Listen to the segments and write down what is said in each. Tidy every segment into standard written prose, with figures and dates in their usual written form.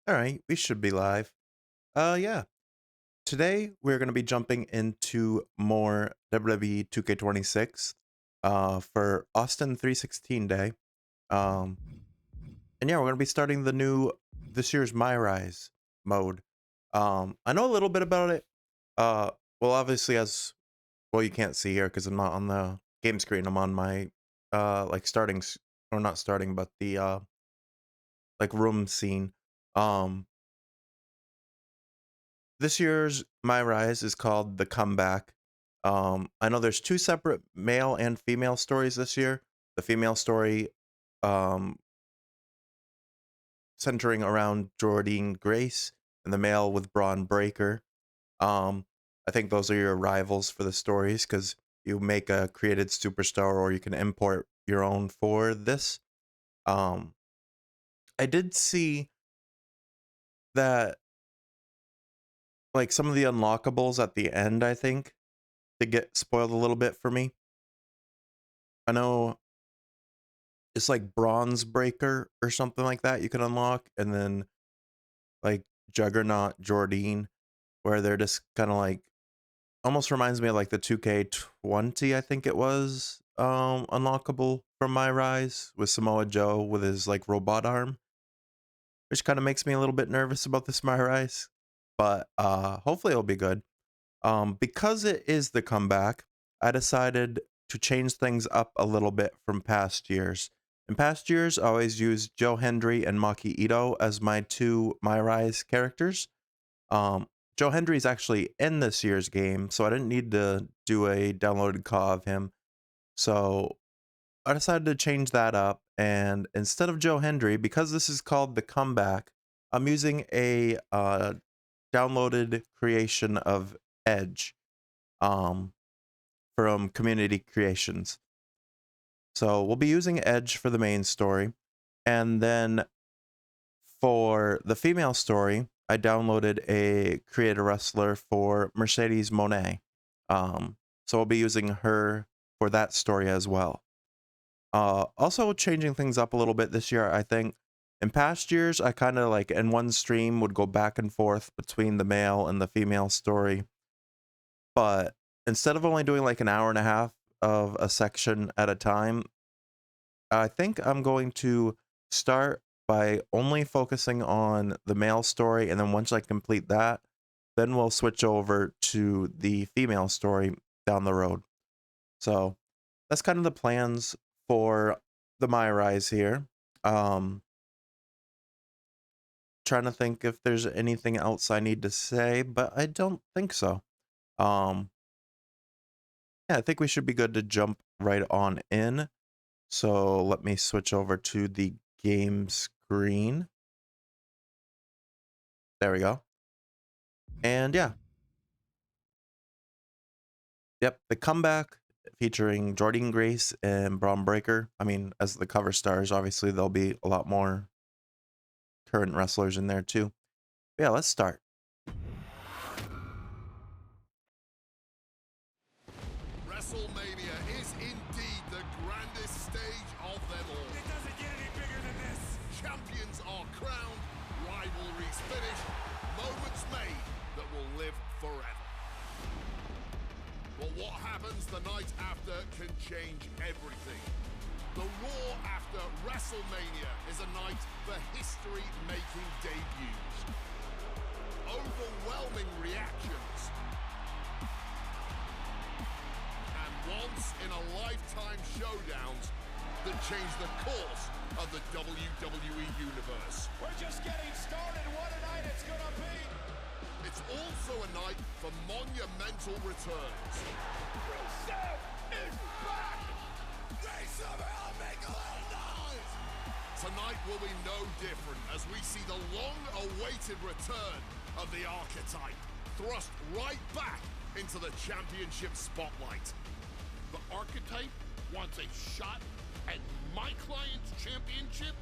All right, we should be live. Yeah. Today we're going to be jumping into more WWE 2K26 for Austin 316 Day. Um and yeah, we're going to be starting the new this year's MyRise mode. I know a little bit about it. Uh well, obviously, as well, you can't see here cuz I'm not on the game screen. I'm on my like or not starting, but the like room scene. Um This year's My Rise is called The Comeback. I know there's two separate male and female stories this year. The female story um, centering around Jordine Grace, and the male with Bron Breakker. Um, I think those are your rivals for the stories because you make a created superstar or you can import your own for this. Um, I did see that like some of the unlockables at the end, I think, to get spoiled a little bit for me. I know it's like Bronze Breaker or something like that you can unlock, and then like Juggernaut Jordine, where they're just kind of like almost reminds me of like the 2K20, I think it was, unlockable from My Rise with Samoa Joe with his like robot arm, which kind of makes me a little bit nervous about this My Rise, but hopefully it'll be good. Because it is the comeback, I decided to change things up a little bit from past years. In past years, I always used Joe Hendry and Maki Ito as my two My Rise characters. Joe Hendry is actually in this year's game, so I didn't need to do a downloaded CAW of him. So I decided to change that up, and instead of Joe Hendry, because this is called the comeback, I'm using a downloaded creation of Edge. Um, from Community Creations. So we'll be using Edge for the main story. And then for the female story, I downloaded a creator wrestler for Mercedes Monet. So I'll be using her for that story as well. Also changing things up a little bit this year, I think. In past years, I kind of like in one stream would go back and forth between the male and the female story. But instead of only doing like an hour and a half of a section at a time, I think I'm going to start by only focusing on the male story, and then once I complete that, then we'll switch over to the female story down the road. So that's kind of the plans for the My Rise here. Trying to think if there's anything else I need to say, but I don't think so. Um, yeah, I think we should be good to jump right on in. So let me switch over to the game screen. There we go. And yeah, yep, the comeback featuring Jordine Grace and Bron Breakker. I mean, as the cover stars, obviously there'll be a lot more current wrestlers in there too. But yeah, let's start. WrestleMania is indeed the grandest stage of them all. It doesn't get any bigger than this. Champions are crowned, rivalries finished, moments made that will live forever. But what happens the night after can change everything. The Raw after WrestleMania is a night for history-making debuts. Overwhelming reactions. And once-in-a-lifetime showdowns that change the course of the WWE Universe. We're just getting started. What a night it's gonna be. It's also a night for monumental returns. Rusev is back. Make some hell, make a little noise! Tonight will be no different as we see the long-awaited return of the archetype, thrust right back into the championship spotlight. The archetype wants a shot at my client's championship?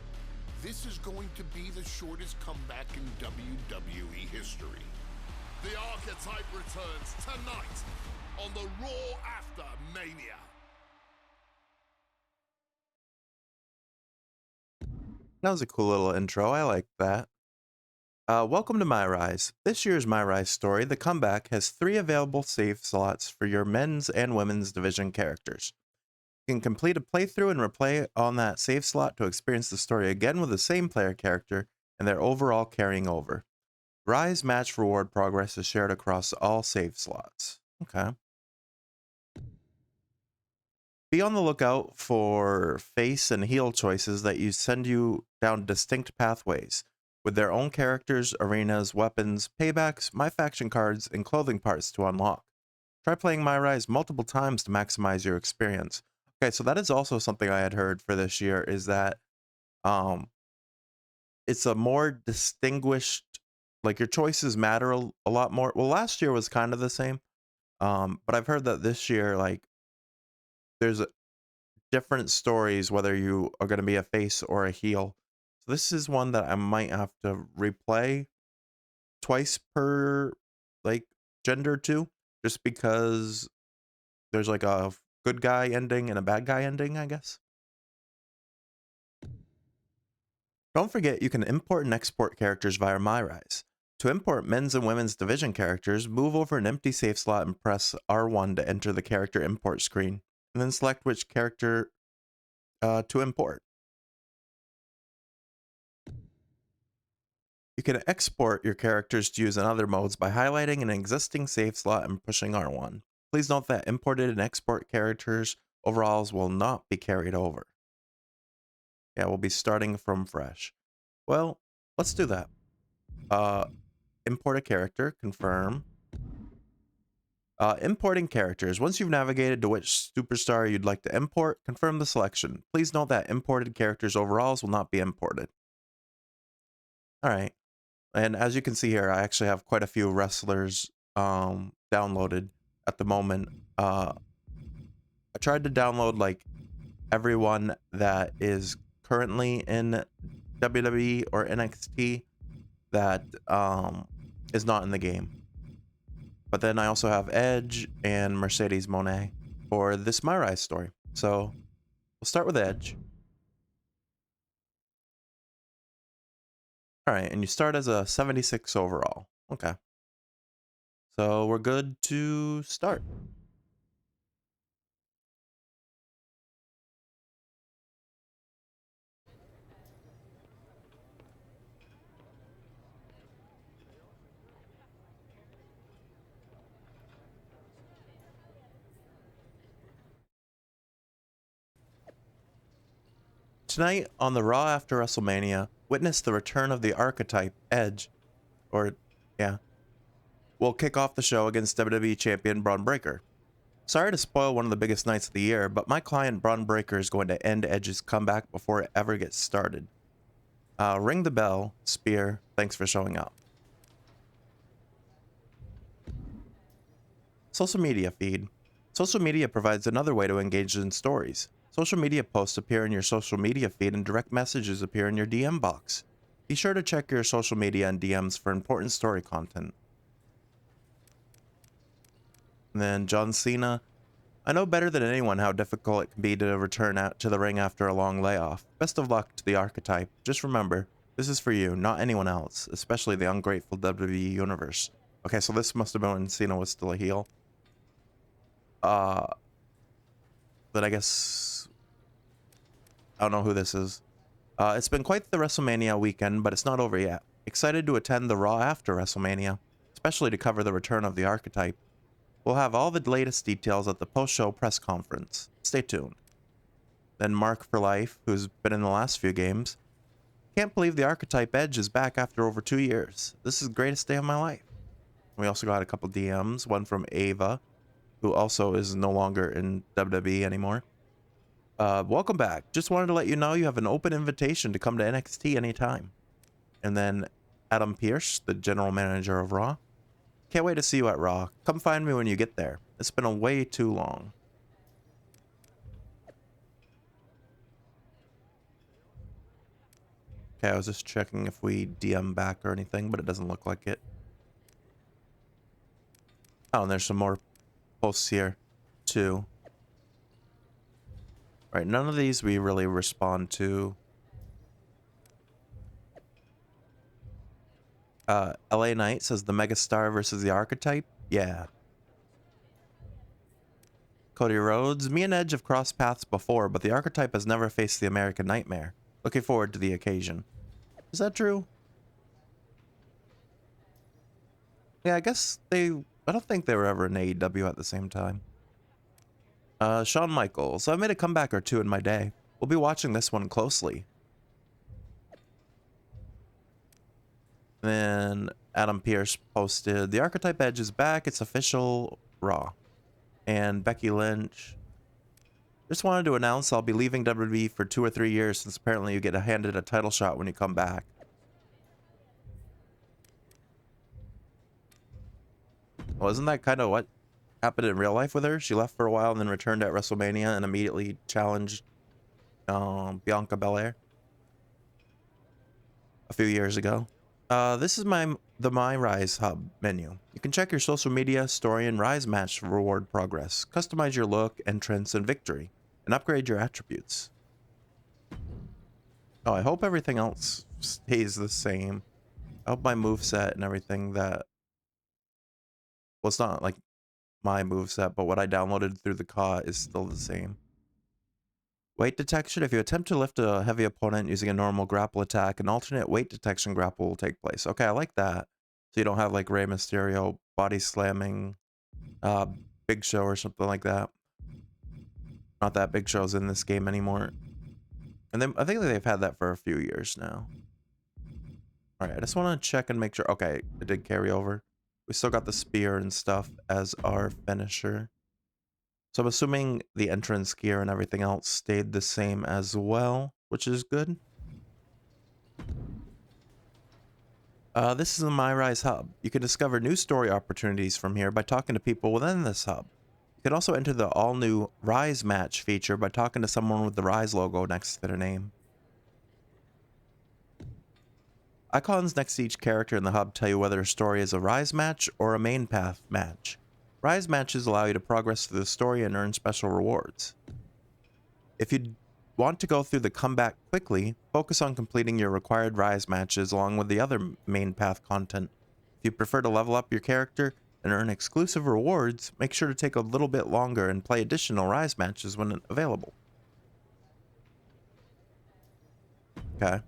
This is going to be the shortest comeback in WWE history. The archetype returns tonight on the Raw after Mania. That was a cool little intro. I like that. Welcome to MyRise. This year's MyRise story, The Comeback, has 3 available save slots for your men's and women's division characters. You can complete a playthrough and replay on that save slot to experience the story again with the same player character and their overall carrying over. Rise match reward progress is shared across all save slots. Okay. Be on the lookout for face and heel choices that send you down distinct pathways, with their own characters, arenas, weapons, paybacks, my faction cards, and clothing parts to unlock. Try playing MyRise multiple times to maximize your experience. Okay, so that is also something I had heard for this year, is that um it's a more distinguished, like your choices matter a lot more. Well, last year was kind of the same. But I've heard that this year, like, there's different stories whether you are going to be a face or a heel. So this is one that I might have to replay twice per, like, gender too, just because there's like a good guy ending and a bad guy ending, I guess. Don't forget you can import and export characters via MyRise. To import men's and women's division characters, move over an empty save slot and press R1 to enter the character import screen, and then select which character to import. You can export your characters to use in other modes by highlighting an existing save slot and pushing R1. Please note that imported and export characters overalls will not be carried over. Yeah, we'll be starting from fresh. Well, let's do that. Import a character, confirm. Importing characters. Once you've navigated to which superstar you'd like to import, confirm the selection. Please note that imported characters overalls will not be imported. Alright. And as you can see here, I actually have quite a few wrestlers downloaded at the moment. I tried to download like everyone that is currently in WWE or NXT that is not in the game. But then I also have Edge and Mercedes Moné for this MyRise story. So we'll start with Edge. Alright, and you start as a 76 overall. Okay. So we're good to start. Tonight, on the Raw after WrestleMania, witness the return of the archetype, Edge, yeah, will kick off the show against WWE Champion Bron Breakker. Sorry to spoil one of the biggest nights of the year, but my client Bron Breakker is going to end Edge's comeback before it ever gets started. Ring the bell, Spear, thanks for showing up. Social media feed. Social media provides another way to engage in stories. Social media posts appear in your social media feed and direct messages appear in your DM box. Be sure to check your social media and DMs for important story content. And then John Cena. I know better than anyone how difficult it can be to return out to the ring after a long layoff. Best of luck to the archetype. Just remember, this is for you, not anyone else, especially the ungrateful WWE universe. Okay, so this must have been when Cena was still a heel. But I guess I don't know who this is. It's been quite the WrestleMania weekend, but it's not over yet. Excited to attend the Raw after WrestleMania, especially to cover the return of the archetype. We'll have all the latest details at the post-show press conference. Stay tuned. Then Mark for Life, who's been in the last few games. Can't believe the archetype Edge is back after over 2 years. This is the greatest day of my life. We also got a couple DMs, one from Ava, who also is no longer in WWE anymore. Welcome back. Just wanted to let you know you have an open invitation to come to NXT anytime. And then Adam Pearce, the general manager of Raw. Can't wait to see you at Raw. Come find me when you get there. It's been a way too long. Okay, I was just checking if we DM back or anything, but it doesn't look like it. Oh, and there's some more posts here, too. Right, none of these we really respond to. LA Knight says the Megastar versus the Archetype. Yeah. Cody Rhodes, me and Edge have crossed paths before, but the Archetype has never faced the American Nightmare. Looking forward to the occasion. Is that true? Yeah, I guess I don't think they were ever in AEW at the same time. Shawn Michaels, I've made a comeback or two in my day. We'll be watching this one closely. Then Adam Pierce posted, the Archetype Edge is back. It's official Raw. And Becky Lynch, just wanted to announce I'll be leaving WWE for 2 or 3 years since apparently you get handed a title shot when you come back. Well, isn't that kind of what happened in real life with her? She left for a while and then returned at WrestleMania and immediately challenged Bianca Belair a few years ago. This is the MyRise Hub menu. You can check your social media, story, and Rise match reward progress, customize your look, entrance, and victory, and upgrade your attributes. Oh, I hope everything else stays the same. I hope my moveset and everything that... Well, it's not like my moveset, but what I downloaded through the COD is still the same. Weight detection. If you attempt to lift a heavy opponent using a normal grapple attack, an alternate weight detection grapple will take place. Okay, I like that. So you don't have like Rey Mysterio body slamming Big Show or something like that. Not that Big Show's in this game anymore. And then I think they've had that for a few years now. Alright, I just want to check and make sure. Okay, it did carry over. We still got the spear and stuff as our finisher. So I'm assuming the entrance gear and everything else stayed the same as well, which is good. This is the MyRise Hub. You can discover new story opportunities from here by talking to people within this hub. You can also enter the all-new Rise match feature by talking to someone with the Rise logo next to their name. Icons next to each character in the hub tell you whether a story is a Rise match or a main path match. Rise matches allow you to progress through the story and earn special rewards. If you want to go through the comeback quickly, focus on completing your required Rise matches along with the other main path content. If you prefer to level up your character and earn exclusive rewards, make sure to take a little bit longer and play additional Rise matches when available. Okay.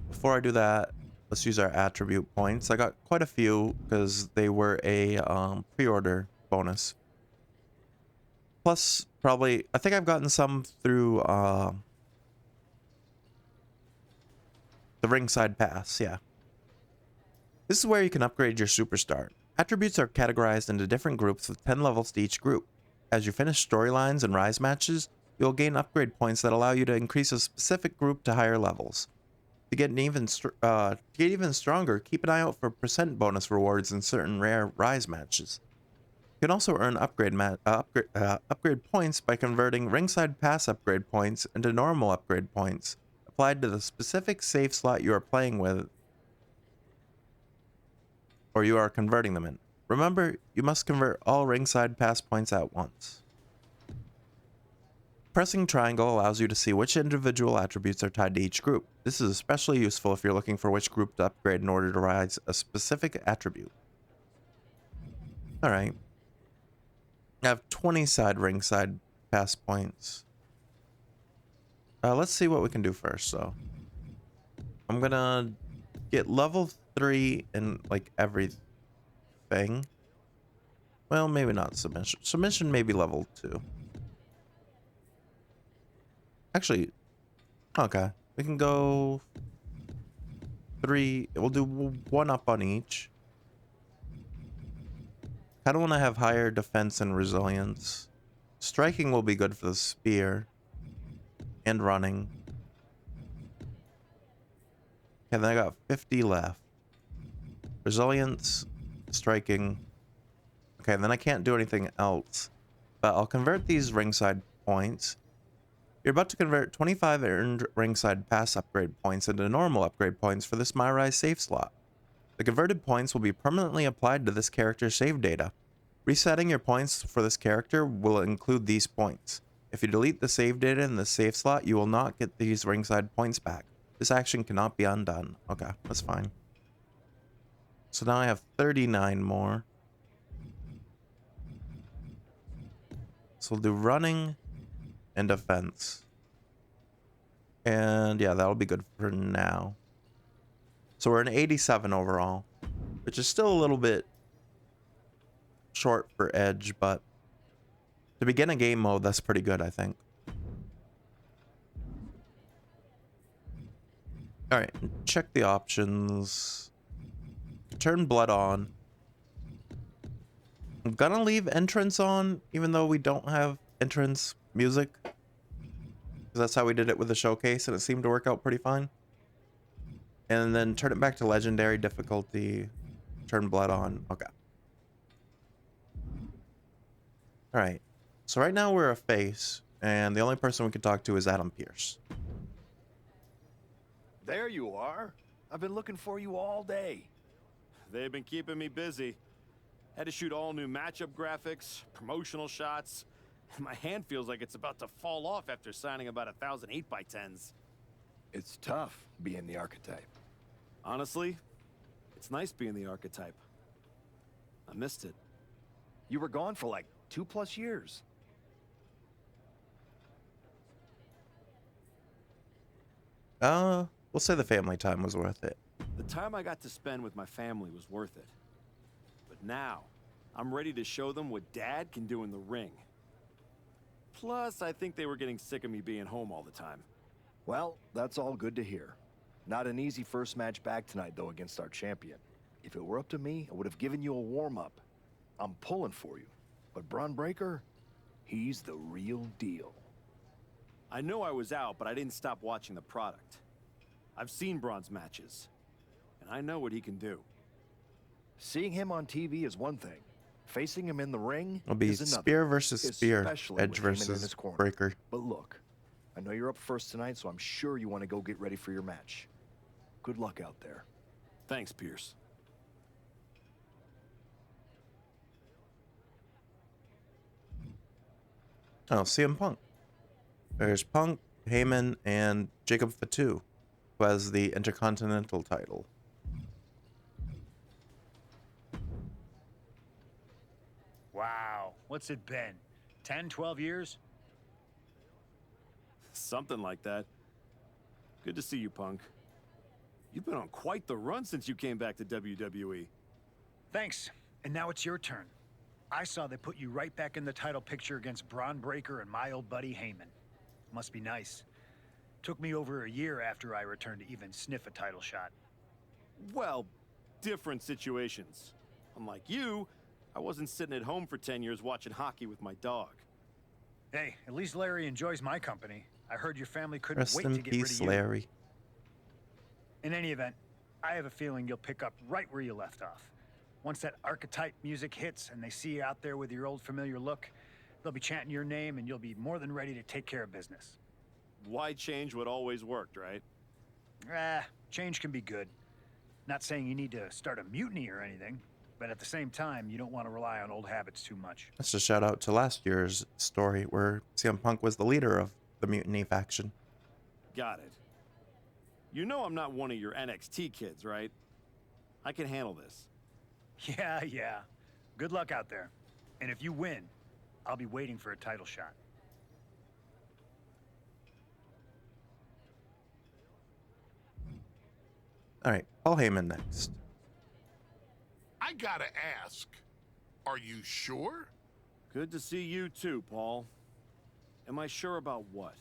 Before I do that, let's use our attribute points. I got quite a few because they were a pre-order bonus. Plus, probably, I think I've gotten some through the ringside pass, yeah. This is where you can upgrade your superstar. Attributes are categorized into different groups with 10 levels to each group. As you finish storylines and Rise matches, you'll gain upgrade points that allow you to increase a specific group to higher levels. To get even stronger, keep an eye out for percent bonus rewards in certain rare Rise matches. You can also earn upgrade points by converting ringside pass upgrade points into normal upgrade points, applied to the specific save slot you are playing with, or you are converting them in. Remember, you must convert all ringside pass points at once. Pressing triangle allows you to see which individual attributes are tied to each group. This is especially useful if you're looking for which group to upgrade in order to rise a specific attribute. Alright. I have 20 ringside pass points. Let's see what we can do first, so. I'm gonna get level 3 in, like, everything. Well, maybe not submission. Submission may be level 2. Actually, okay. We can go 3. We'll do 1 up on each. I don't want to have higher defense and resilience. Striking will be good for the spear. And running. Okay, then I got 50 left. Resilience, striking. Okay, then I can't do anything else. But I'll convert these ringside points. You're about to convert 25 earned ringside pass upgrade points into normal upgrade points for this MyRise save slot. The converted points will be permanently applied to this character's save data. Resetting your points for this character will include these points. If you delete the save data in the save slot, you will not get these ringside points back. This action cannot be undone. Okay, that's fine. So now I have 39 more. So we'll do running and defense. And yeah, that'll be good for now. So we're an 87 overall, which is still a little bit short for edge, but to begin a game mode, that's pretty good, I think. All right, check the options. Turn blood on. I'm gonna leave entrance on, even though we don't have entrance music. Because that's how we did it with the showcase, and it seemed to work out pretty fine. And then turn it back to legendary difficulty. Turn blood on. Okay. All right. So right now we're a face, and the only person we can talk to is Adam Pearce. There you are. I've been looking for you all day. They've been keeping me busy. Had to shoot all new matchup graphics, promotional shots. My hand feels like it's about to fall off after signing about 1,000 8x10s. It's tough being the archetype. Honestly, it's nice being the archetype. I missed it. You were gone for like 2+ years. We'll say the family time was worth it. The time I got to spend with my family was worth it. But now, I'm ready to show them what Dad can do in the ring. Plus, I think they were getting sick of me being home all the time. Well, that's all good to hear. Not an easy first match back tonight, though, against our champion. If it were up to me, I would have given you a warm-up. I'm pulling for you. But Bron Breakker, he's the real deal. I know I was out, but I didn't stop watching the product. I've seen Bron's matches, and I know what he can do. Seeing him on TV is one thing. Facing him in the ring It'll be is another. spear versus spear, Especially edge with Heyman in versus his corner. breaker. But look, I know you're up first tonight, so I'm sure you want to go get ready for your match. Good luck out there. Thanks, Pierce. Oh, CM Punk. There's Punk, Heyman, and Jacob Fatu, who has the Intercontinental title. Wow, what's it been? 10, 12 years? Something like that. Good to see you, Punk. You've been on quite the run since you came back to WWE. Thanks. And now it's your turn. I saw they put you right back in the title picture against Bron Breakker and my old buddy Heyman. Must be nice. Took me over a year after I returned to even sniff a title shot. Well, different situations. Unlike you, I wasn't sitting at home for 10 years watching hockey with my dog. Hey, at least Larry enjoys my company. I heard your family couldn't Rest wait in to get rid peace, of you. Larry. In any event, I have a feeling you'll pick up right where you left off. Once that archetype music hits and they see you out there with your old familiar look, they'll be chanting your name and you'll be more than ready to take care of business. Why change what always worked, right? Change can be good. Not saying you need to start a mutiny or anything, but at the same time, you don't want to rely on old habits too much. Let's just shout out to last year's story where CM Punk was the leader of the Mutiny faction. Got it. You know I'm not one of your NXT kids, right? I can handle this. Yeah. Good luck out there. And if you win, I'll be waiting for a title shot. All right, Paul Heyman next. I gotta ask, are you sure? Good to see you too, Paul. Am I sure about what?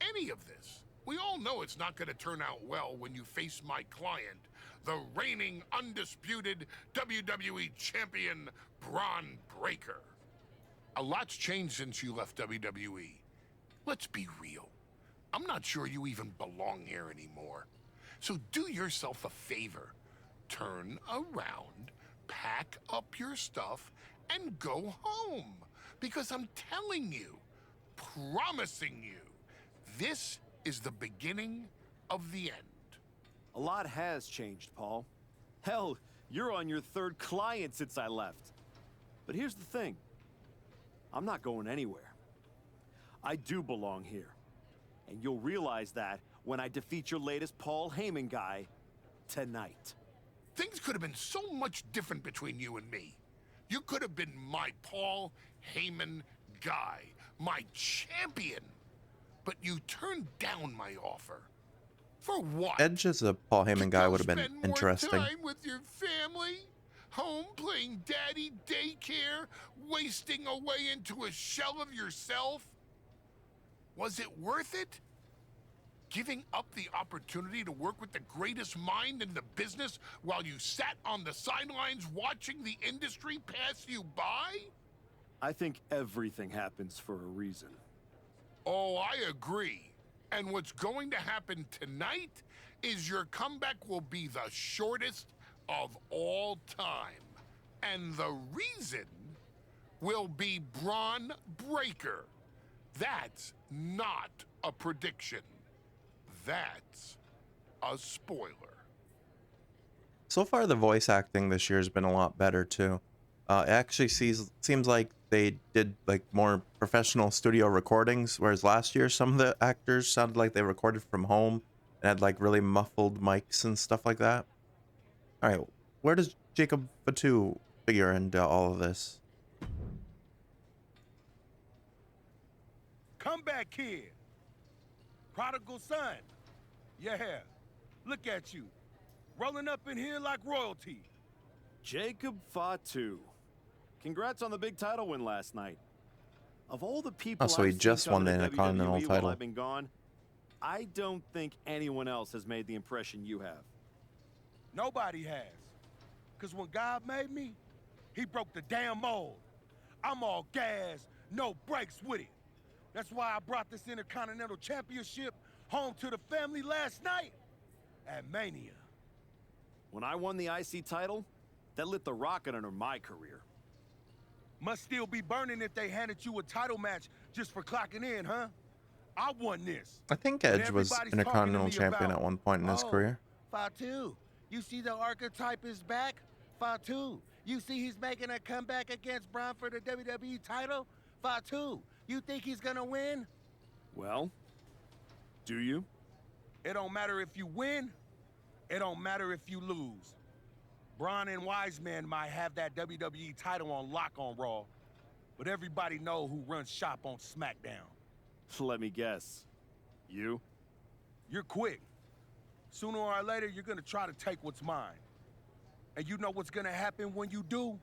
Any of this? We all know it's not gonna turn out well when you face my client, the reigning undisputed WWE Champion, Bron Breakker. A lot's changed since you left WWE. Let's be real. I'm not sure you even belong here anymore. So do yourself a favor. Turn around, pack up your stuff, and go home. Because I'm telling you, promising you, this is the beginning of the end. A lot has changed, Paul. Hell, you're on your third client since I left. But here's the thing. I'm not going anywhere. I do belong here. And you'll realize that when I defeat your latest Paul Heyman guy tonight. Things could have been so much different between you and me. You could have been my Paul Heyman guy, my champion. But you turned down my offer. For what? Edge as a Paul Heyman guy would have been Spend interesting. more time with your family? Home playing daddy daycare? Wasting away into a shell of yourself? Was it worth it? Giving up the opportunity to work with the greatest mind in the business while you sat on the sidelines watching the industry pass you by? I think everything happens for a reason. Oh, I agree. And what's going to happen tonight is your comeback will be the shortest of all time. And the reason will be Bron Breakker. That's not a prediction. That's a spoiler. So far, the voice acting this year has been a lot better too. It actually seems like they did like more professional studio recordings, whereas last year some of the actors sounded like they recorded from home and had like really muffled mics and stuff like that. All right, where does Jacob Fatu figure into all of this? Comeback kid. Prodigal son. Yeah. Look at you. Rolling up in here like royalty. Jacob Fatu. Congrats on the big title win last night. Of all the people So he I've just seen won come to the Intercontinental WWE while title. I've been gone, I don't think anyone else has made the impression you have. Nobody has. Because when God made me, he broke the damn mold. I'm all gas, no brakes with it. That's why I brought this Intercontinental Championship home to the family last night at Mania. When I won the IC title, that lit the rocket under my career. Must still be burning if they handed you a title match just for clocking in, huh? I won this. I think And Edge was everybody's Intercontinental talking to me Champion about, at one point in his career. Fatu, you see the archetype is back? Fatu, you see he's making a comeback against Bron for the WWE title? Fatu, you think he's gonna win? Well, do you? It don't matter if you win. It don't matter if you lose. Braun and Wiseman might have that WWE title on lock on Raw, but everybody know who runs shop on SmackDown. Let me guess. You? You're quick. Sooner or later, you're gonna try to take what's mine. And you know what's gonna happen when you do?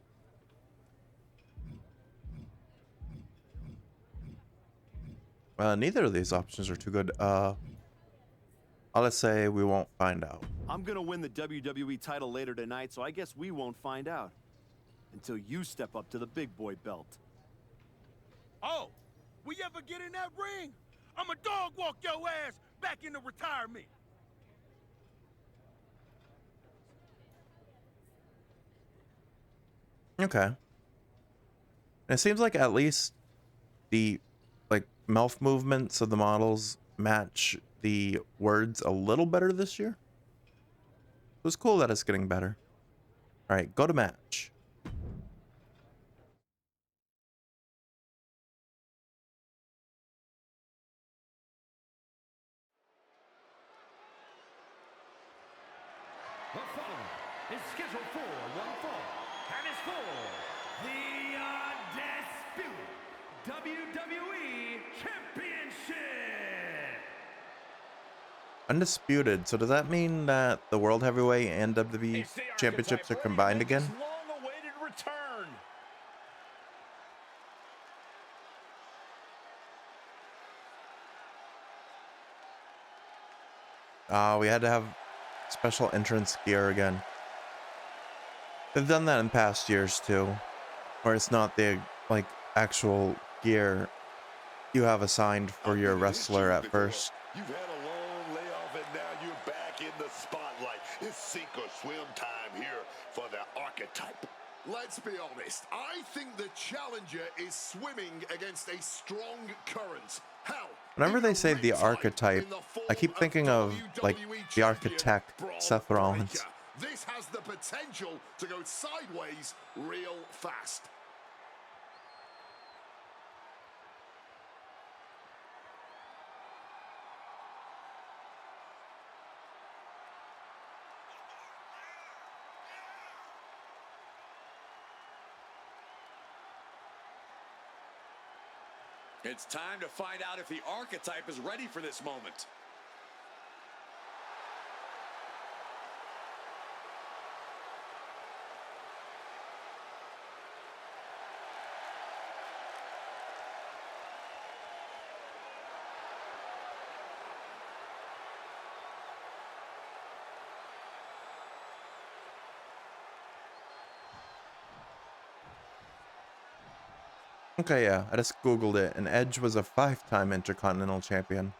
Neither of these options are too good. Let's say we won't find out. I'm gonna win the WWE title later tonight, so I guess we won't find out. Until you step up to the big boy belt. Oh, we ever get in that ring? I'ma dog walk your ass back into retirement. Okay. And it seems like at least the like mouth movements of the models match the words a little better this year. It was cool that it's getting better. All right, go to match. The following is scheduled for one fall and is for the undisputed WWE Championship. Undisputed. So does that mean that the World Heavyweight and WWE Championships are combined again? Long-awaited return. We had to have special entrance gear again. They've done that in past years too, where it's not the like actual gear you have assigned for your wrestler at first. You've had a long layoff and now you're back in the spotlight. It's sink or swim time here for the archetype. Let's be honest. I think the challenger is swimming against a strong current. Hell, Whenever they say the archetype, I keep thinking of like the architect Seth Rollins. This has the potential to go sideways real fast. It's time to find out if the archetype is ready for this moment. Okay, yeah, I just googled it, and Edge was a 5-time Intercontinental Champion.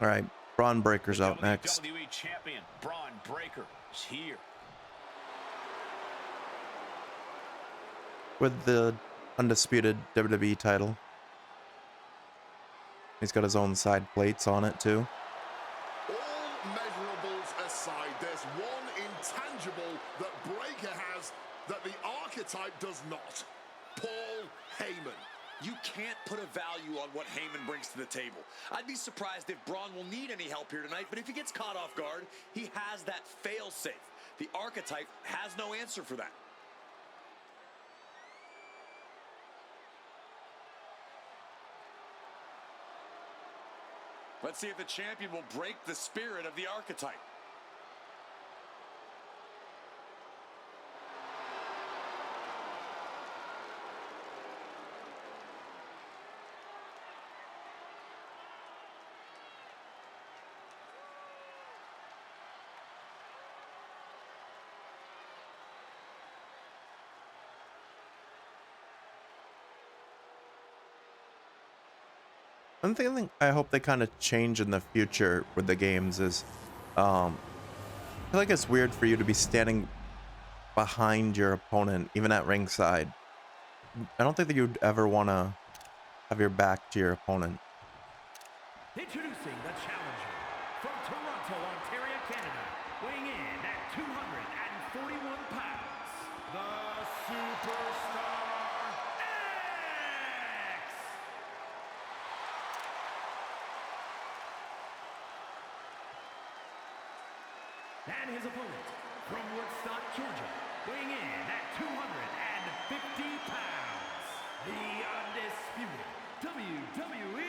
All right, Bron Breakker's out next. WWE Champion Bron Breakker is here. With the undisputed WWE title. He's got his own side plates on it, too. All measurables aside, there's one intangible that Breakker has that the archetype does not. Paul Heyman. You can't put a value on what Heyman brings to the table. I'd be surprised if Braun will need any help here tonight, but if he gets caught off guard, he has that fail-safe. The archetype has no answer for that. Let's see if the champion will break the spirit of the archetype. One thing I hope they kind of change in the future with the games is, I feel like it's weird for you to be standing behind your opponent, even at ringside. I don't think that you'd ever want to have your back to your opponent. Introducing the challenger from Toronto, Ontario, Canada, weighing in at 241 pounds, the Superstar X! And his opponent from Woodstock, Georgia, weighing in at 250 pounds, the undisputed WWE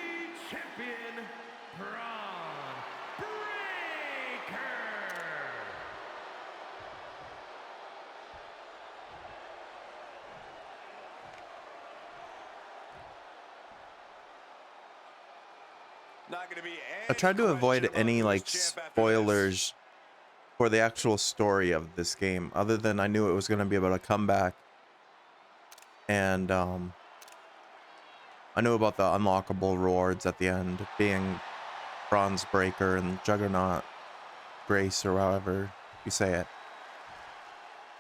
Champion, Bron Breakker. Not going to be I tried to avoid question about any who's like champ after this. spoilers for the actual story of this game, other than I knew it was going to be about a comeback, and I knew about the unlockable rewards at the end, being Bronze Breakker and Juggernaut Grace, or however you say it.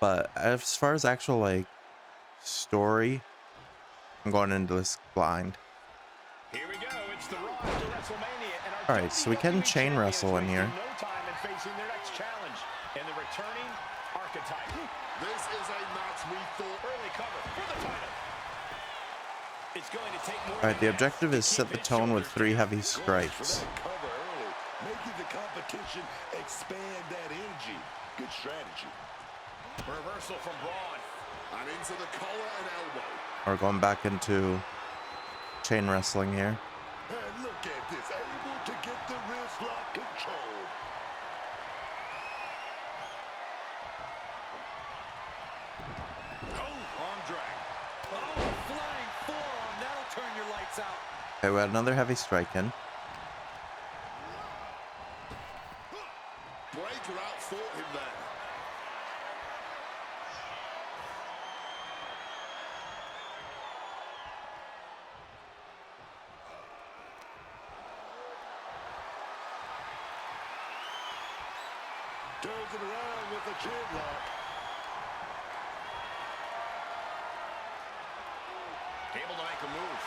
But as far as actual like story, I'm going into this blind. Here we go. It's the Raw to WrestleMania, and All right, so we can WWE chain champions wrestle in here. wasting no time in facing their next challenge, and the returning archetype. This is a match we thought Early cover for the title. It's going to take more. All right, the than that objective to is keep set the his tone with shoulders 3 down. heavy strikes. Cover early, making the competition expand that energy. Good strategy. Reversal from Braun. and into the collar and elbow. We're going back into chain wrestling here. And look at this, able to get the wrist lock control. Oh, arm drag. Oh, flying forearm. That'll turn your lights out. Okay, we had another heavy strike in. Breakker outfought him there. Turns it around with a chin lock. Able to make a move.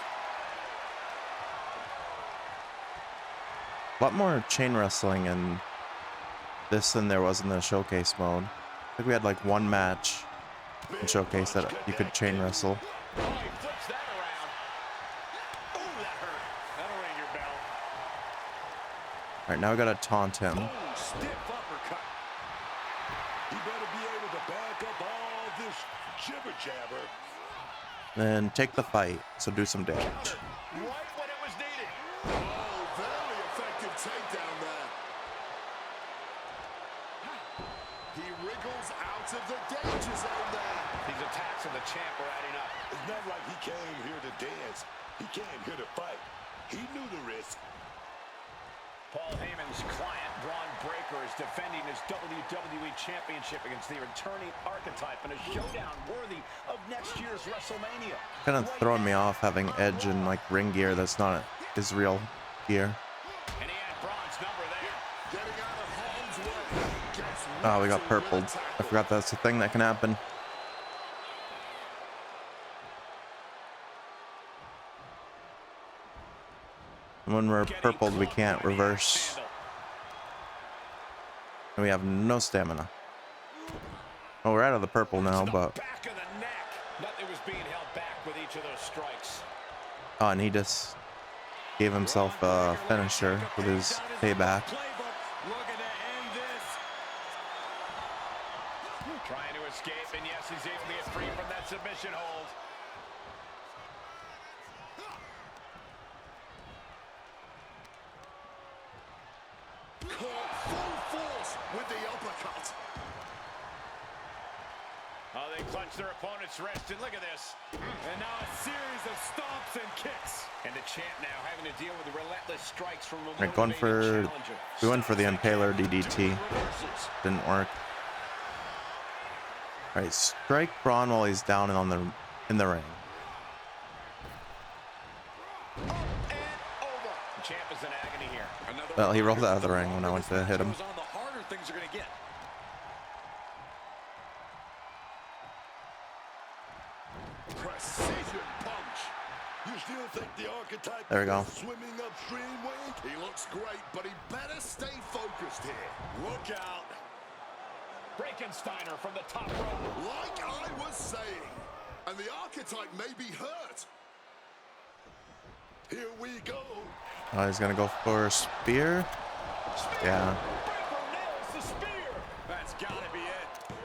A lot more chain wrestling in this than there was in the showcase mode. I think we had like one match in showcase that you could chain wrestle. Oh, he flips that around. Oh, that hurt. That'll ring your bell. All right, now we gotta taunt him. Oh, stiff uppercut. He better be able to back up all this jibber jabber. Then take the fight, so do some damage. Right when it was needed. Oh, very effective takedown there. He wriggles out of the danger zone there. These attacks of the champ are adding up. It's not like he came here to dance. He came here to fight. He knew the risk. Paul Heyman's client, Bron Breakker, is defending his WWE Championship against the returning Archetype in a showdown worthy of next year's WrestleMania. Kind of throwing me off having Edge in like ring gear that's not his real gear. And he had Bron's number there. Getting out of harm's way. Gets Oh, we got ripped with a purpled. I tackle. forgot that's a thing that can happen. And when we're purpled, we can't reverse. And we have no stamina. Oh, we're out of the purple now, but... Back of the neck. Nothing was being held back with each of those strikes. Oh, and he just gave himself a finisher with his payback. Looking to end this. Trying to escape, and yes, he's able to get free from that submission hold. Caught full force with the uppercut. Oh, they clutch their opponent's wrist, and look at this. And now a series of stomps and kicks. And the champ now having to deal with the relentless strikes from a Right, going for... motivated challenger. We went for the Impaler DDT. Didn't work. Alright, strike Braun while he's down and in the ring. And over. The champ is in agony here. Well, he rolled out of the ring when I went to hit him. On the harder things are going to get. Precision punch. You still think the Archetype There we go. is swimming upstream, Wade? He looks great, but he better stay focused here. Look out. Breakensteiner from the top rope. Like I was saying, and the Archetype may be hurt. Here we go. Oh, he's gonna go for a spear. Yeah. Breakker nails the spear. That's gotta be it.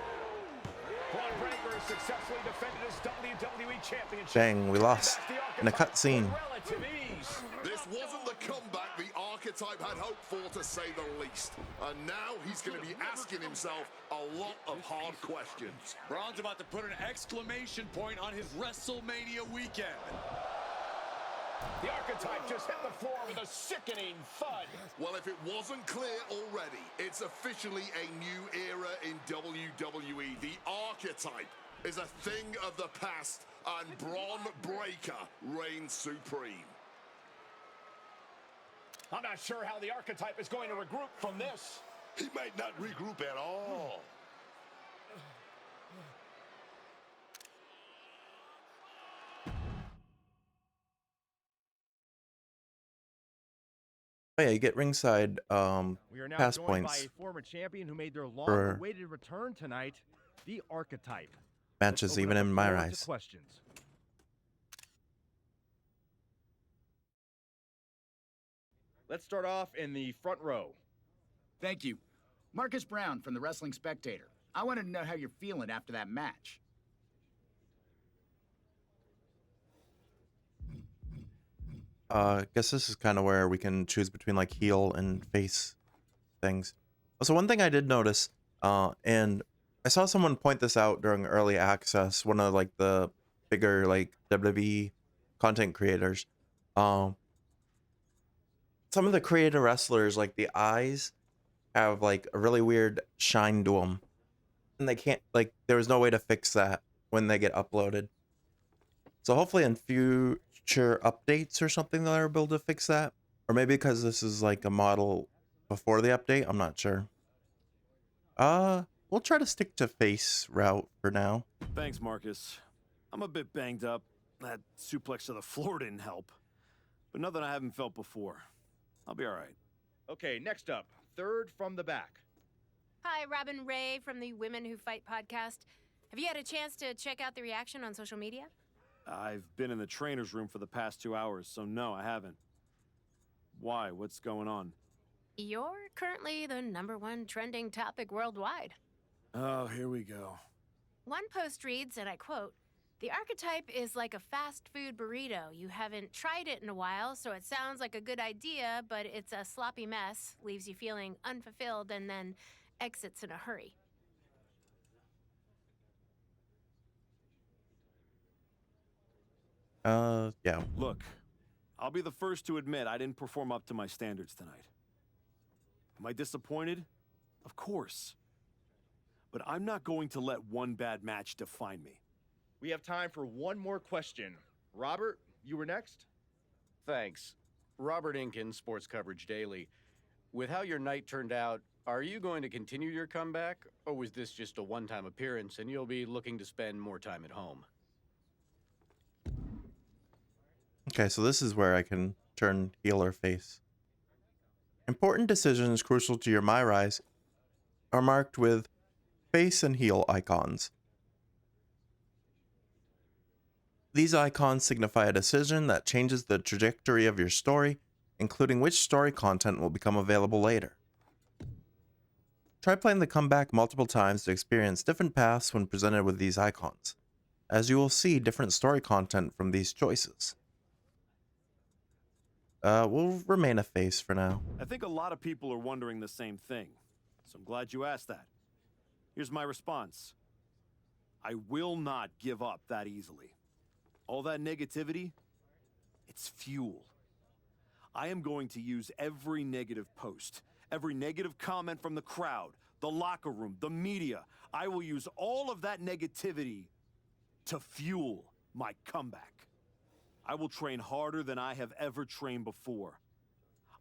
Bron Breakker has successfully defended his WWE Championship. Dang, we lost in a cutscene. Relative ease. This wasn't the comeback the Archetype had hoped for, to say the least. And now he's going to be asking himself a lot of hard questions. Braun's about to put an exclamation point on his WrestleMania weekend. The Archetype just hit the floor with a sickening thud. Well, if it wasn't clear already, it's officially a new era in WWE. The Archetype is a thing of the past, and Bron Breakker reigns supreme. I'm not sure how the Archetype is going to regroup from this. He might not regroup at all. Oh yeah, you get ringside We are now pass joined points by a former champion who made their for long-awaited return tonight, the Archetype. matches, Let's open even up in the my floor to rise. questions. Let's start off in the front row. Thank you. Marcus Brown from the Wrestling Spectator. I wanted to know how you're feeling after that match. I guess this is kind of where we can choose between like heel and face things. So one thing I did notice, and I saw someone point this out during early access, one of like the bigger like WWE content creators. Some of the creator wrestlers, like the eyes have like a really weird shine to them, and they can't, like, there was no way to fix that when they get uploaded. So hopefully in future updates or something they'll be able to fix that, or maybe because this is like a model before the update, I'm not sure. We'll try to stick to face route for now. Thanks, Marcus. I'm a bit banged up. That suplex to the floor didn't help. But nothing I haven't felt before. I'll be all right. Okay, next up, third from the back. Hi, Robin Ray from the Women Who Fight podcast. Have you had a chance to check out the reaction on social media? I've been in the trainer's room for the past 2 hours, so no, I haven't. Why? What's going on? You're currently the #1 trending topic worldwide. Oh, here we go. One post reads, and I quote, "The archetype is like a fast food burrito. You haven't tried it in a while, so it sounds like a good idea, but it's a sloppy mess, leaves you feeling unfulfilled, and then exits in a hurry." Yeah. Look, I'll be the first to admit I didn't perform up to my standards tonight. Am I disappointed? Of course. But I'm not going to let one bad match define me. We have time for one more question. Robert, you were next? Thanks. Robert Inkin, Sports Coverage Daily. With how your night turned out, are you going to continue your comeback, or was this just a one-time appearance and you'll be looking to spend more time at home? Okay, so this is where I can turn heel or face. Important decisions crucial to your MyRise are marked with face and heel icons. These icons signify a decision that changes the trajectory of your story, including which story content will become available later. Try playing the comeback multiple times to experience different paths when presented with these icons, as you will see different story content from these choices. We'll remain a face for now. I think a lot of people are wondering the same thing, so I'm glad you asked that. Here's my response. I will not give up that easily. All that negativity, it's fuel. I am going to use every negative post, every negative comment from the crowd, the locker room, the media. I will use all of that negativity to fuel my comeback. I will train harder than I have ever trained before.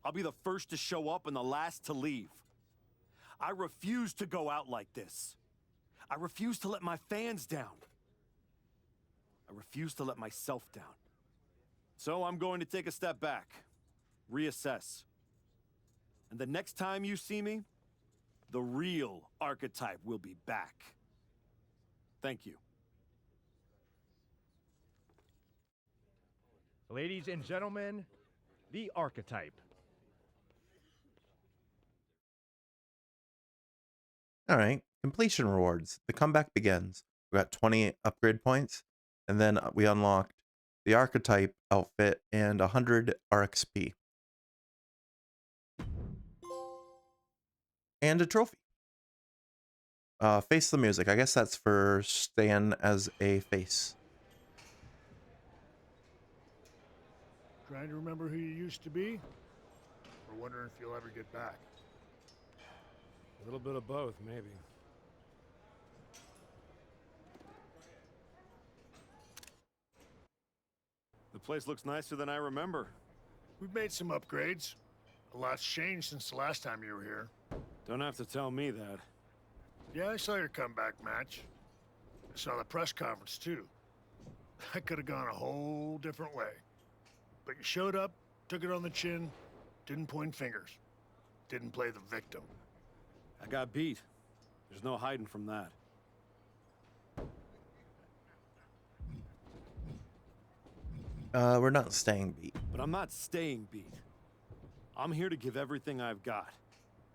I'll be the first to show up and the last to leave. I refuse to go out like this. I refuse to let my fans down. I refuse to let myself down. So I'm going to take a step back, reassess. And the next time you see me, the real archetype will be back. Thank you. Ladies and gentlemen, the archetype. Alright, completion rewards. The comeback begins. We got 20 upgrade points, and then we unlocked the archetype outfit and 100 RXP. And a trophy. Face the music. I guess that's for staying as a face. Trying to remember who you used to be? Or wondering if you'll ever get back? A little bit of both, maybe. The place looks nicer than I remember. We've made some upgrades. A lot's changed since the last time you were here. Don't have to tell me that. Yeah, I saw your comeback match. I saw the press conference, too. That could have gone a whole different way. But you showed up, took it on the chin, didn't point fingers. Didn't play the victim. I got beat. There's no hiding from that. We're not staying beat. But I'm not staying beat. I'm here to give everything I've got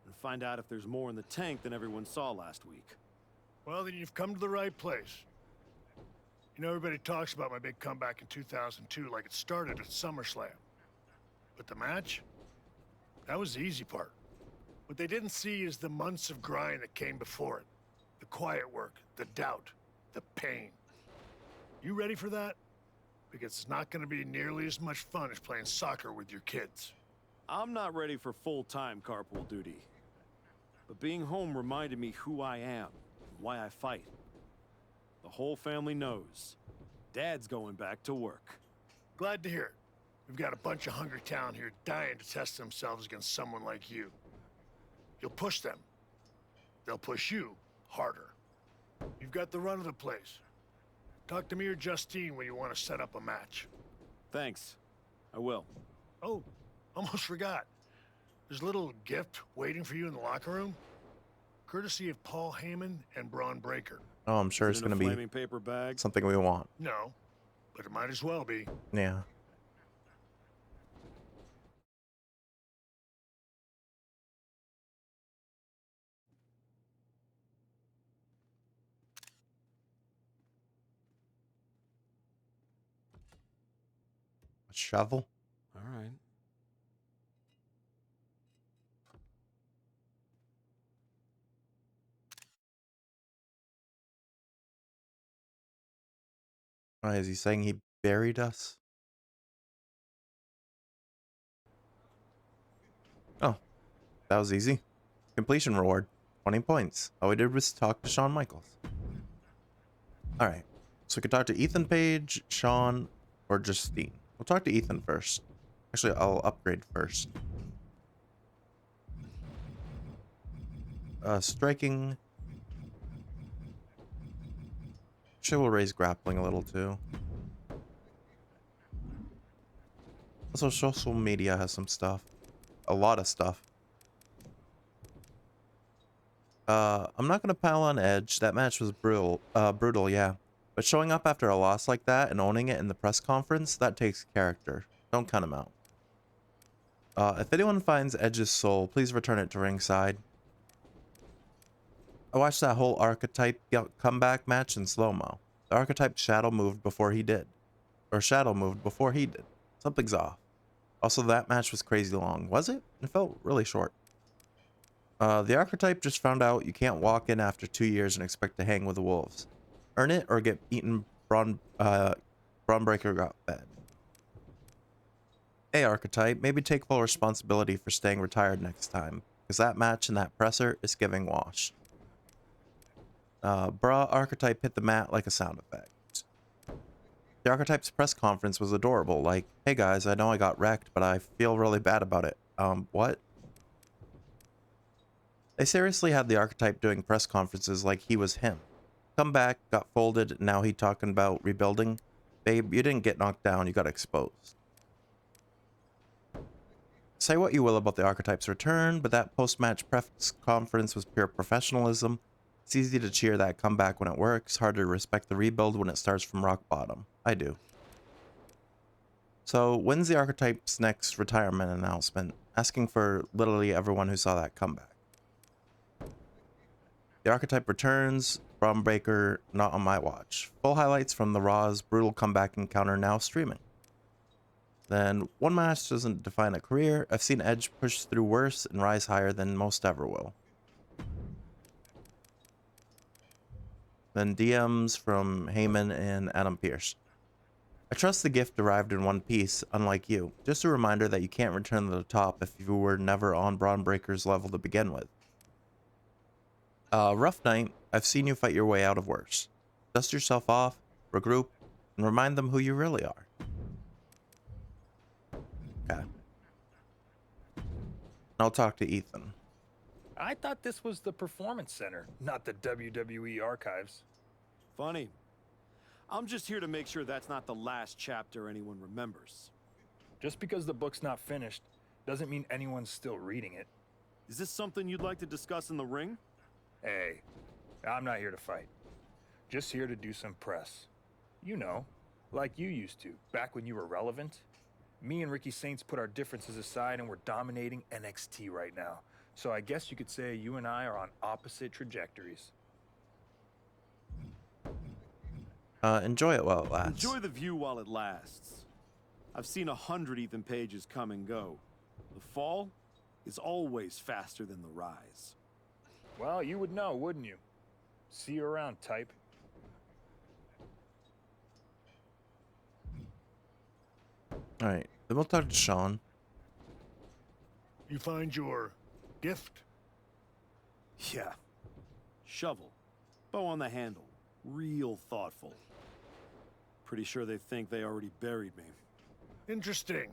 and find out if there's more in the tank than everyone saw last week. Well, then you've come to the right place. You know, everybody talks about my big comeback in 2002 like it started at SummerSlam. But the match? That was the easy part. What they didn't see is the months of grind that came before it. The quiet work, the doubt, the pain. You ready for that? Because it's not going to be nearly as much fun as playing soccer with your kids. I'm not ready for full-time carpool duty. But being home reminded me who I am and why I fight. The whole family knows. Dad's going back to work. Glad to hear it. We've got a bunch of hungry talent here dying to test themselves against someone like you. You'll push them. They'll push you harder. You've got the run of the place. Talk to me or Justine when you want to set up a match. Thanks. I will. Oh, almost forgot. There's a little gift waiting for you in the locker room. Courtesy of Paul Heyman and Bron Breakker. Oh, I'm sure it's going to be flaming paper bag? something we want. No, but it might as well be. Yeah. Shovel. All right. Why is he saying he buried us? Oh, that was easy. Completion reward, 20 points. All we did was talk to Shawn Michaels. Alright, so we could talk to Ethan Page, Shawn, or Justine. We'll talk to Ethan first. Actually, I'll upgrade first. Striking. Actually, we'll raise grappling a little too. Also, social media has some stuff. A lot of stuff. I'm not gonna pile on Edge. That match was brutal, yeah. But showing up after a loss like that and owning it in the press conference, that takes character. Don't cut him out. If anyone finds Edge's soul, please return it to ringside. I watched that whole Archetype comeback match in slow-mo. The Archetype shadow moved before he did. Or shadow moved before he did. Something's off. Also, that match was crazy long. Was it? It felt really short. The Archetype just found out you can't walk in after 2 years and expect to hang with the Wolves. Earn it or get eaten. Bron Breakker got fed. Hey, Archetype, maybe take full responsibility for staying retired next time, because that match and that presser is giving wash. Archetype hit the mat like a sound effect. The Archetype's press conference was adorable, like, hey guys, I know I got wrecked, but I feel really bad about it. What? They seriously had the Archetype doing press conferences like he was him. Come back, got folded, now he talking about rebuilding. Babe, you didn't get knocked down, you got exposed. Say what you will about the Archetype's return, but that post-match press conference was pure professionalism. It's easy to cheer that comeback when it works, hard to respect the rebuild when it starts from rock bottom. I do. So, when's the Archetype's next retirement announcement? Asking for literally everyone who saw that comeback. The Archetype returns, Bron Breakker, not on my watch. Full highlights from the Raw's brutal comeback encounter now streaming. Then, one match doesn't define a career. I've seen Edge push through worse and rise higher than most ever will. Then DMs from Heyman and Adam Pearce. I trust the gift arrived in one piece, unlike you. Just a reminder that you can't return to the top if you were never on Bron Breakker's level to begin with. Rough night. I've seen you fight your way out of worse. Dust yourself off, regroup, and remind them who you really are. Okay. I'll talk to Ethan. I thought this was the Performance Center, not the WWE Archives. Funny. I'm just here to make sure that's not the last chapter anyone remembers. Just because the book's not finished doesn't mean anyone's still reading it. Is this something you'd like to discuss in the ring? Hey, I'm not here to fight. Just here to do some press. You know, like you used to, back when you were relevant. Me and Ricky Saints put our differences aside and we're dominating NXT right now. So I guess you could say you and I are on opposite trajectories. Enjoy it while it lasts. Enjoy the view while it lasts. I've seen 100 Ethan Pages come and go. The fall is always faster than the rise. Well, you would know, wouldn't you? See you around, type. Alright, then we'll talk to Shawn. You find your gift? Yeah. Shovel. Bow on the handle. Real thoughtful. Pretty sure they think they already buried me. Interesting.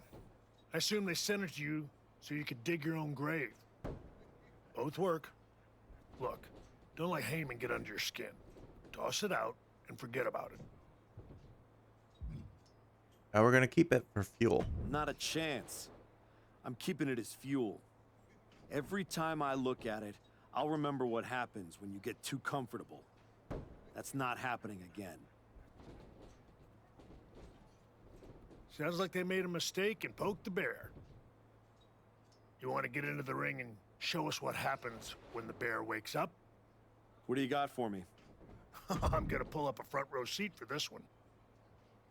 I assume they sent it to you so you could dig your own grave. Both work. Look, don't let Heyman get under your skin. Toss it out and forget about it. We're gonna keep it for fuel. Not a chance. I'm keeping it as fuel. Every time I look at it, I'll remember what happens when you get too comfortable. That's not happening again. Sounds like they made a mistake and poked the bear. You want to get into the ring and show us what happens when the bear wakes up? What do you got for me? I'm gonna pull up a front row seat for this one.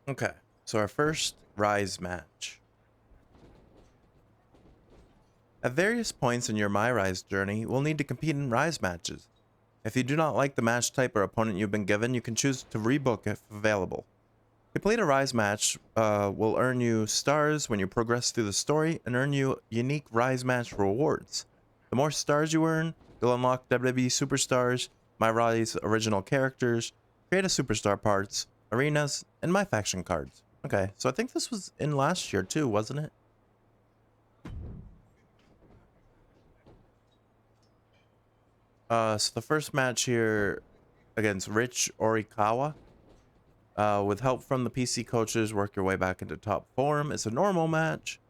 Okay, So our first Rise match. At various points in your MyRise journey, you will need to compete in Rise matches. If you do not like the match type or opponent you've been given, you can choose to rebook if available. Complete a Rise match will earn you stars when you progress through the story and earn you unique Rise match rewards. The more stars you earn, you'll unlock WWE Superstars, MyRise original characters, create a Superstar parts, arenas, and My Faction cards. Okay, so I think this was in last year too, wasn't it? So the first match here against Rich Orikawa. With help from the PC coaches, work your way back into top form. It's a normal match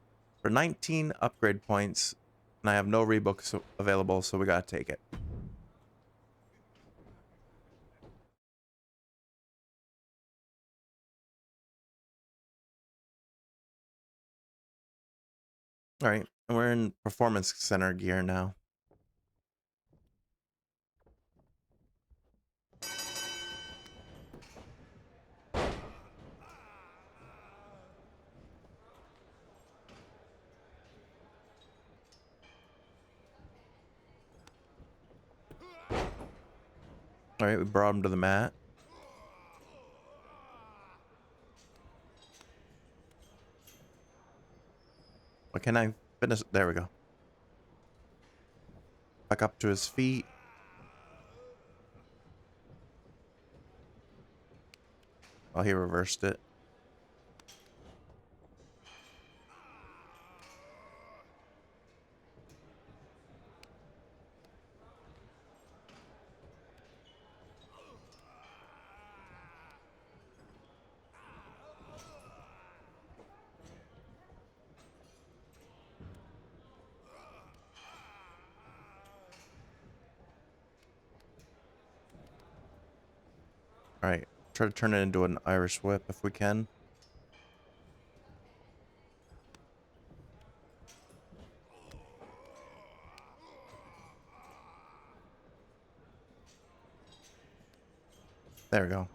for 19 upgrade points, and I have no rebooks available, so we gotta take it. All right, and we're in Performance Center gear now. All right, we brought him to the mat. Why can't I finish? There we go. Back up to his feet. Oh, he reversed it. All right, try to turn it into an Irish whip if we can. There we go.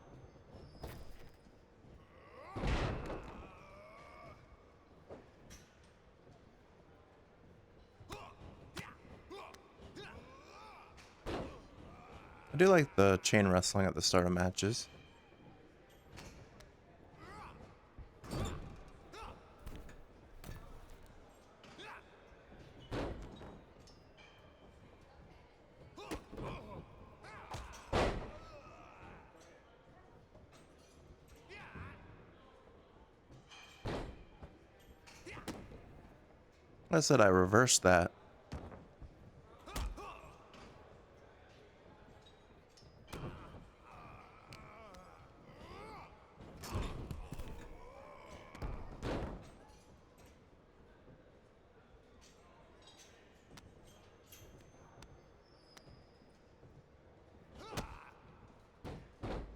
I do like the chain wrestling at the start of matches. I said I reversed that.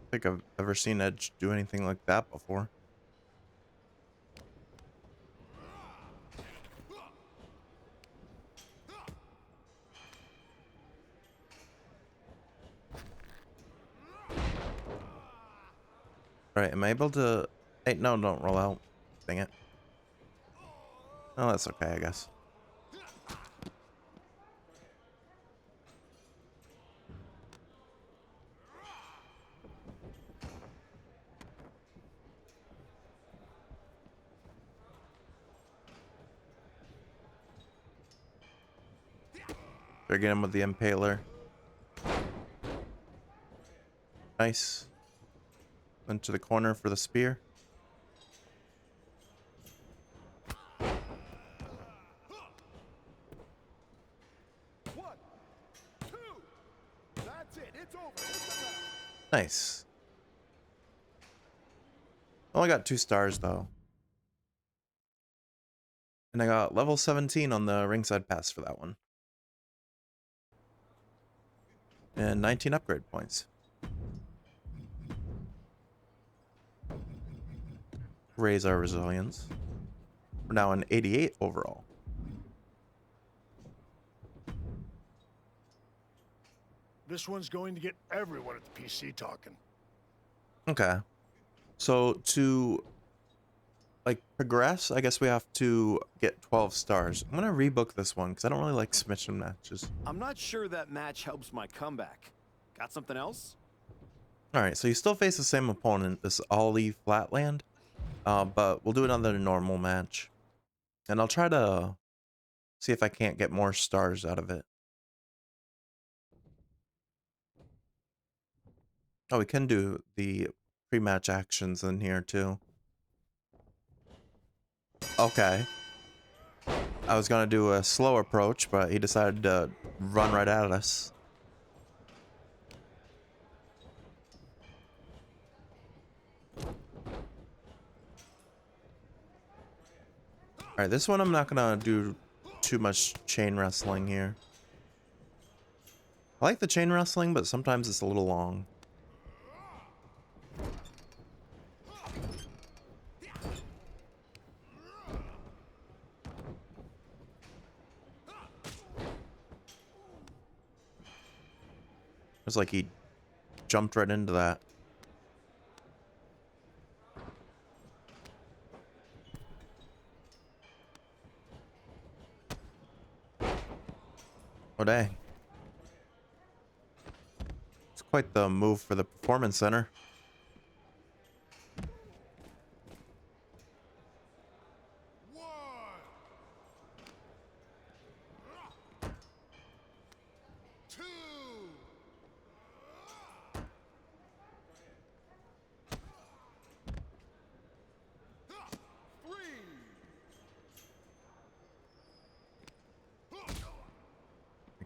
I think I've ever seen Edge do anything like that before. Alright, am I able to... Hey, no, don't roll out. Dang it. Oh, that's okay, I guess. They're getting him with the Impaler. Nice. Into the corner for the spear. Nice. Only got 2 stars though. And I got level 17 on the ringside pass for that one. And 19 upgrade points. Raise our resilience. We're now an 88 overall. This one's going to get everyone at the PC talking. Okay. So to like progress, I guess we have to get 12 stars. I'm gonna rebook this one because I don't really like submission matches. I'm not sure that match helps my comeback. Got something else? All right, so you still face the same opponent, this Ali Flatland, but we'll do another normal match, and I'll try to see if I can't get more stars out of it. Oh, we can do the pre-match actions in here too. Okay. I was gonna do a slow approach, but he decided to run right at us. Alright, this one I'm not gonna do too much chain wrestling here. I like the chain wrestling, but sometimes it's a little long. It's like he jumped right into that. Oh, dang. It's quite the move for the performance center.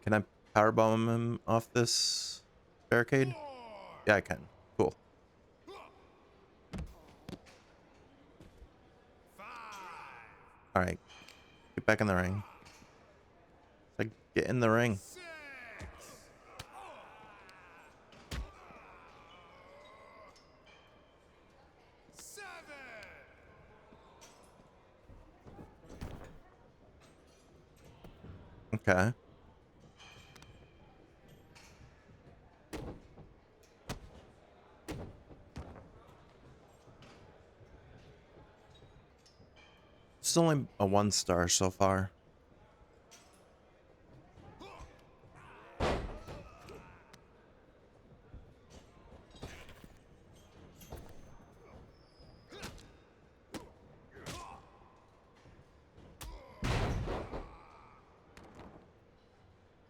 Can I powerbomb him off this barricade? Yeah, I can. Cool. Alright. Get back in the ring. Like, get in the ring. Okay. It's only a 1 star so far.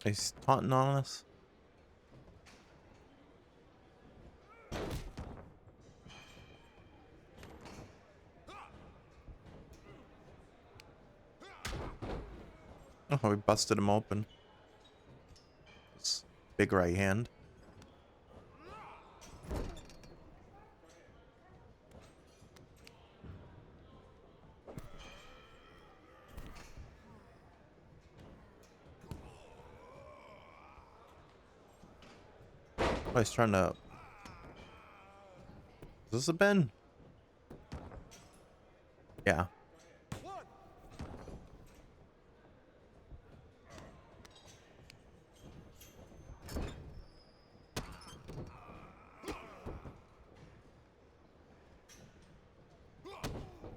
He's taunting on us. Oh, we busted him open. This big right hand. Oh, he's trying to... Is this a Ben? Yeah.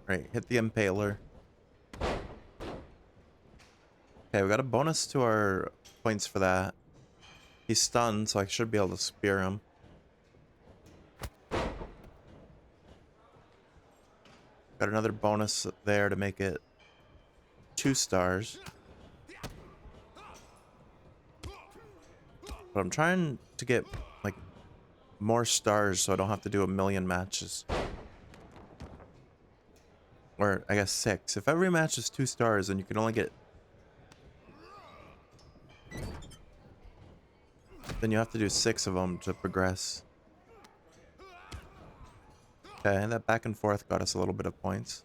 Right, hit the impaler. Okay, we got a bonus to our points for that. He's stunned, so I should be able to spear him. Got another bonus there to make it 2 stars. But I'm trying to get, like, more stars so I don't have to do 1,000,000 matches. Or, I guess 6. If every match is 2 stars, then you can only get... Then you have to do 6 of them to progress. Okay, that back and forth got us a little bit of points.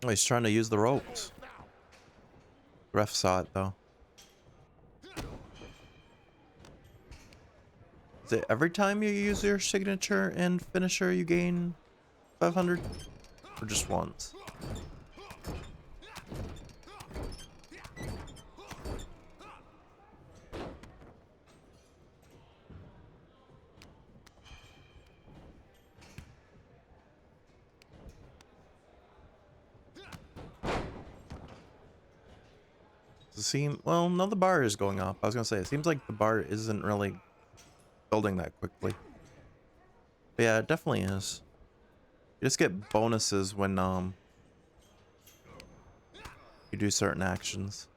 Oh, he's trying to use the ropes. Ref saw it, though. Is it every time you use your signature and finisher you gain 500? Or just once? Does it seem, well, no, the bar is going up. I was gonna say, it seems like the bar isn't really building that quickly. But yeah, it definitely is. You just get bonuses when you do certain actions.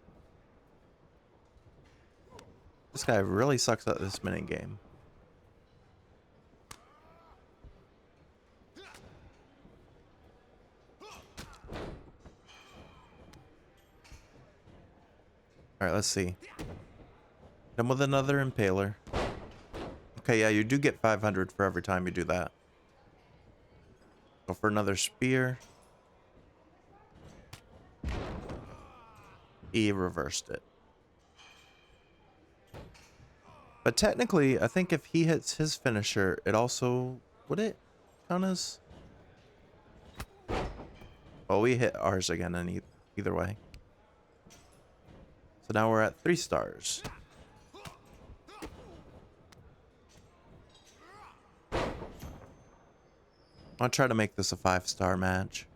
This guy really sucks at this minute game. Alright, let's see. Done with another impaler. Okay, yeah, you do get 500 for every time you do that. Go for another spear. He reversed it. But technically, I think if he hits his finisher, it also... Would it count as... Well, we hit ours again in either way. So now we're at 3 stars. I'll try to make this a 5-star match.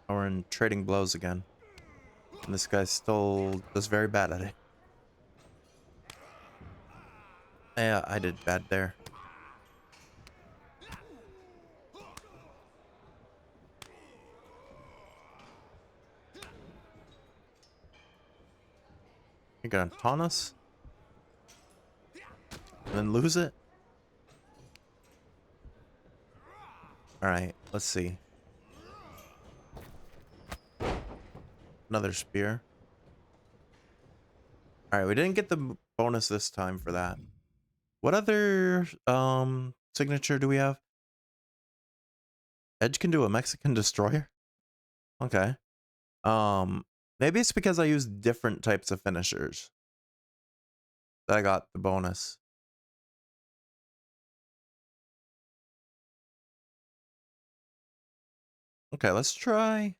We're in trading blows again. And this guy still does very bad at it. Yeah, I did bad there. You're gonna taunt us? And then lose it? Alright, let's see. Another spear. Alright, we didn't get the bonus this time for that. What other signature do we have? Edge can do a Mexican destroyer? Okay. Maybe it's because I use different types of finishers that I got the bonus. Okay, let's try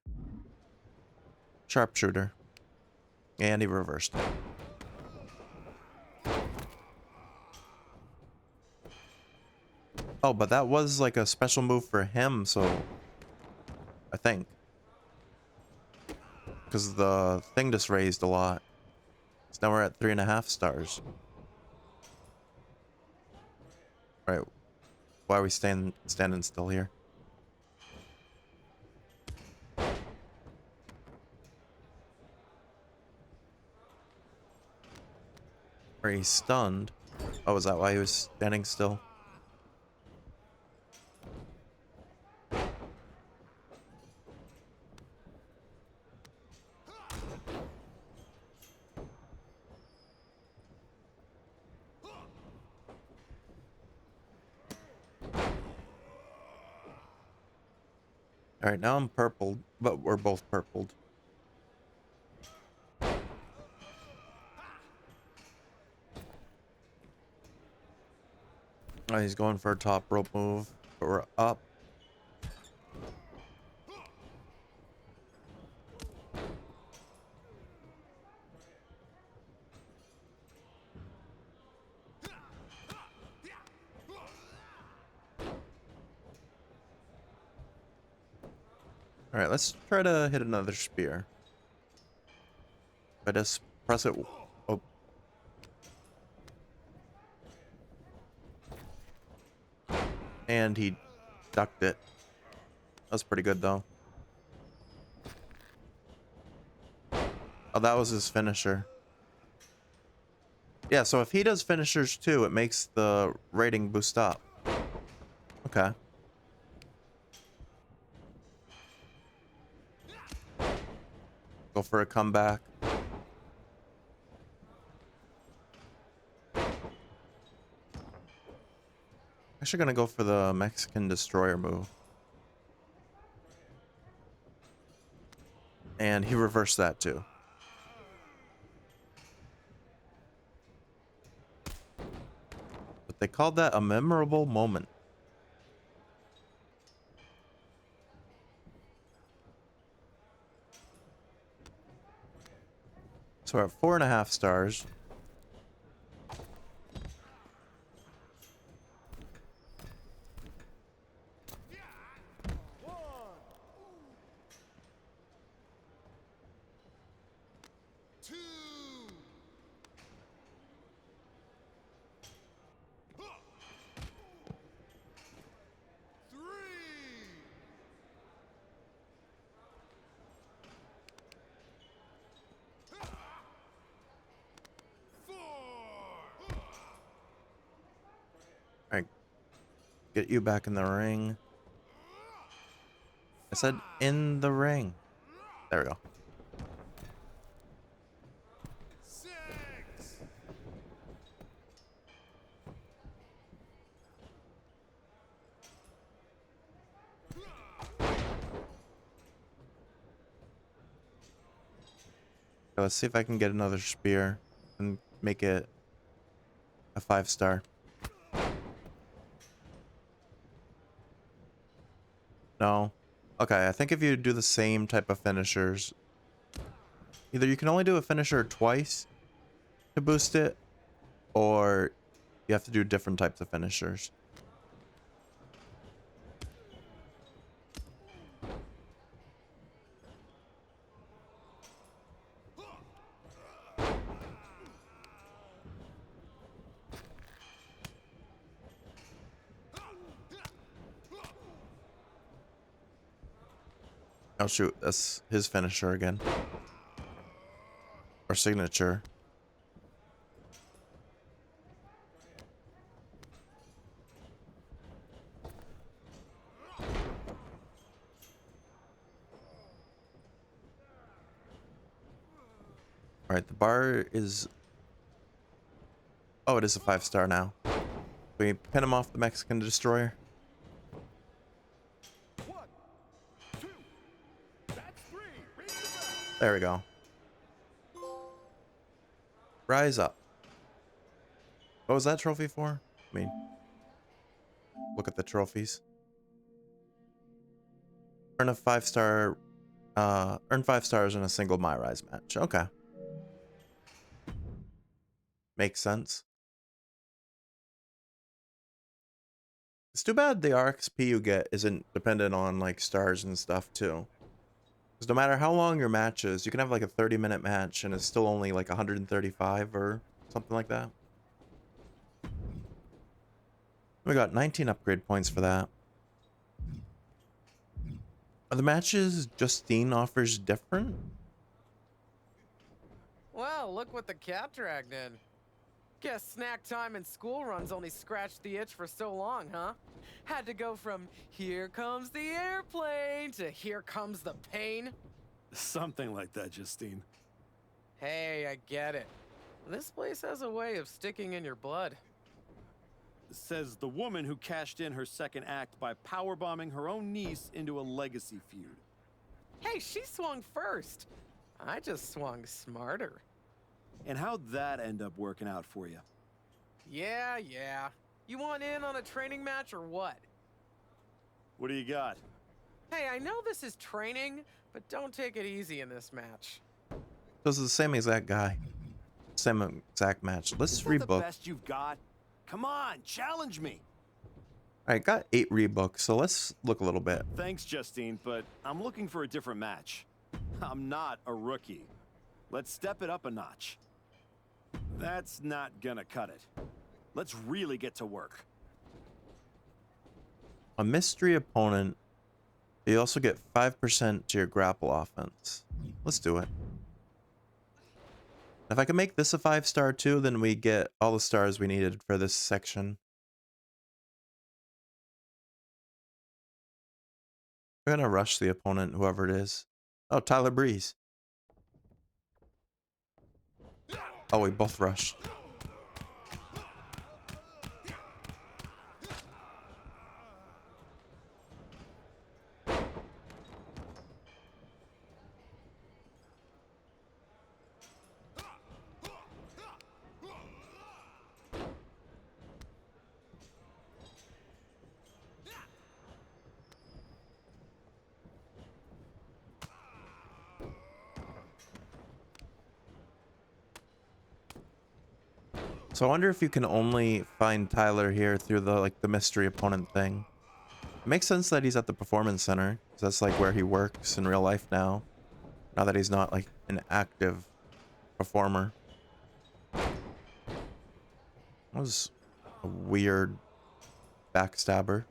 sharpshooter. And he reversed it. Oh, but that was like a special move for him, so I think. Because the thing just raised a lot. So now we're at 3.5 stars. Right. Why are we standing still here? Or he's stunned. Oh, is that why he was standing still? Alright, now I'm purpled, but we're both purpled. Oh, he's going for a top rope move, but we're up. Alright, let's try to hit another spear. I just press it. Oh. And he ducked it. That's pretty good, though. Oh, that was his finisher. Yeah, so if he does finishers too, it makes the rating boost up. Okay. Go for a comeback. Actually gonna go for the Mexican destroyer move. And he reversed that too. But they called that a memorable moment. So we're at 4.5 stars. Alright. Get you back in the ring. I said in the ring. There we go. Let's see if I can get another spear and make it a 5-star. No. Okay, I think if you do the same type of finishers, either you can only do a finisher twice to boost it, or you have to do different types of finishers. Oh shoot, that's his finisher again. Or signature. Alright, the bar is... Oh, it is a 5-star now. We pin him off the Mexican Destroyer. There we go. Rise up. What was that trophy for? I mean, look at the trophies. Earn a 5-star, earn 5 stars in a single MyRise match. Okay. Makes sense. It's too bad the RXP you get isn't dependent on like stars and stuff too. Because no matter how long your match is, you can have like a 30-minute match and it's still only like 135 or something like that. We got 19 upgrade points for that. Are the matches Justine offers different? Well, look what the cat dragged in. Guess snack time and school runs only scratched the itch for so long, huh? Had to go from here comes the airplane to here comes the pain. Something like that, Justine. Hey, I get it. This place has a way of sticking in your blood. Says the woman who cashed in her second act by powerbombing her own niece into a legacy feud. Hey, she swung first. I just swung smarter. And how'd that end up working out for you? Yeah. You want in on a training match or what? What do you got? Hey, I know this is training, but don't take it easy in this match. This is the same exact guy. Same exact match. Let's rebook. The best you've got? Come on, challenge me. Alright, got 8 rebooks, so let's look a little bit. Thanks, Justine, but I'm looking for a different match. I'm not a rookie. Let's step it up a notch. That's not gonna cut it. Let's really get to work. A mystery opponent. You also get 5% to your grapple offense. Let's do it. If I can make this a 5-star too, then we get all the stars we needed for this section. We're gonna rush the opponent, whoever it is. Oh, Tyler Breeze. Oh, we both rushed. So I wonder if you can only find Tyler here through the mystery opponent thing. It makes sense that he's at the performance center, 'cause that's like where he works in real life now. Now that he's not like an active performer. That was a weird backstabber.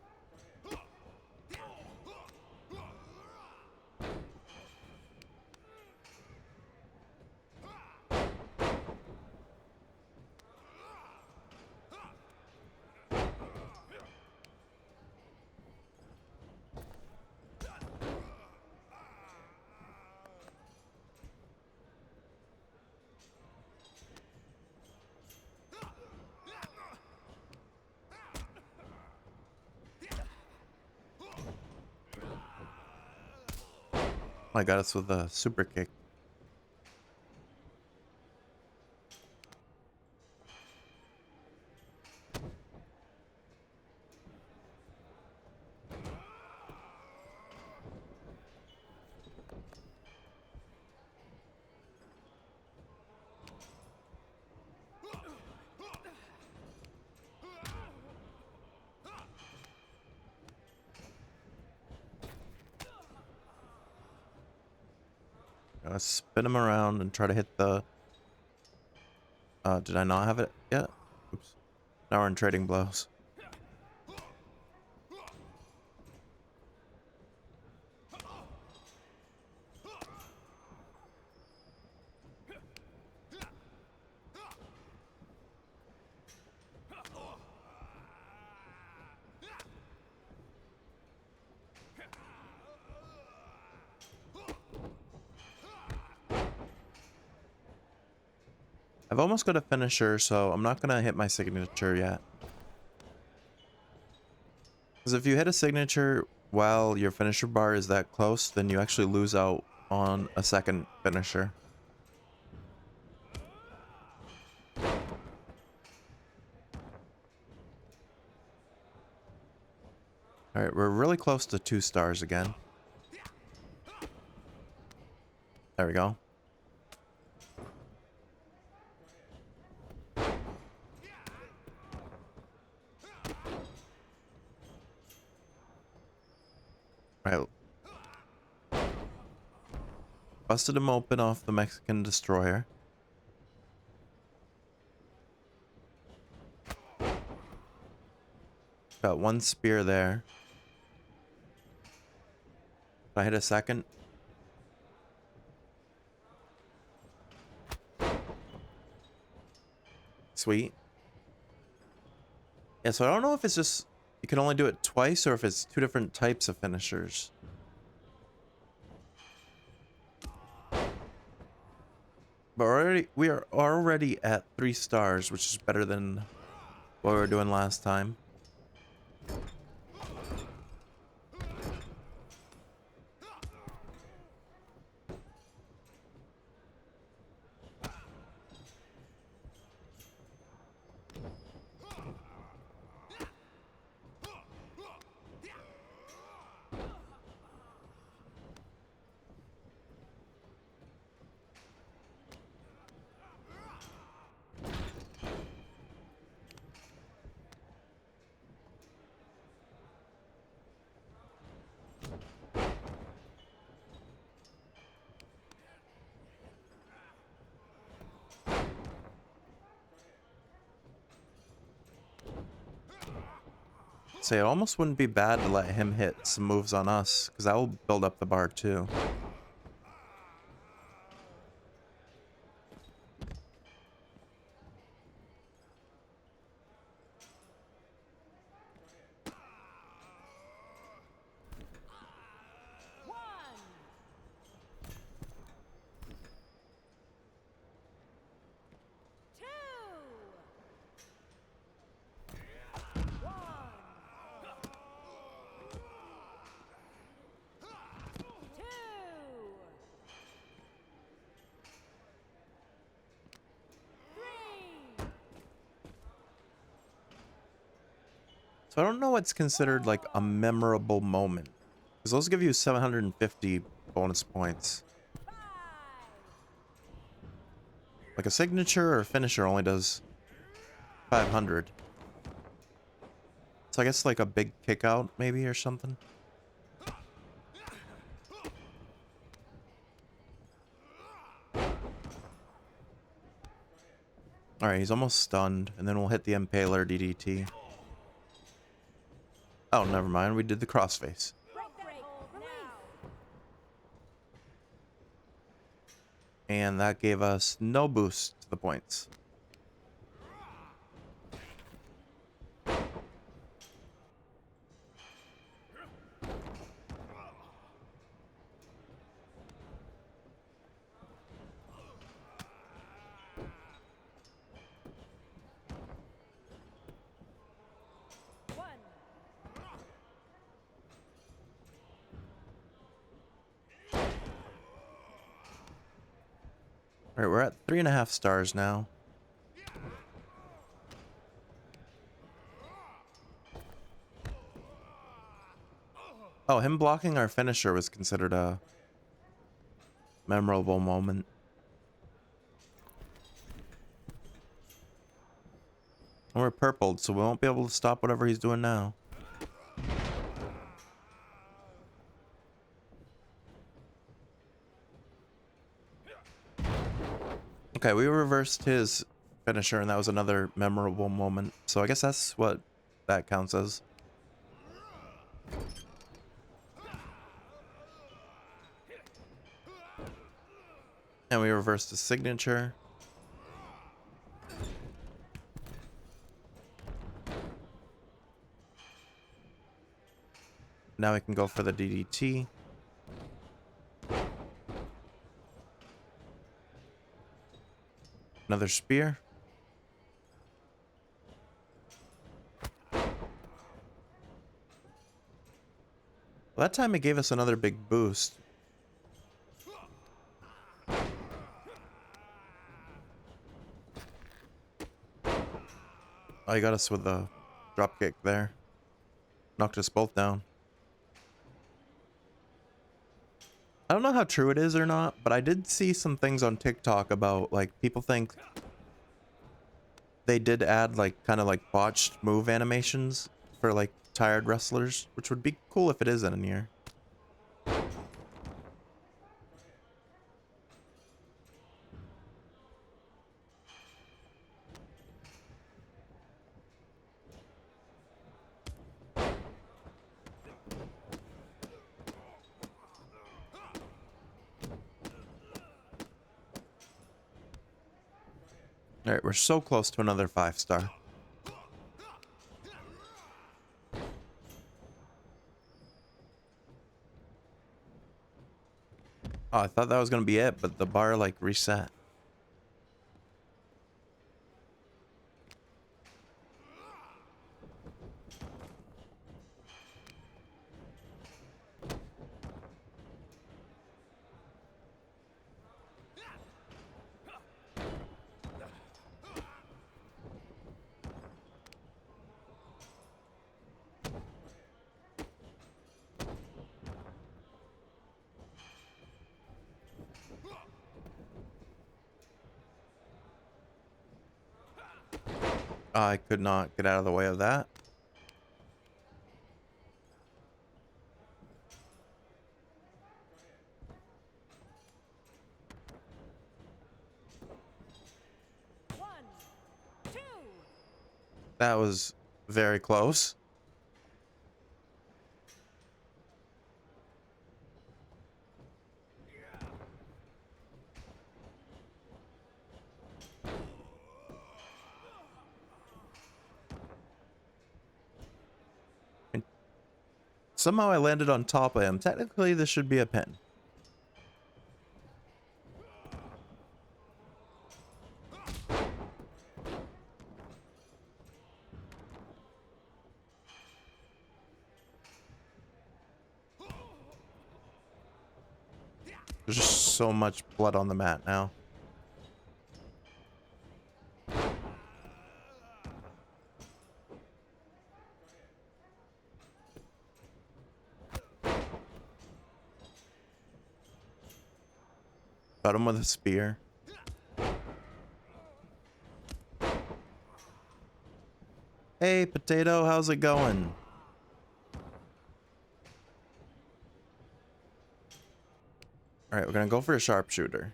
I got us with a super kick. Gotta spin him around and try to hit the... did I not have it yet? Oops. Now we're in trading blows. I've almost got a finisher, so I'm not gonna hit my signature yet. Because if you hit a signature while your finisher bar is that close, then you actually lose out on a second finisher. Alright, we're really close to 2 stars again. There we go. Right. Busted him open off the Mexican destroyer. Got 1 spear there. Did I hit a second? Sweet. Yeah, so I don't know if it's just you can only do it twice or if it's 2 different types of finishers. But we are already at 3 stars, which is better than what we were doing last time. Say it almost wouldn't be bad to let him hit some moves on us, because that will build up the bar too. So I don't know what's considered like a memorable moment, because those give you 750 bonus points. Like a signature or a finisher only does 3,500. So I guess like a big kick out maybe or something. Alright, he's almost stunned, and then we'll hit the Impaler DDT. Oh, never mind, we did the crossface. And that gave us no boost to the points. Alright, we're at 3.5 stars now. Oh, him blocking our finisher was considered a memorable moment. And we're purpled, so we won't be able to stop whatever he's doing now. Okay, we reversed his finisher, and that was another memorable moment. So I guess that's what that counts as. And we reversed his signature. Now we can go for the DDT. Another spear. Well, that time it gave us another big boost. Oh, he got us with the drop kick there. Knocked us both down. I don't know how true it is or not, but I did see some things on TikTok about, like, people think they did add, like, kind of like botched move animations for, like, tired wrestlers, which would be cool if it is in here. Alright, we're so close to another 5-star. Oh, I thought that was gonna be it, but the bar, like, reset. I could not get out of the way of that. That was very close. And somehow I landed on top of him. Technically, this should be a pin. There's just so much blood on the mat now. Got him with a spear. Hey, Potato, how's it going? All right, we're gonna go for a sharpshooter.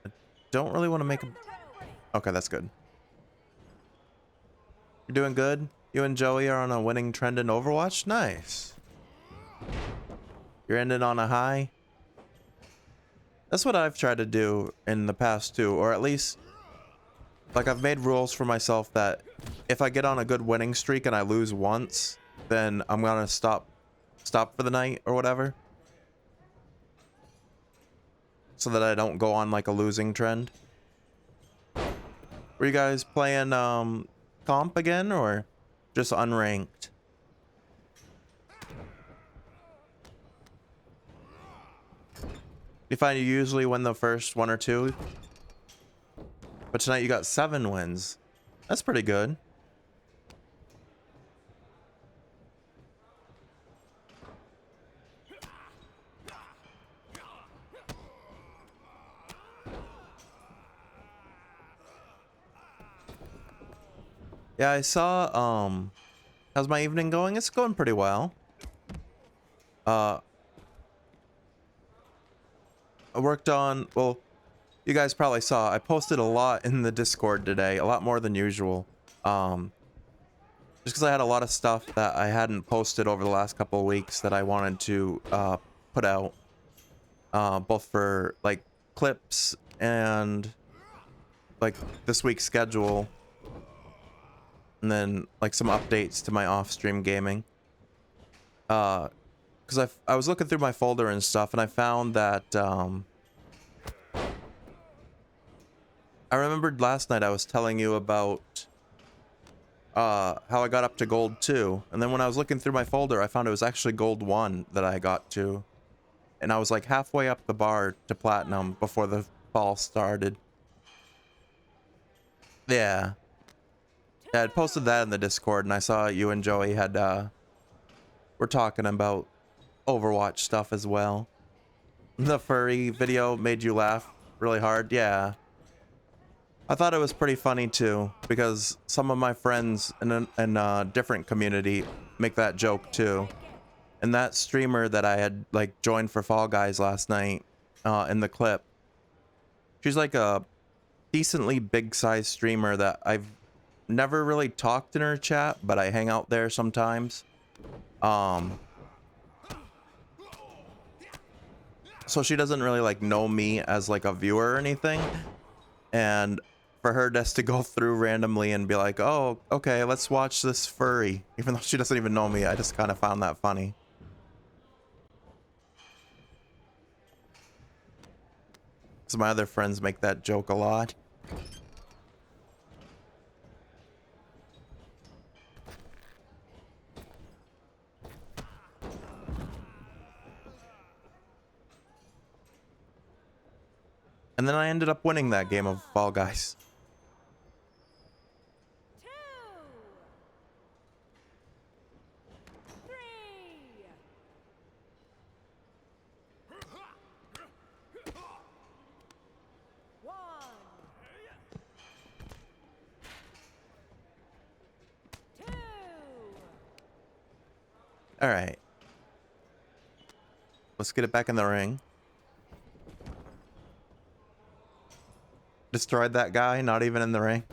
I don't really want to make him. Okay, that's good. You're doing good. You and Joey are on a winning trend in Overwatch. Nice. You're ending on a high. That's what I've tried to do in the past too, or at least, like, I've made rules for myself that if I get on a good winning streak and I lose once, then I'm gonna stop for the night or whatever, so that I don't go on like a losing trend. Were you guys playing comp again or just unranked? You find you usually win the first 1 or 2, but tonight you got 7 wins. That's pretty good. Yeah, I saw, how's my evening going? It's going pretty well. I worked on, well, you guys probably saw, I posted a lot in the Discord today, a lot more than usual. Just because I had a lot of stuff that I hadn't posted over the last couple of weeks that I wanted to put out. Both for, like, clips and, like, this week's schedule. And then, like, some updates to my off-stream gaming. Because I was looking through my folder and stuff, and I found that, I remembered last night I was telling you about, how I got up to gold 2. And then when I was looking through my folder, I found it was actually gold 1 that I got to. And I was, like, halfway up the bar to platinum before the fall started. Yeah. Yeah, I posted that in the Discord, and I saw you and Joey had, were talking about Overwatch stuff as well. The furry video made you laugh really hard. Yeah. I thought it was pretty funny too, because some of my friends in a different community make that joke too. And that streamer that I had, like, joined for Fall Guys last night, in the clip, she's like a decently big size streamer that I've never really talked in her chat, but I hang out there sometimes. So she doesn't really, like, know me as, like, a viewer or anything. And for her just to go through randomly and be like, oh, okay, let's watch this furry, even though she doesn't even know me, I just kind of found that funny. So my other friends make that joke a lot. And then I ended up winning that game of Fall Guys. All right. Let's get it back in the ring. Destroyed that guy, not even in the ring.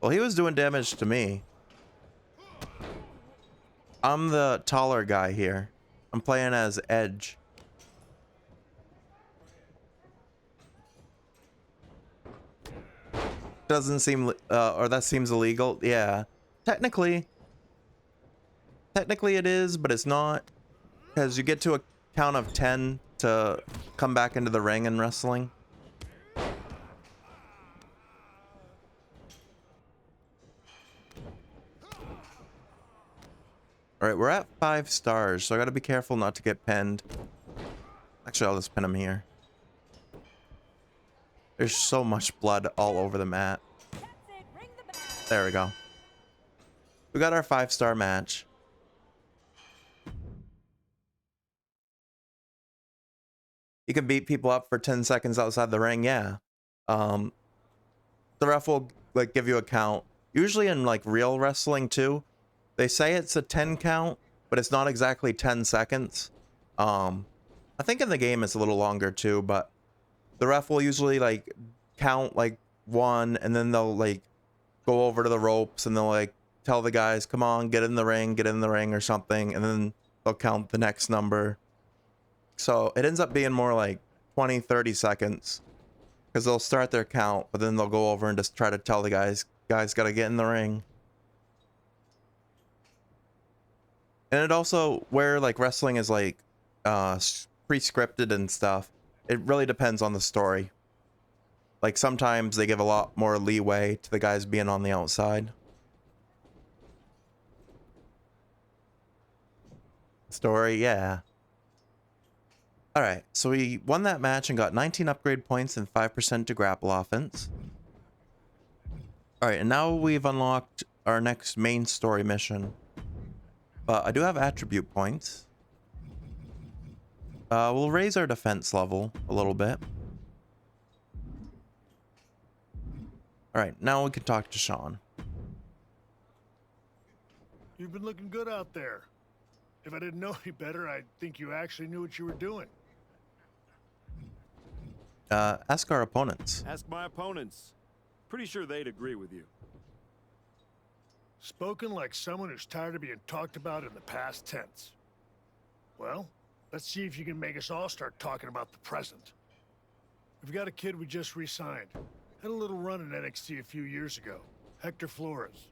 Well, he was doing damage to me. I'm the taller guy here. I'm playing as Edge. Doesn't seem, or that seems illegal. Yeah. Technically it is, but it's not. Because you get to a count of 10 to come back into the ring in wrestling. Alright, we're at 5 stars, so I gotta be careful not to get pinned. Actually, I'll just pin him here. There's so much blood all over the mat. There we go. We got our 5-star match. can beat people up for 10 seconds outside the ring, yeah. The ref will like give you a count. Usually in like real wrestling too, they say it's a 10 count, but it's not exactly 10 seconds. I think in the game it's a little longer too, but the ref will usually like count like 1, and then they'll like go over to the ropes and they'll like tell the guys, come on, get in the ring or something, and then they'll count the next number. So it ends up being more like 20-30 seconds, because they'll start their count, but then they'll go over and just try to tell the guys gotta get in the ring. And it also, where like wrestling is like pre-scripted and stuff, it really depends on the story. Like sometimes they give a lot more leeway to the guys being on the outside. Story, yeah. Alright, so we won that match and got 19 upgrade points and 5% to grapple offense. Alright, and now we've unlocked our next main story mission. But I do have attribute points. We'll raise our defense level a little bit. Alright, now we can talk to Sean. You've been looking good out there. If I didn't know any better, I'd think you actually knew what you were doing. Ask our opponents. Ask my opponents. Pretty sure they'd agree with you. Spoken like someone who's tired of being talked about in the past tense. Well, let's see if you can make us all start talking about the present. We've got a kid we just re-signed. Had a little run in NXT a few years ago. Hector Flores.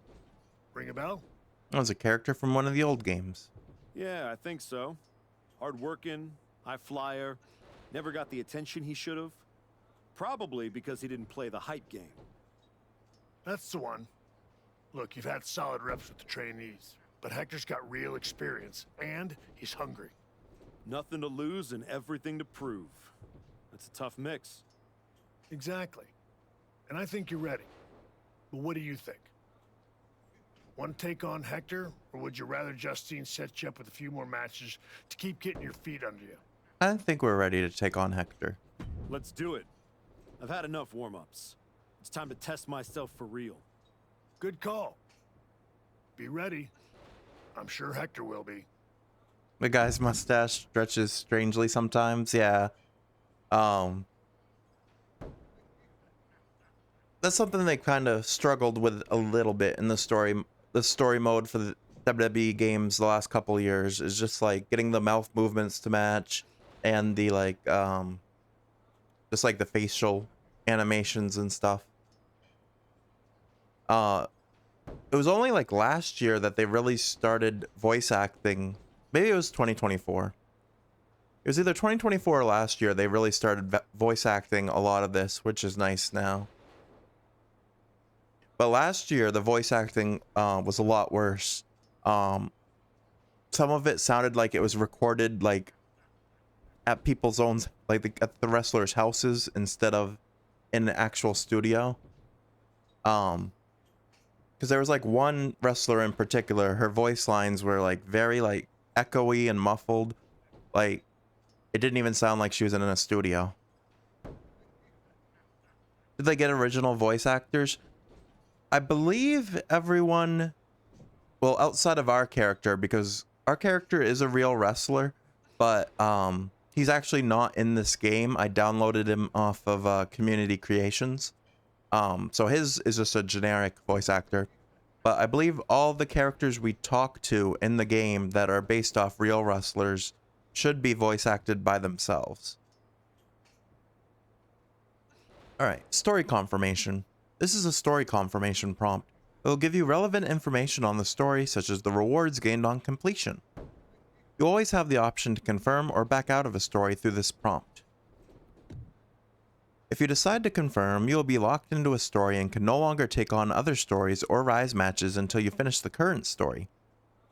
Ring a bell? That was a character from one of the old games. Yeah, I think so. Hard-working, high flyer, never got the attention he should have. Probably because he didn't play the hype game. That's the one. Look, you've had solid reps with the trainees, but Hector's got real experience, and he's hungry. Nothing to lose and everything to prove. That's a tough mix. Exactly. And I think you're ready. But what do you think? Want to take on Hector, or would you rather Justine set you up with a few more matches to keep getting your feet under you? I think we're ready to take on Hector. Let's do it. I've had enough warm-ups. It's time to test myself for real. Good call. Be ready. I'm sure Hector will be. The guy's mustache stretches strangely sometimes, yeah. That's something they kind of struggled with a little bit in the story mode for the WWE games the last couple of years, is just like getting the mouth movements to match, and the like just like the facial animations and stuff. It was only like last year that they really started voice acting. Maybe it was 2024. It was either 2024 or last year they really started voice acting a lot of this, which is nice now. But last year the voice acting was a lot worse. Some of it sounded like it was recorded like at people's own, like at the wrestlers' houses instead of in an actual studio. Because there was like one wrestler in particular, her voice lines were like very like echoey and muffled. Like it didn't even sound like she was in a studio. Did they get original voice actors? I believe everyone, well, outside of our character, because our character is a real wrestler, but he's actually not in this game. I downloaded him off of Community Creations. So his is just a generic voice actor. But I believe all the characters we talk to in the game that are based off real wrestlers should be voice acted by themselves. Alright, story confirmation. This is a story confirmation prompt. It will give you relevant information on the story, such as the rewards gained on completion. You always have the option to confirm or back out of a story through this prompt. If you decide to confirm, you will be locked into a story and can no longer take on other stories or Rise matches until you finish the current story.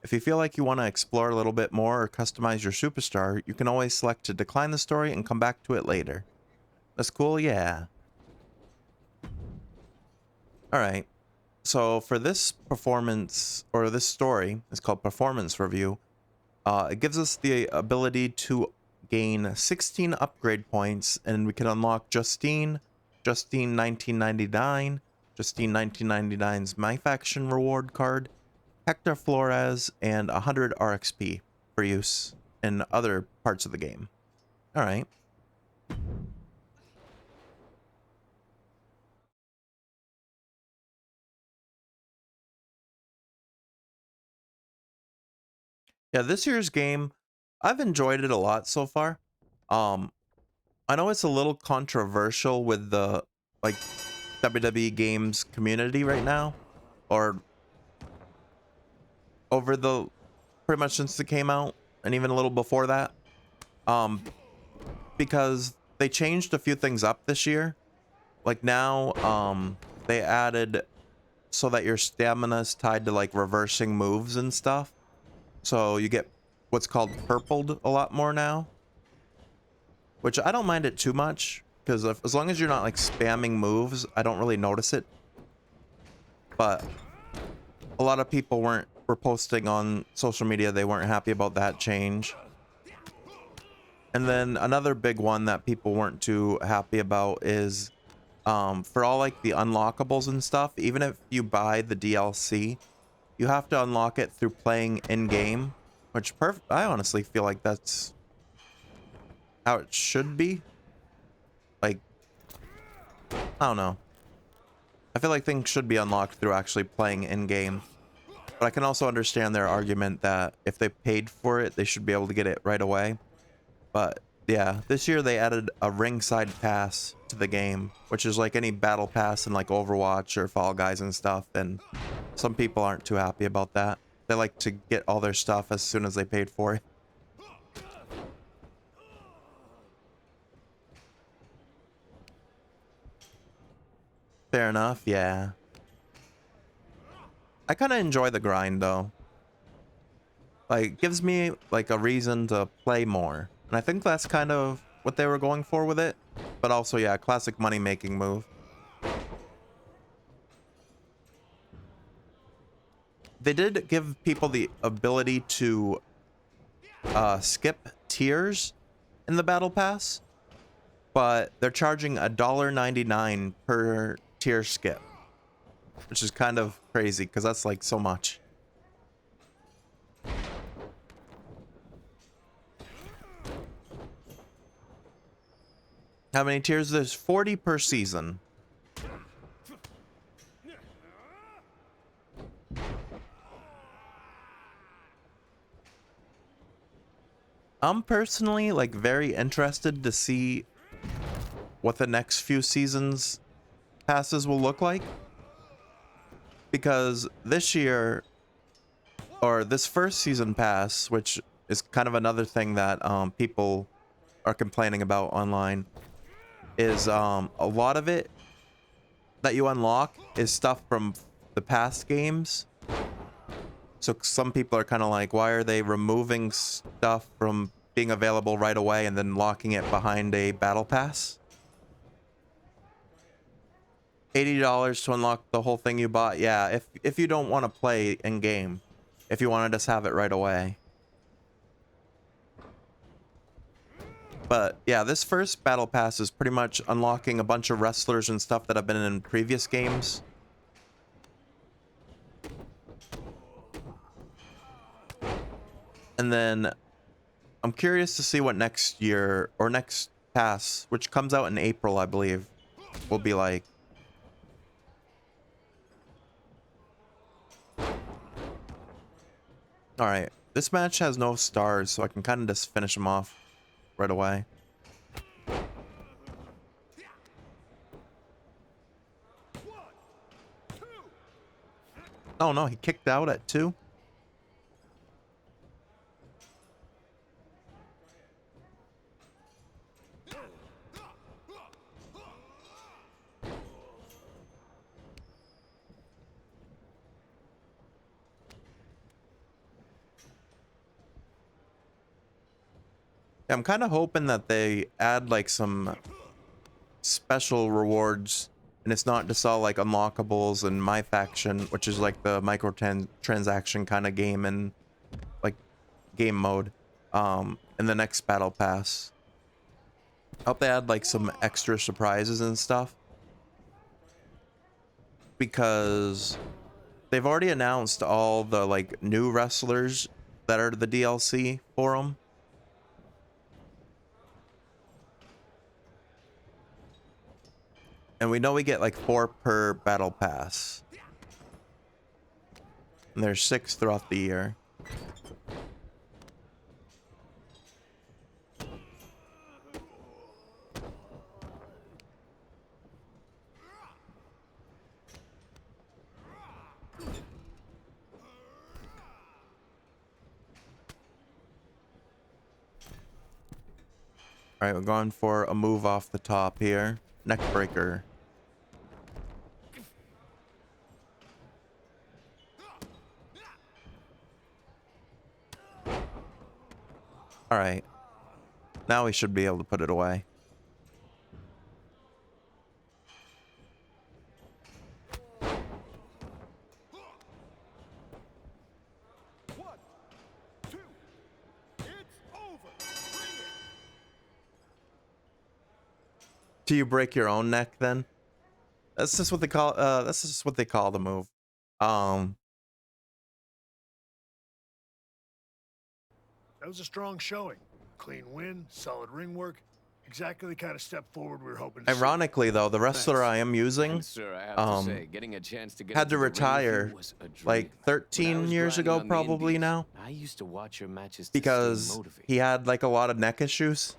If you feel like you want to explore a little bit more or customize your superstar, you can always select to decline the story and come back to it later. That's cool, yeah. Alright, so for this performance, or this story, it's called Performance Review. It gives us the ability to gain 16 upgrade points, and we can unlock Justine 1999, Justine 1999's My Faction reward card, Hector Flores, and 100 RXP for use in other parts of the game. All right. Yeah, this year's game, I've enjoyed it a lot so far. I know it's a little controversial with the like WWE games community right now, or over the pretty much since it came out, and even a little before that, because they changed a few things up this year. Like now, they added so that your stamina is tied to like reversing moves and stuff. So you get what's called purpled a lot more now, which I don't mind it too much, because as long as you're not like spamming moves, I don't really notice it. But a lot of people were posting on social media they weren't happy about that change. And then another big one that people weren't too happy about is for all like the unlockables and stuff, even if you buy the DLC, you have to unlock it through playing in-game, which I honestly feel like that's how it should be. Like, I don't know. I feel like things should be unlocked through actually playing in-game. But I can also understand their argument that if they paid for it, they should be able to get it right away. But yeah, this year they added a ringside pass to the game, which is like any battle pass in like Overwatch or Fall Guys and stuff, and some people aren't too happy about that. They like to get all their stuff as soon as they paid for it. Fair enough, yeah. I kind of enjoy the grind though. Like, it gives me like a reason to play more. And I think that's kind of what they were going for with it. But also, yeah, classic money-making move. They did give people the ability to skip tiers in the Battle Pass, but they're charging $1.99 per tier skip, which is kind of crazy because that's like so much. How many tiers? There's 40 per season. I'm personally like very interested to see what the next few seasons passes will look like, because this year, or this first season pass, which is kind of another thing that people are complaining about online, is a lot of it that you unlock is stuff from the past games. So some people are kind of like, why are they removing stuff from being available right away and then locking it behind a battle pass? $80 to unlock the whole thing you bought. Yeah, if you don't want to play in game, if you want to just have it right away. But yeah, this first battle pass is pretty much unlocking a bunch of wrestlers and stuff that have been in previous games. And then I'm curious to see what next year, or next pass, which comes out in April, I believe, will be like. Alright, this match has no stars, so I can kind of just finish them off right away. Oh no, he kicked out at 2? I'm kind of hoping that they add like some special rewards, and it's not just all like unlockables and My Faction, which is like the transaction kind of game and like game mode. in the next battle pass. I hope they add like some extra surprises and stuff, because they've already announced all the like new wrestlers that are the DLC for them. And we know we get like 4 per battle pass. And there's 6 throughout the year. Alright, we're going for a move off the top here. Neck breaker. Alright. Now we should be able to put it away. Do you break your own neck then? That's just what they call the move. That was a strong showing. Clean win, solid ring work. Exactly the kind of step forward we were hoping to see. Ironically though, the wrestler I am using had to retire like 13 years ago probably now. I used to watch your matches because he had like a lot of neck issues.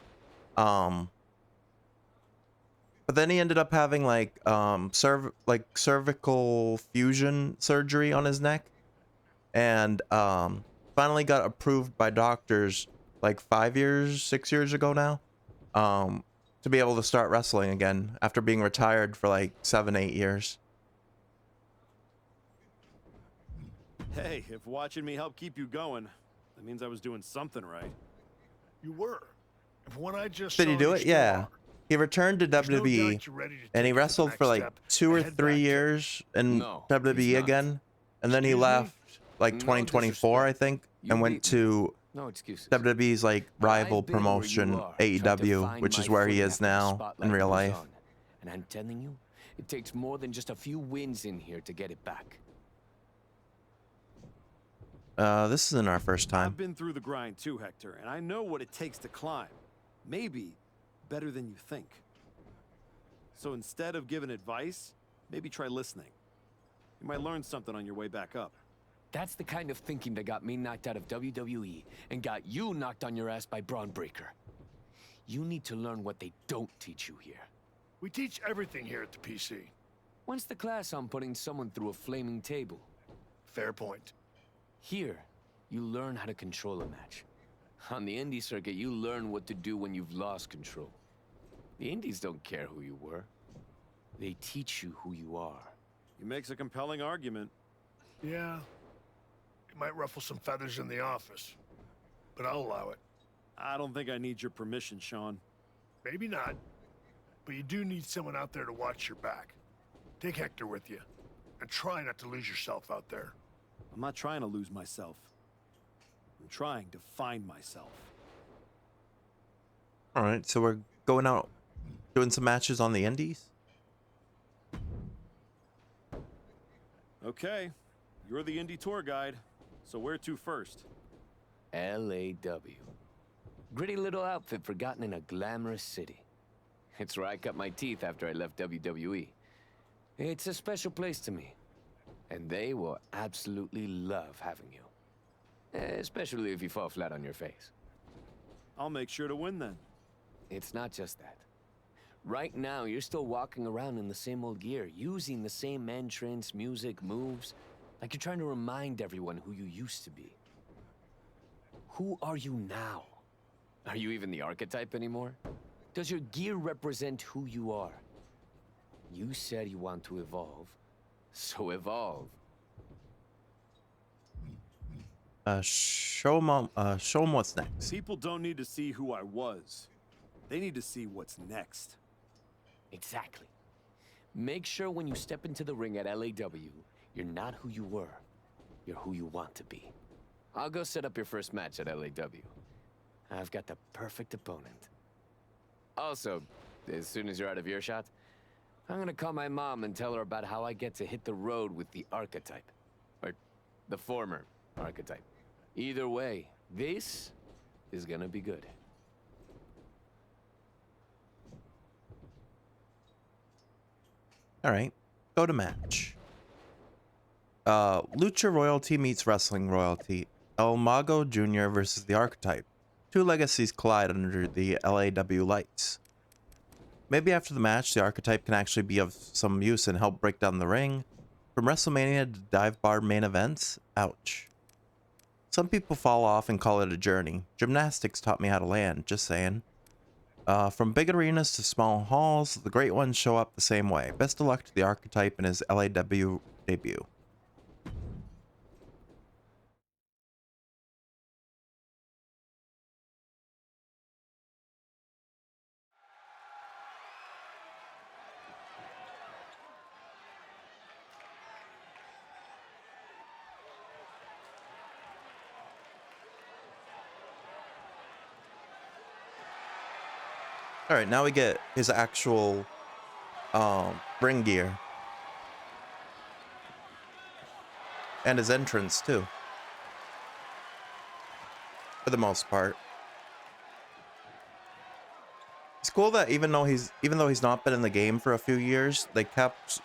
But then he ended up having like cervical fusion surgery on his neck, and finally got approved by doctors like 6 years ago now, to be able to start wrestling again after being retired for like 7-8 years. Hey, if watching me help keep you going, that means I was doing something right. You were. If what I just Did he saw do you it? still Yeah. are. He returned to There's no WWE, doubt you're ready to and he take it to the wrestled next for like step 2 or and head 3 back to- years in No, WWE he's not. again, and then he Excuse me? left like No 2024, I think, You and beat went to No excuses. WWE's like rival I've been where you promotion, are, trying to AEW, find which my is where he footing is after the now spotlight in real moves life. on. And I'm telling you, it takes more than just a few wins in here to get it back. This isn't our first time. I've been through the grind too, Hector, and I know what it takes to climb. Maybe better than you think. So instead of giving advice, maybe try listening. You might learn something on your way back up. That's the kind of thinking that got me knocked out of WWE and got you knocked on your ass by Bron Breakker. You need to learn what they don't teach you here. We teach everything here at the PC. When's the class on putting someone through a flaming table? Fair point. Here, you learn how to control a match. On the indie circuit, you learn what to do when you've lost control. The indies don't care who you were. They teach you who you are. He makes a compelling argument. Yeah. It might ruffle some feathers in the office, but I'll allow it. I don't think I need your permission, Sean. Maybe not, but you do need someone out there to watch your back. Take Hector with you, and try not to lose yourself out there. I'm not trying to lose myself. I'm trying to find myself. All right, so we're going out doing some matches on the indies. Okay, you're the indie tour guide, so where to first? LAW. Gritty little outfit forgotten in a glamorous city. It's where I cut my teeth after I left WWE. It's a special place to me. And they will absolutely love having you. Especially if you fall flat on your face. I'll make sure to win then. It's not just that. Right now, you're still walking around in the same old gear, using the same entrance, music, moves, like you're trying to remind everyone who you used to be. Who are you now? Are you even the archetype anymore? Does your gear represent who you are? You said you want to evolve, so evolve. Show 'em what's next. People don't need to see who I was. They need to see what's next. Exactly. Make sure when you step into the ring at LAW, you're not who you were. You're who you want to be. I'll go set up your first match at LAW. I've got the perfect opponent. Also, as soon as you're out of earshot, I'm gonna call my mom and tell her about how I get to hit the road with the archetype. Or the former archetype. Either way, this is gonna be good. Alright, go to match. Lucha Royalty meets Wrestling Royalty. El Mago Jr. versus the Archetype. Two legacies collide under the LAW lights. Maybe after the match, the Archetype can actually be of some use and help break down the ring. From WrestleMania to dive bar main events? Ouch. Some people fall off and call it a journey. Gymnastics taught me how to land, just saying. From big arenas to small halls, the great ones show up the same way. Best of luck to the Archetype in his LAW debut. Alright, now we get his actual ring gear. And his entrance too. For the most part. It's cool that even though he's not been in the game for a few years, they kept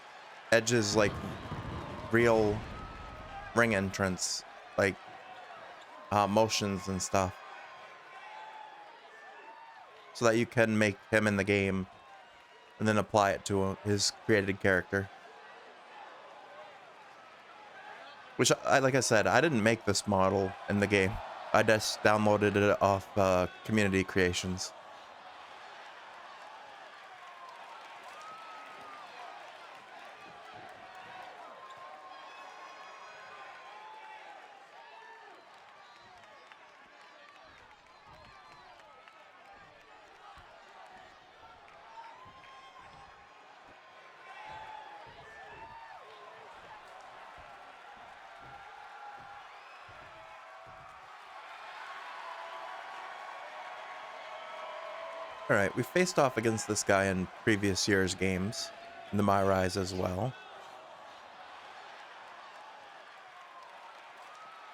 Edge's like real ring entrance, like motions and stuff. So that you can make him in the game and then apply it to his created character. Which, like I said, I didn't make this model in the game. I just downloaded it off community creations. Alright, we faced off against this guy in previous year's games, in the MyRise as well.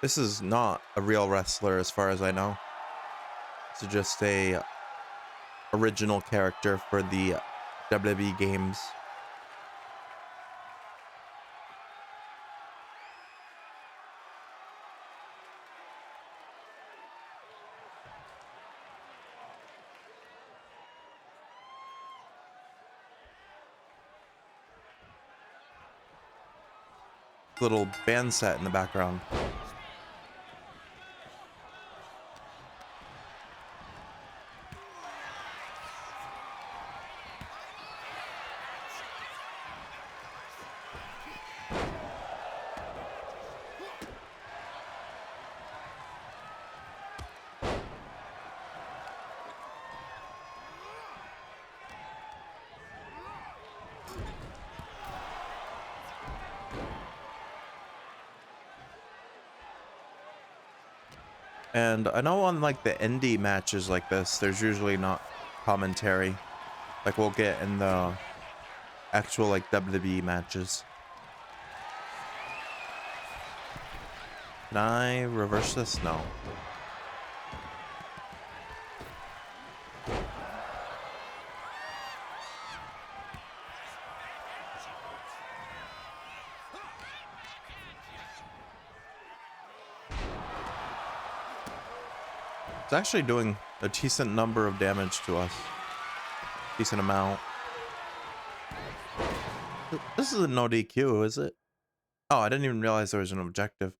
This is not a real wrestler as far as I know. It's just a original character for the WWE games. Little band set in the background. And I know on like the indie matches like this, there's usually not commentary like we'll get in the actual like WWE matches. Can I reverse this? No. It's actually doing a decent number of damage to us. Decent amount. This is a no DQ, is it? Oh, I didn't even realize there was an objective.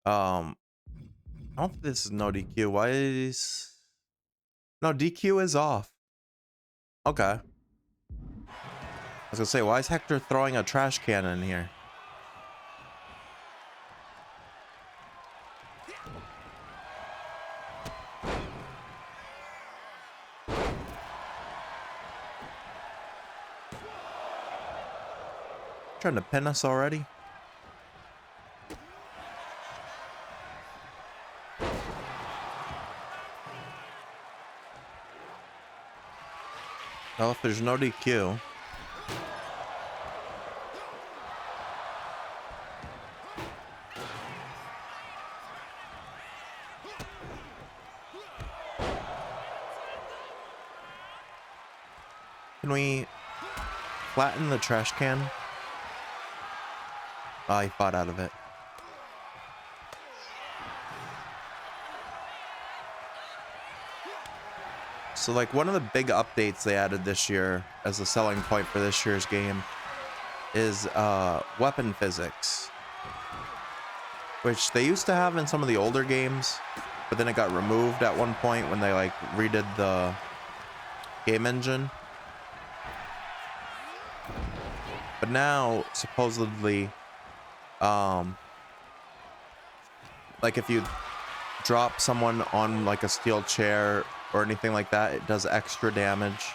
I don't think this is no DQ. Why is... No, DQ is off. Okay. I was gonna say, why is Hector throwing a trash can in here? Trying to pin us already? There's no DQ. Can we flatten the trash can? Oh, he fought out of it. So like one of the big updates they added this year as a selling point for this year's game is weapon physics, which they used to have in some of the older games, but then it got removed at one point when they like redid the game engine. But now supposedly like if you drop someone on like a steel chair or anything like that, it does extra damage.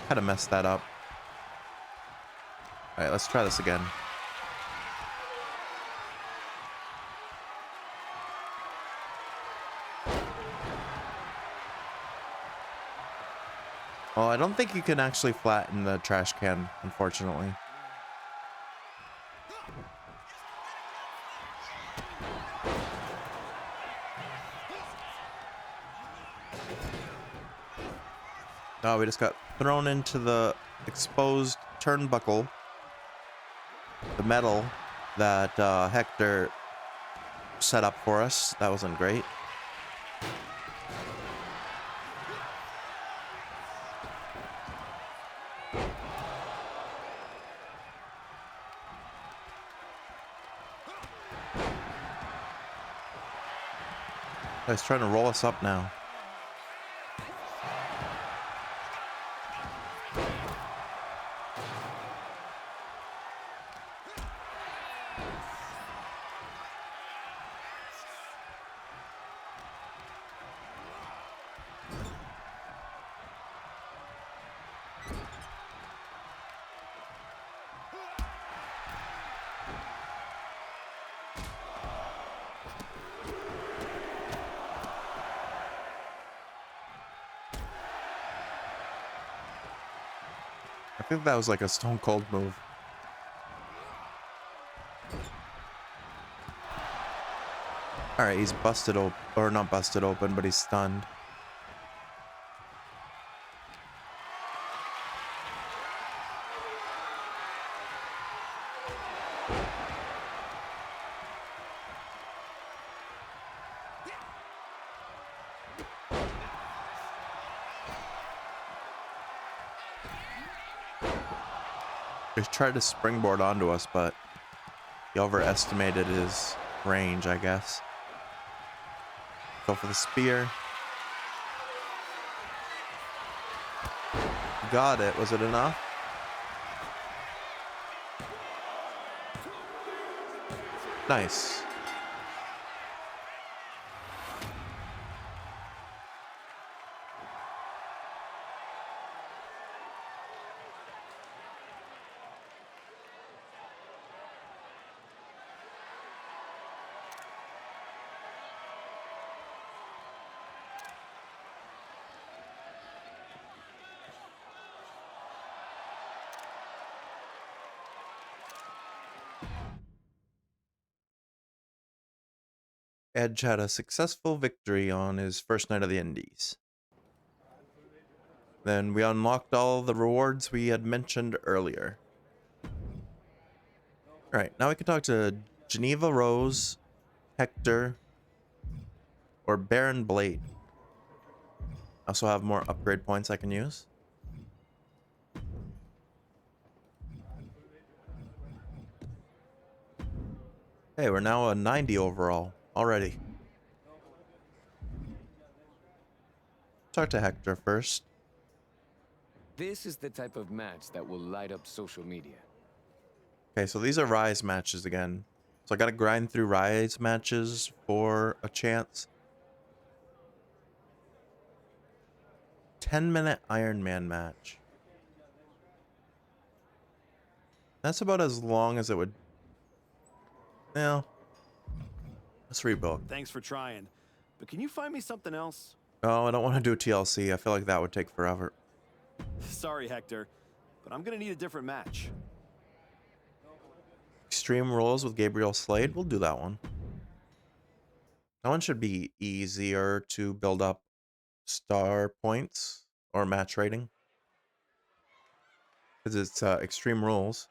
Kind of messed that up. All right, let's try this again. Well, I don't think you can actually flatten the trash can, unfortunately. Oh, we just got thrown into the exposed turnbuckle. The metal that Hector set up for us. That wasn't great. He's trying to roll us up now. I think that was like a Stone Cold move. All right, he's busted open, or not busted open, but he's stunned. He tried to springboard onto us, but he overestimated his range, I guess. Go for the spear. Got it. Was it enough? Nice. Edge had a successful victory on his first night of the Indies. Then we unlocked all the rewards we had mentioned earlier. Alright, now we can talk to Geneva Rose, Hector, or Baron Blade. I also have more upgrade points I can use. Hey, we're now a 90 overall already. Talk to Hector first. This is the type of match that will light up social media. Okay, so these are Rise matches again. So I gotta grind through Rise matches for a chance. 10-minute Iron Man match. That's about as long as it would. Yeah. Let's rebook. Thanks for trying. But can you find me something else? Oh, I don't want to do TLC. I feel like that would take forever. Sorry, Hector, but I'm gonna need a different match. Extreme Rules with Gabriel Slade. We'll do that one. That one should be easier to build up star points or match rating. Because it's Extreme Rules.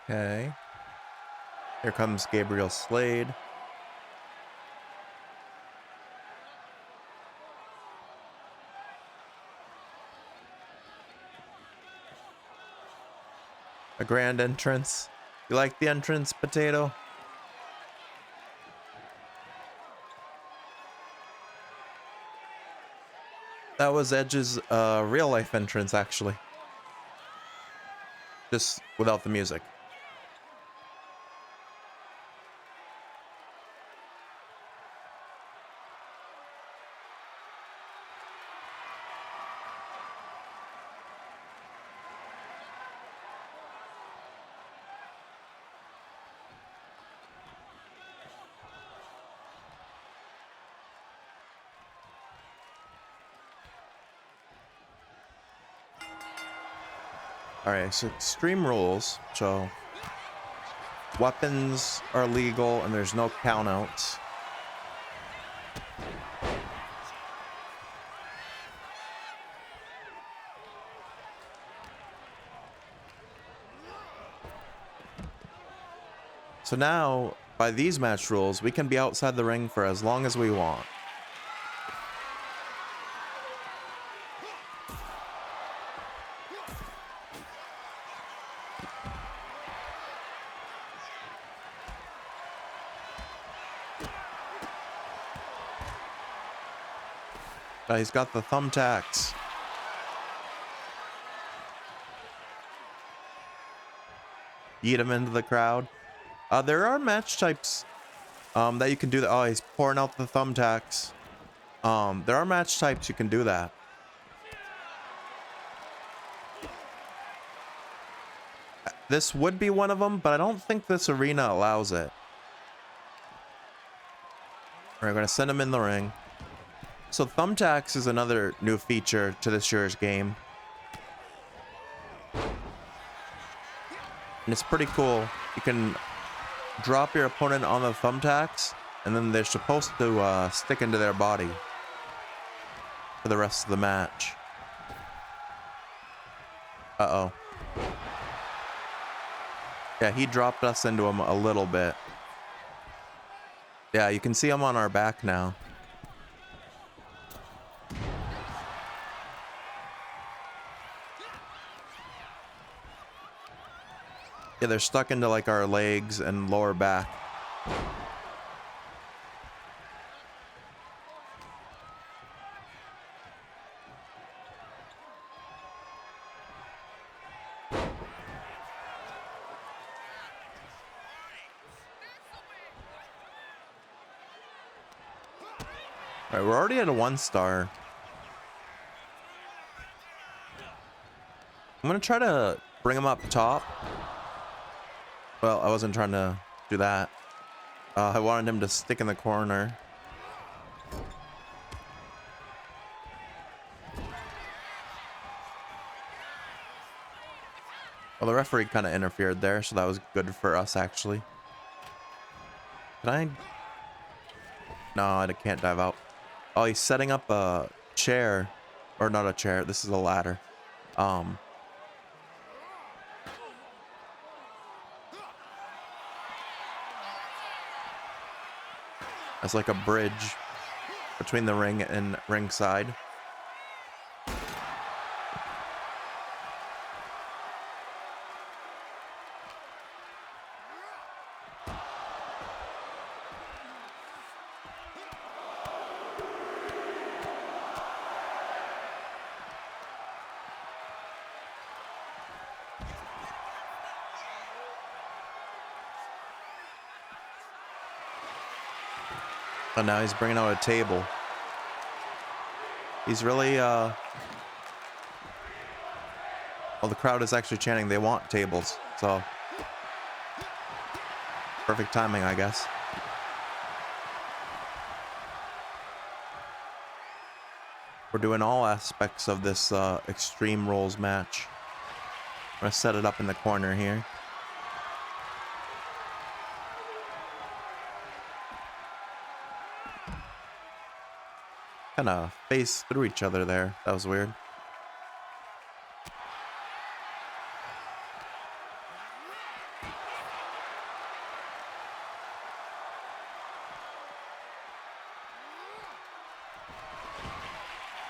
Okay. Here comes Gabriel Slade. A grand entrance. You like the entrance, Potato? That was Edge's real life entrance, actually. Just without the music. Alright, so Extreme Rules. So weapons are legal and there's no countouts. So now, by these match rules, we can be outside the ring for as long as we want. He's got the thumbtacks. Yeet him into the crowd. There are match types that you can do that. Oh, he's pouring out the thumbtacks. There are match types you can do that. This would be one of them, but I don't think this arena allows it. We're going to send him in the ring. So thumbtacks is another new feature to this year's game. And it's pretty cool. You can drop your opponent on the thumbtacks, and then they're supposed to stick into their body for the rest of the match. Uh-oh. Yeah, he dropped us into him a little bit. Yeah, you can see him on our back now. Yeah, they're stuck into like our legs and lower back. All right, we're already at a 1-star. I'm gonna try to bring him up top. Well, I wasn't trying to do that. I wanted him to stick in the corner. Well, the referee kind of interfered there, so that was good for us, actually. Can I? No, I can't dive out. Oh, he's setting up a chair. Or not a chair. This is a ladder. As like a bridge between the ring and ringside. And now he's bringing out a table. He's really, well, the crowd is actually chanting they want tables, so perfect timing, I guess. We're doing all aspects of this Extreme Rules match. I'm gonna set it up in the corner here. Kind of face through each other there. That was weird.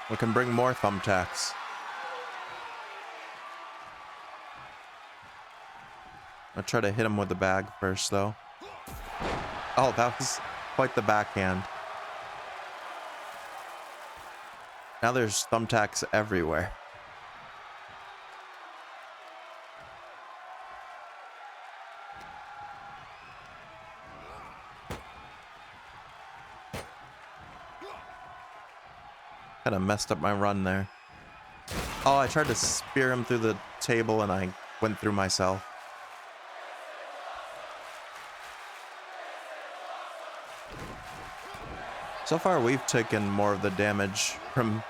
We can bring more thumbtacks. I'll try to hit him with the bag first, though. Oh, that was quite the backhand. Now there's thumbtacks everywhere. Kind of messed up my run there. Oh, I tried to spear him through the table and I went through myself. So far, we've taken more of the damage from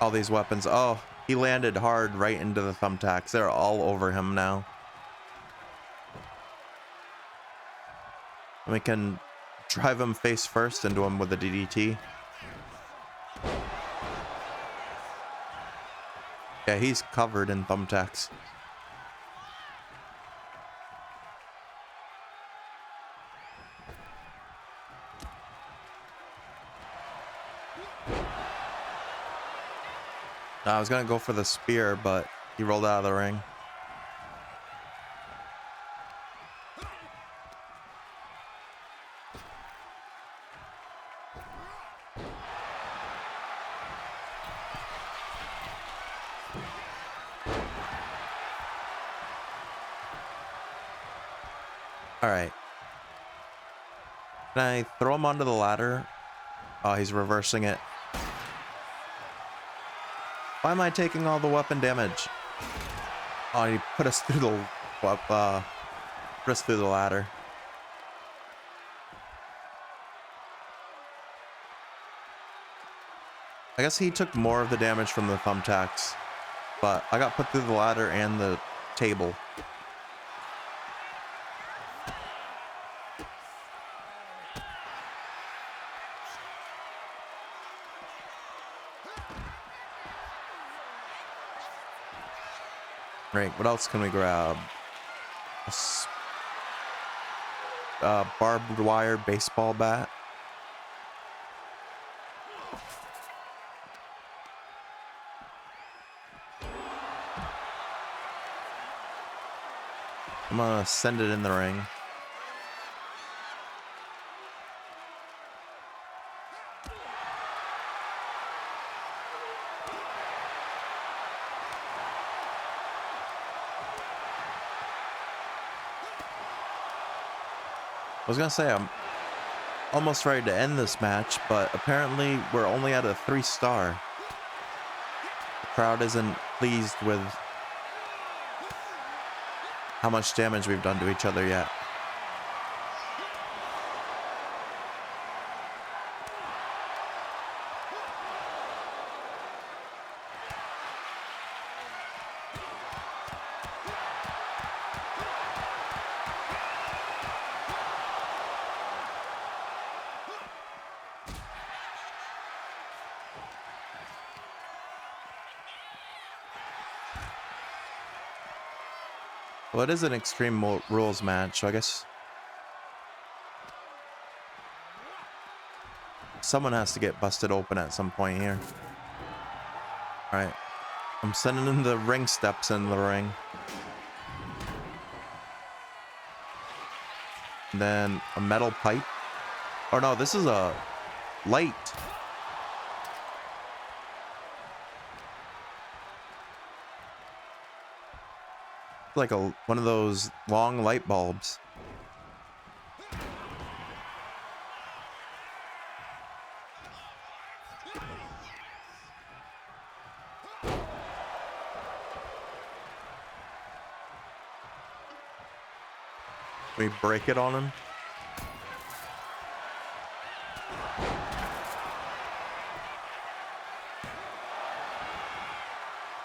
all these weapons. Oh, he landed hard right into the thumbtacks. They're all over him now. And we can drive him face first into him with the DDT. Yeah, he's covered in thumbtacks. I was gonna go for the spear, but he rolled out of the ring. All right. Can I throw him onto the ladder? Oh, he's reversing it. Why am I taking all the weapon damage? Oh, he put us through the ladder. I guess he took more of the damage from the thumbtacks, but I got put through the ladder and the table. Right, what else can we grab? Barbed wire baseball bat. I'm gonna send it in the ring. I was gonna say I'm almost ready to end this match, but apparently we're only at a 3-star. The crowd isn't pleased with how much damage we've done to each other yet. Well, it is an Extreme Rules match, so I guess someone has to get busted open at some point here. Alright. I'm sending in the ring steps in the ring. And then a metal pipe. Oh no, this is a light. Like one of those long light bulbs. We break it on him.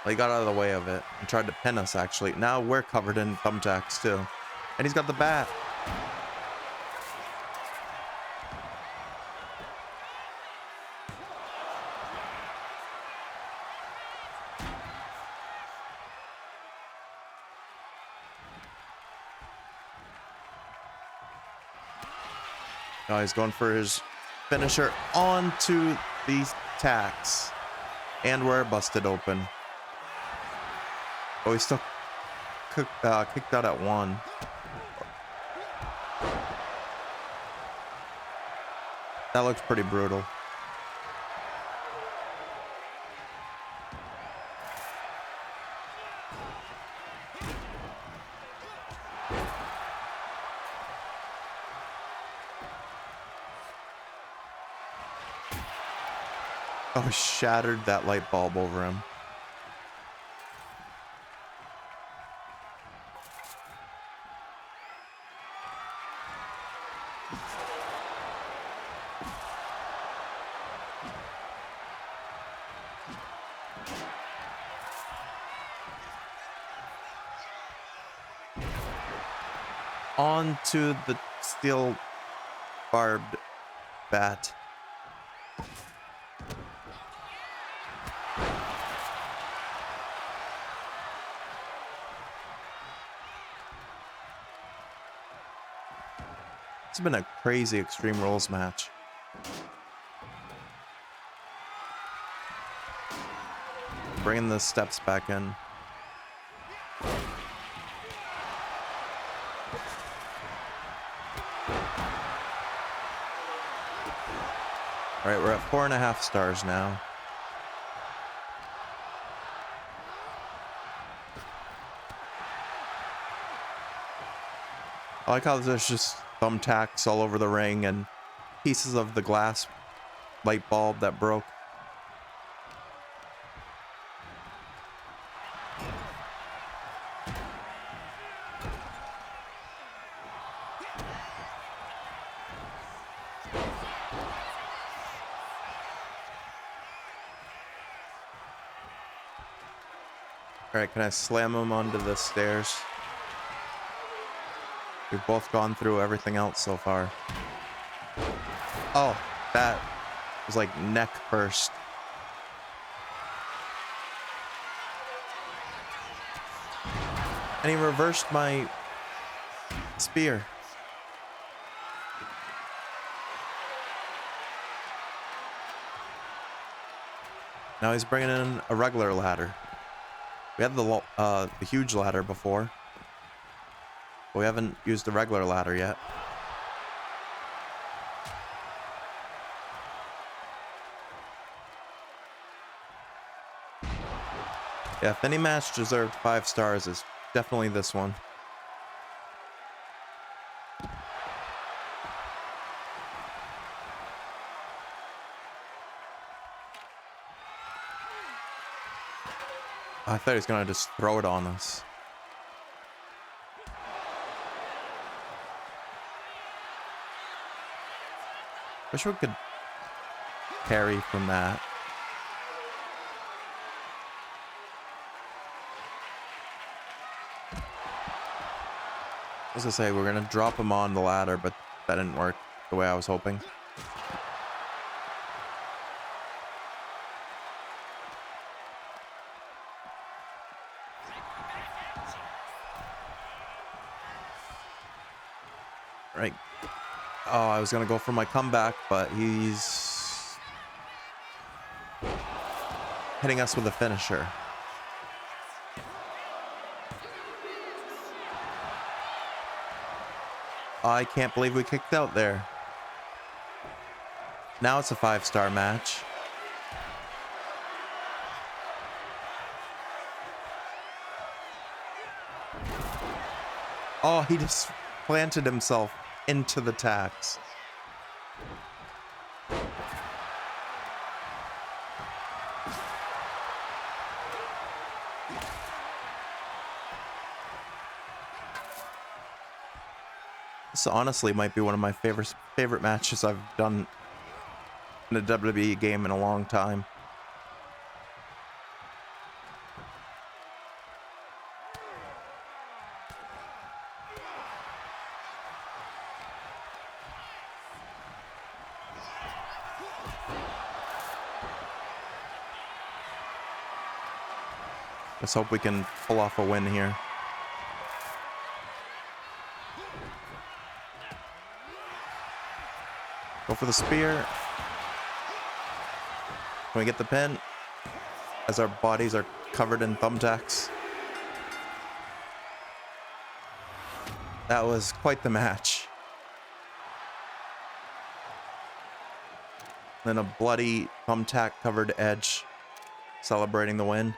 Well, he got out of the way of it and tried to pin us, actually. Now we're covered in thumbtacks, too. And he's got the bat. Now he's going for his finisher onto these tacks. And we're busted open. Oh, he's still kicked out at 1. That looks pretty brutal. Oh, shattered that light bulb over him. Onto the steel barbed bat. It's been a crazy Extreme Rules match. Bringing the steps back in. All right, we're at 4.5 stars now. I like how there's just thumbtacks all over the ring and pieces of the glass light bulb that broke. All right, can I slam him onto the stairs? We've both gone through everything else so far. Oh, that was like neck first. And he reversed my spear. Now he's bringing in a regular ladder. We had the huge ladder before. But we haven't used the regular ladder yet. Yeah, if any match deserved 5 stars, it's definitely this one. I thought he was gonna just throw it on us. Wish we could parry from that. I was gonna say, we're gonna drop him on the ladder, but that didn't work the way I was hoping. Right. Oh, I was going to go for my comeback, but he's hitting us with a finisher. I can't believe we kicked out there. Now it's a 5-star match. Oh, he just planted himself into the tacks. This honestly might be one of my favorite matches I've done in a WWE game in a long time. Let's hope we can pull off a win here. Go for the spear. Can we get the pin? As our bodies are covered in thumbtacks. That was quite the match. Then a bloody thumbtack covered Edge celebrating the win.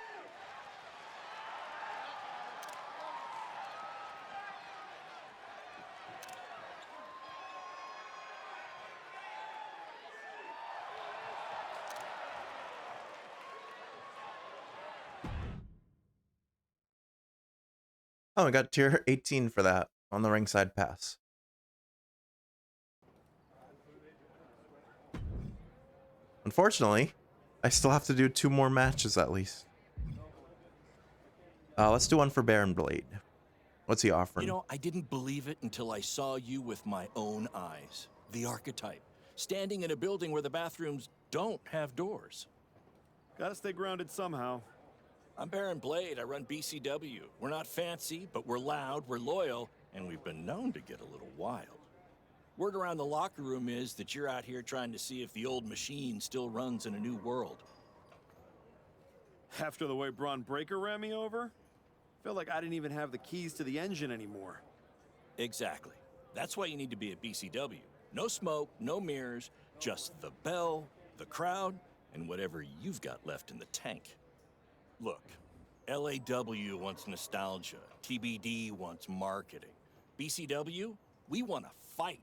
Oh, we got tier 18 for that on the ringside pass. Unfortunately, I still have to do 2 more matches at least. Let's do one for Baron Blade. What's he offering? You know, I didn't believe it until I saw you with my own eyes. The archetype, standing in a building where the bathrooms don't have doors. Gotta stay grounded somehow. I'm Baron Blade. I run BCW. We're not fancy, but we're loud, we're loyal, and we've been known to get a little wild. Word around the locker room is that you're out here trying to see if the old machine still runs in a new world. After the way Bron Breakker ran me over? Felt like I didn't even have the keys to the engine anymore. Exactly. That's why you need to be at BCW. No smoke, no mirrors, just the bell, the crowd, and whatever you've got left in the tank. Look, LAW wants nostalgia, TBD wants marketing. BCW, we want to fight.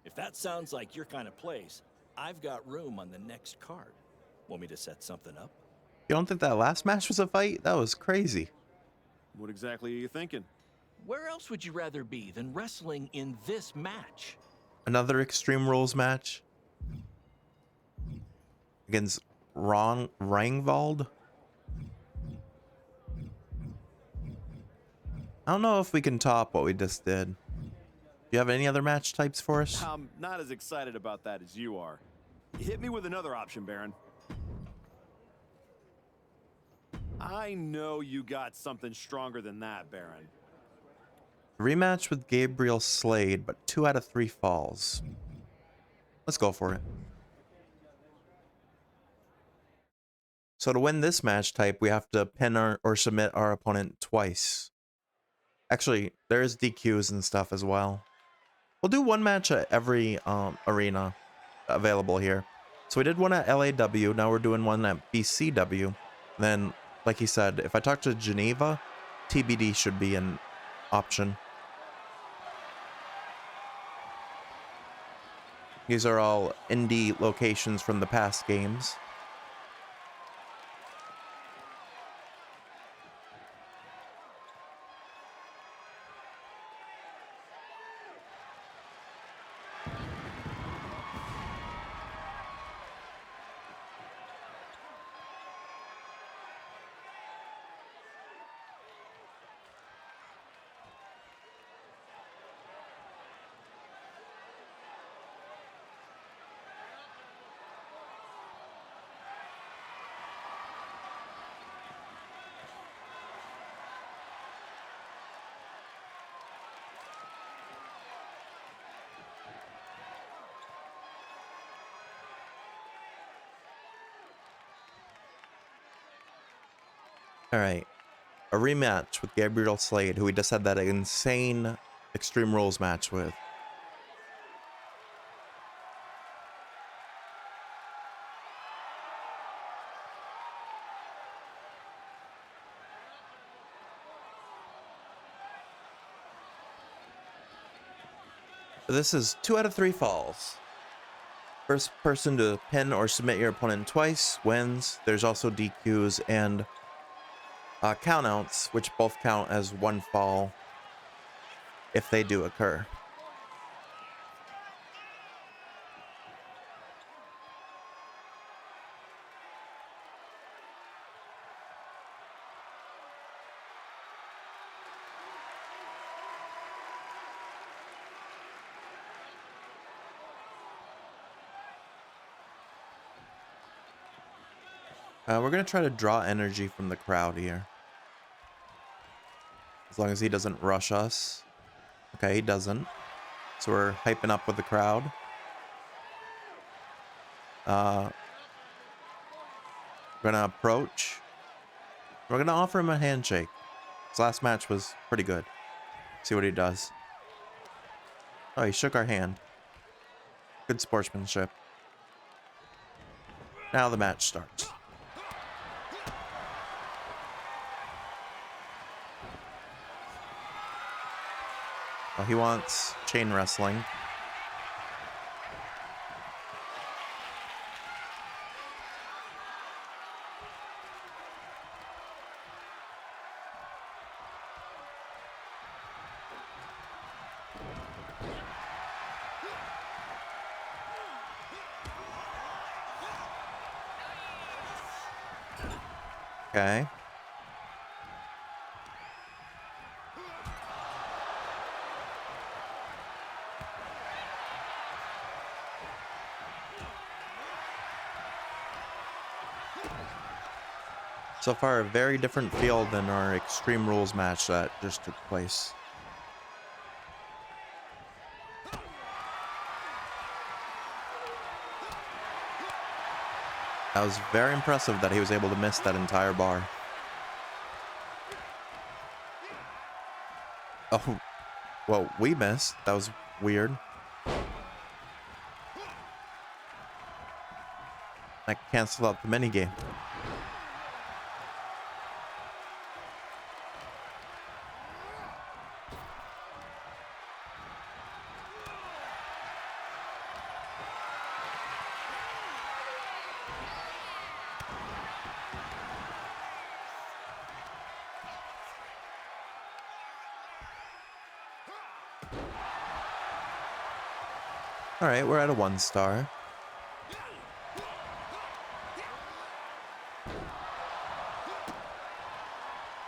If that sounds like your kind of place, I've got room on the next card. Want me to set something up? You don't think that last match was a fight? That was crazy. What exactly are you thinking? Where else would you rather be than wrestling in this match? Another Extreme Rules match against Ron Rangvald. I don't know if we can top what we just did. Do you have any other match types for us? I'm not as excited about that as you are. Hit me with another option, Baron. I know you got something stronger than that, Baron. Rematch with Gabriel Slade, but 2 out of 3 falls. Let's go for it. So to win this match type, we have to pin or submit our opponent twice. Actually, there's DQs and stuff as well. We'll do 1 match at every arena available here. So we did 1 at LAW, now we're doing 1 at BCW. Then, like he said, if I talk to Geneva, TBD should be an option. These are all indie locations from the past games. All right. A rematch with Gabriel Slade, who we just had that insane Extreme Rules match with. This is 2 out of 3 falls. First person to pin or submit your opponent twice wins. There's also DQs and countouts, which both count as 1 fall if they do occur. We're going to try to draw energy from the crowd here. As long as he doesn't rush us. Okay, he doesn't. So we're hyping up with the crowd. We're going to approach. We're going to offer him a handshake. His last match was pretty good. See what he does. Oh, he shook our hand. Good sportsmanship. Now the match starts. Oh, he wants chain wrestling. Okay. So far, a very different feel than our Extreme Rules match that just took place. That was very impressive that he was able to miss that entire bar. Oh, well, we missed. That was weird. I canceled out the minigame. All right, we're at a 1 star.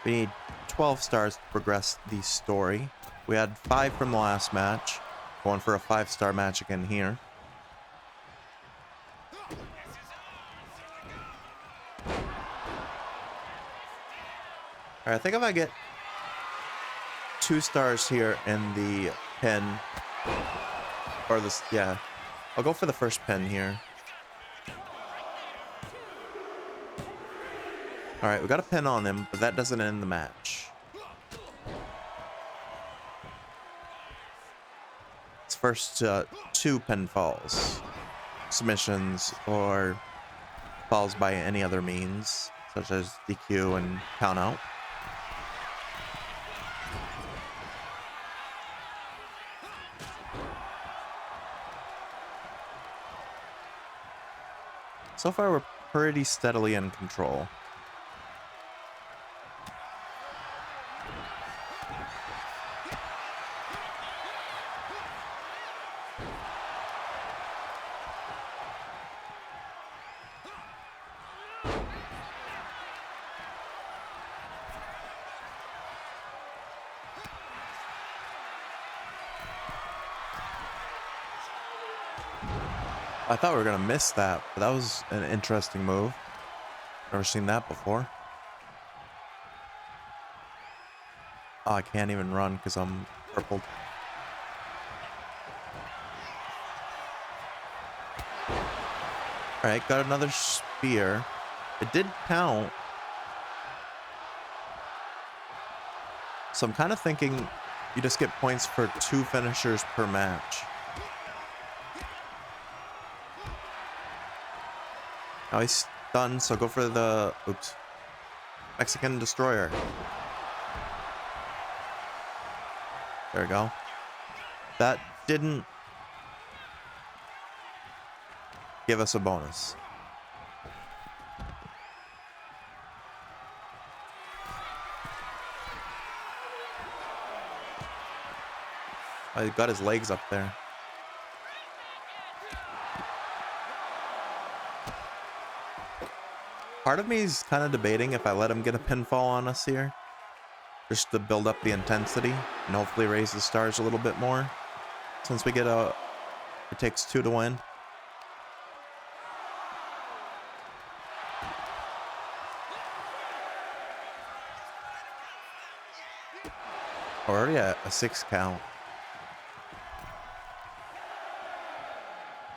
We need 12 stars to progress the story. We had 5 from the last match. Going for a 5-star match again here. All right, I think if I get 2 stars here in the pin, or this, yeah, I'll go for the first pin here. All right, we got a pin on him, but that doesn't end the match. It's first 2 pinfalls, submissions, or falls by any other means, such as DQ and count out. So far, we're pretty steadily in control. I thought we were going to miss that, but that was an interesting move. Never seen that before. Oh, I can't even run because I'm purpled. Alright, got another spear. It did count. So I'm kind of thinking you just get points for 2 finishers per match. Now he's stunned, so go for the Mexican Destroyer. There we go. That didn't give us a bonus. Oh, he got his legs up there. Part of me is kind of debating if I let him get a pinfall on us here, just to build up the intensity and hopefully raise the stars a little bit more. Since we get it takes 2 to win. Already at a 6 count.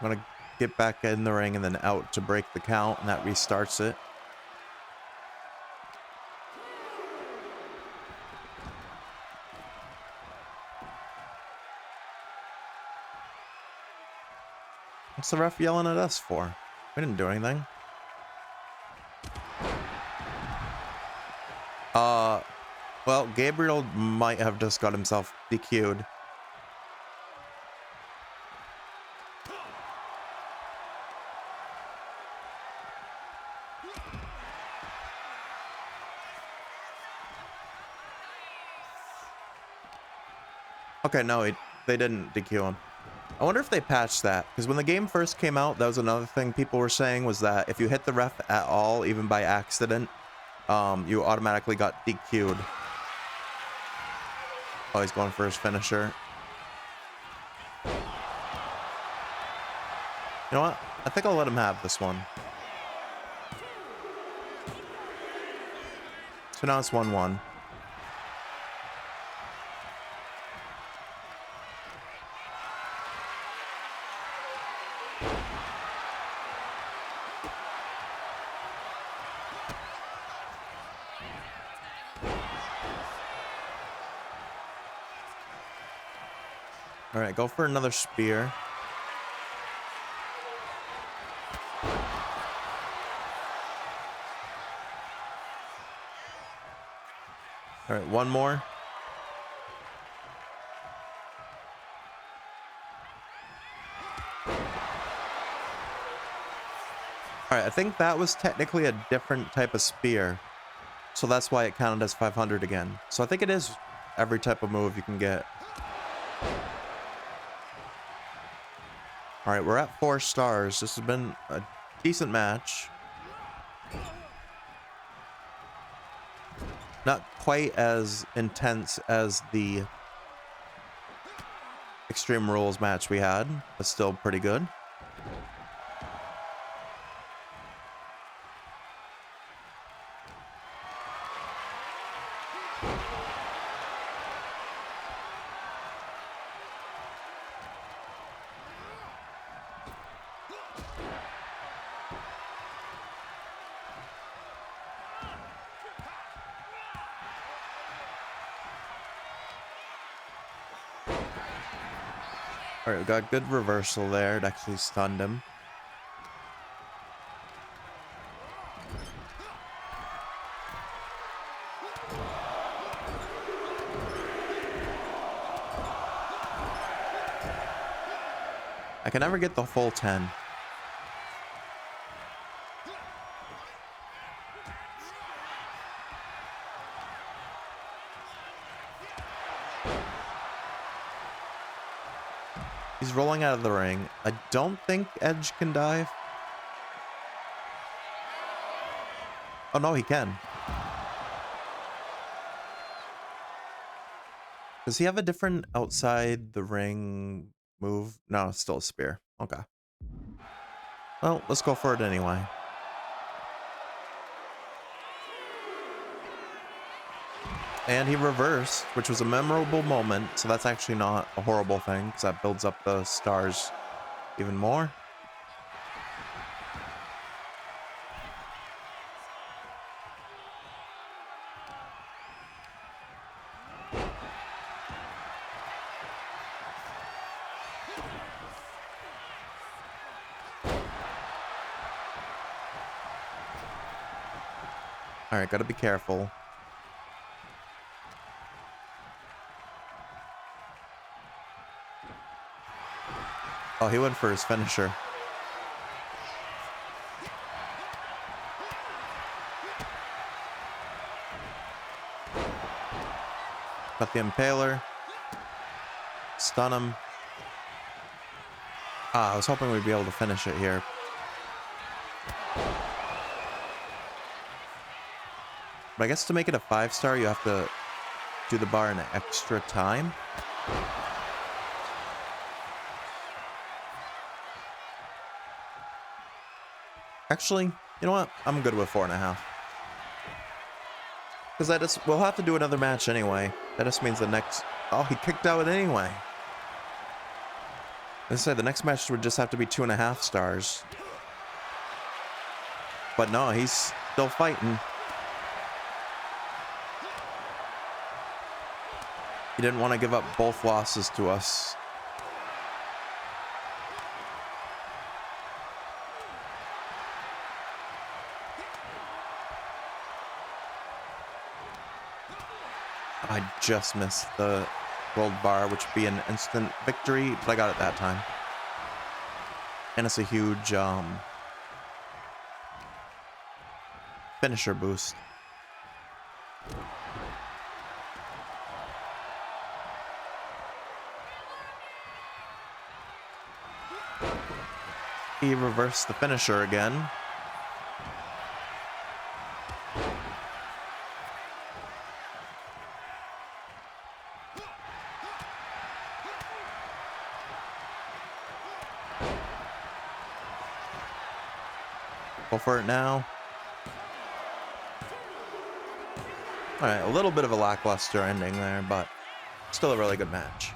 I'm gonna get back in the ring and then out to break the count, and that restarts it. What's the ref yelling at us for? We didn't do anything. Well, Gabriel might have just got himself DQ'd. Okay, no, they didn't DQ him. I wonder if they patched that, because when the game first came out, that was another thing people were saying, was that if you hit the ref at all, even by accident, you automatically got DQ'd. Oh, he's going for his finisher. You know what? I think I'll let him have this one. So now it's 1-1. All right, go for another spear. All right, one more. All right, I think that was technically a different type of spear, so that's why it counted as 500 again. So I think it is every type of move you can get. All right, we're at 4 stars. This has been a decent match. Not quite as intense as the Extreme Rules match we had, but still pretty good. All right, we got good reversal there. It actually stunned him. I can never get the full 10. He's rolling out of the ring. I don't think Edge can dive. Oh, no, he can. Does he have a different outside the ring move? No, it's still a spear. Okay. Well, let's go for it anyway. And he reversed, which was a memorable moment, so that's actually not a horrible thing, because that builds up the stars even more. Alright, gotta be careful. Oh, he went for his finisher. Got the impaler. Stun him. Ah, I was hoping we'd be able to finish it here. But I guess to make it a 5-star, you have to do the bar in extra time. Actually, you know what? I'm good with 4.5. Because we'll have to do another match anyway. That just means the next... Oh, he kicked out anyway. As I said, the next match would just have to be 2.5 stars. But no, he's still fighting. He didn't want to give up both losses to us. I just missed the gold bar, which would be an instant victory, but I got it that time. And it's a huge finisher boost. He reversed the finisher again. Go for it now. Alright, a little bit of a lackluster ending there, but still a really good match.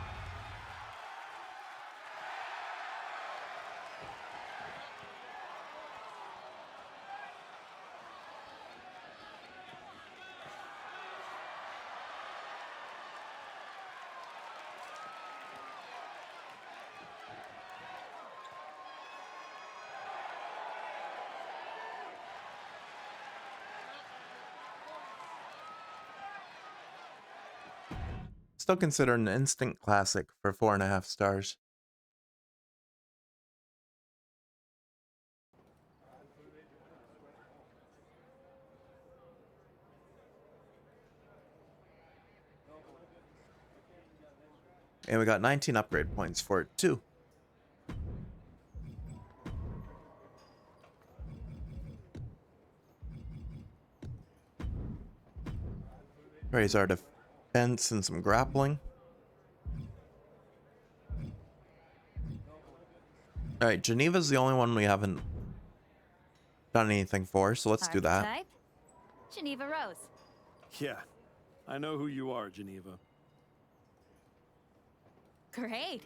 Still considered an instant classic for 4.5 stars. And we got 19 upgrade points for it too. Raise our defense and some grappling. Alright, Geneva's the only one we haven't done anything for, so let's do that. Archetype? Geneva Rose. Yeah, I know who you are, Geneva. Great.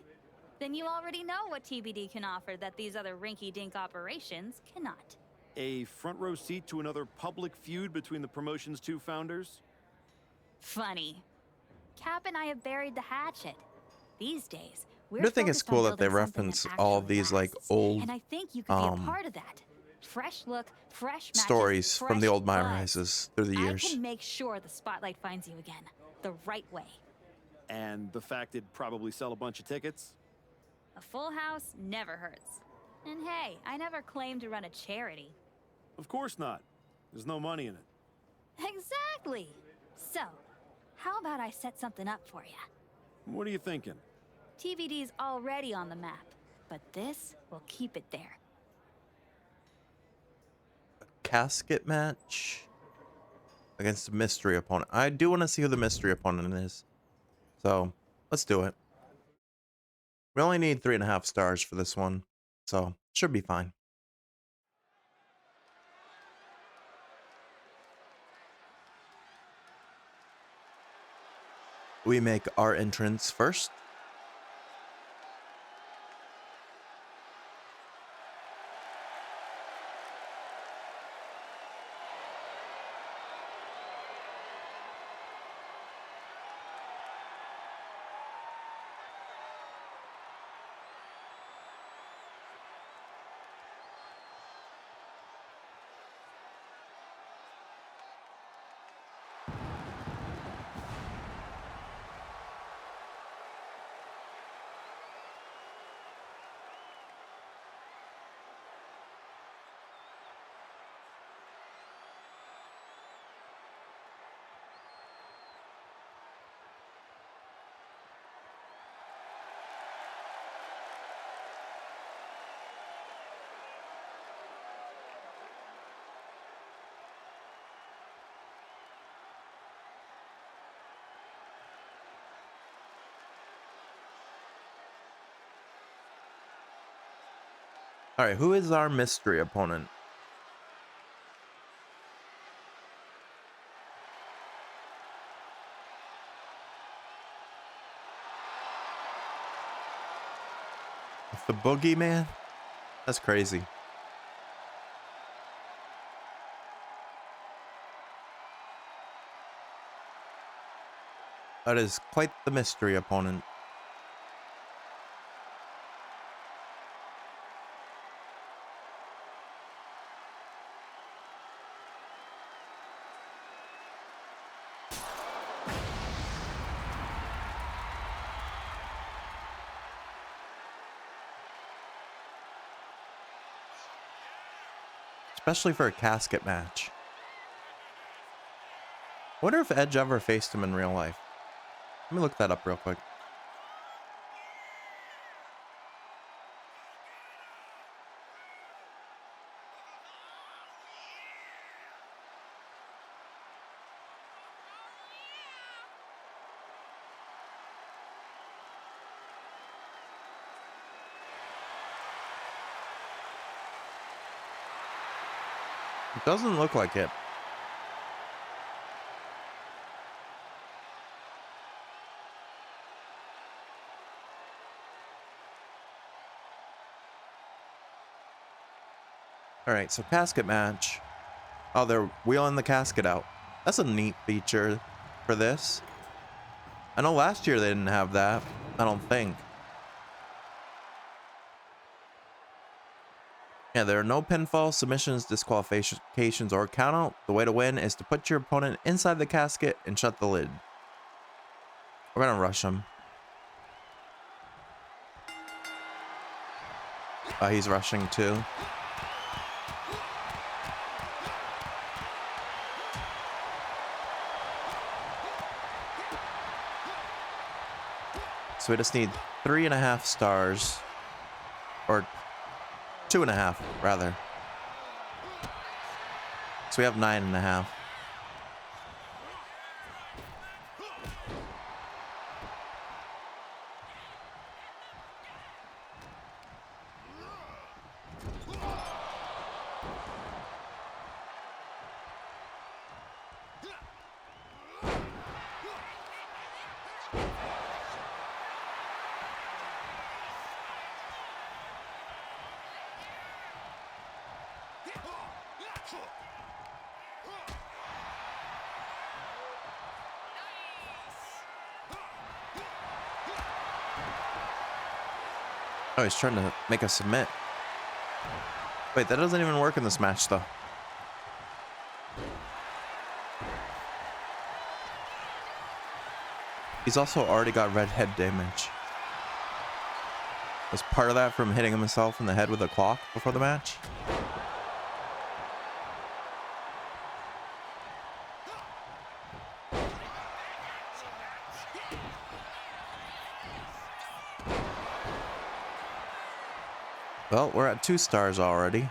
Then you already know what TBD can offer that these other rinky-dink operations cannot. A front row seat to another public feud between the promotion's two founders? Funny. Cap and I have buried the hatchet. These days, we're I do think it's focused on cool that they building something reference that all of actually these like lasts. old And I think you could be a part of that. Fresh look, fresh matches, stories from the fresh old buzz. MyRises through the years. I can make sure the spotlight finds you again, the right way. And the fact it'd probably sell a bunch of tickets? A full house never hurts. And hey, I never claimed to run a charity. Of course not. There's no money in it. Exactly. So, how about I set something up for you? What are you thinking? TVD's already on the map, but this will keep it there. Casket match against a mystery opponent. I do want to see who the mystery opponent is. So, let's do it. We only need 3.5 stars for this one, so should be fine. We make our entrance first. All right, who is our mystery opponent? The Boogeyman? That's crazy. That is quite the mystery opponent. Especially for a casket match. Wonder if Edge ever faced him in real life. Let me look that up real quick. It doesn't look like it. All right, so casket match. Oh, they're wheeling the casket out. That's a neat feature for this. I know last year they didn't have that. I don't think. Yeah, there are no pinfall, submissions, disqualifications, or countout. The way to win is to put your opponent inside the casket and shut the lid. We're gonna rush him. Oh, he's rushing too. So we just need 3.5 stars. Or 2.5, rather. So we have 9.5. Oh, he's trying to make us submit. Wait, that doesn't even work in this match, though. He's also already got red head damage. Was part of that from hitting himself in the head with a clock before the match? Well, we're at 2 stars already.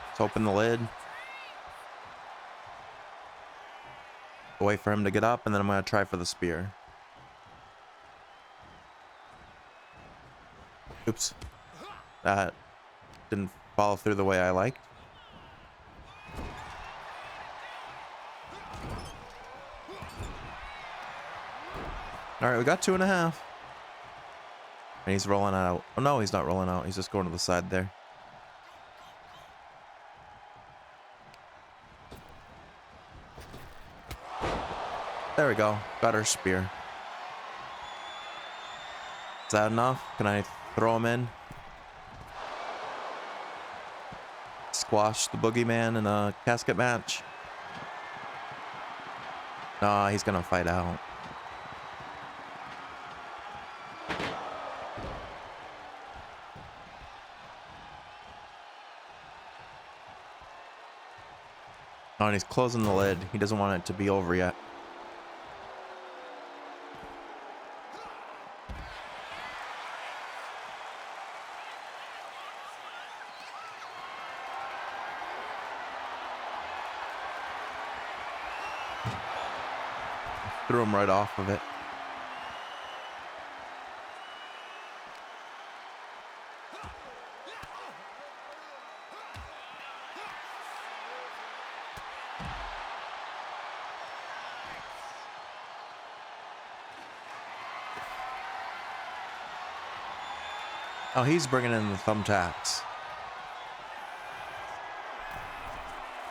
Let's open the lid. Wait for him to get up, and then I'm going to try for the spear. Oops. That didn't follow through the way I liked. Alright, we got 2.5. And he's rolling out. Oh no, he's not rolling out. He's just going to the side there. There we go. Got our spear. Is that enough? Can I throw him in? Squash the boogeyman in a casket match? Nah, he's gonna fight out. Oh, and he's closing the lid. He doesn't want it to be over yet. Threw him right off of it. Oh, he's bringing in the thumbtacks.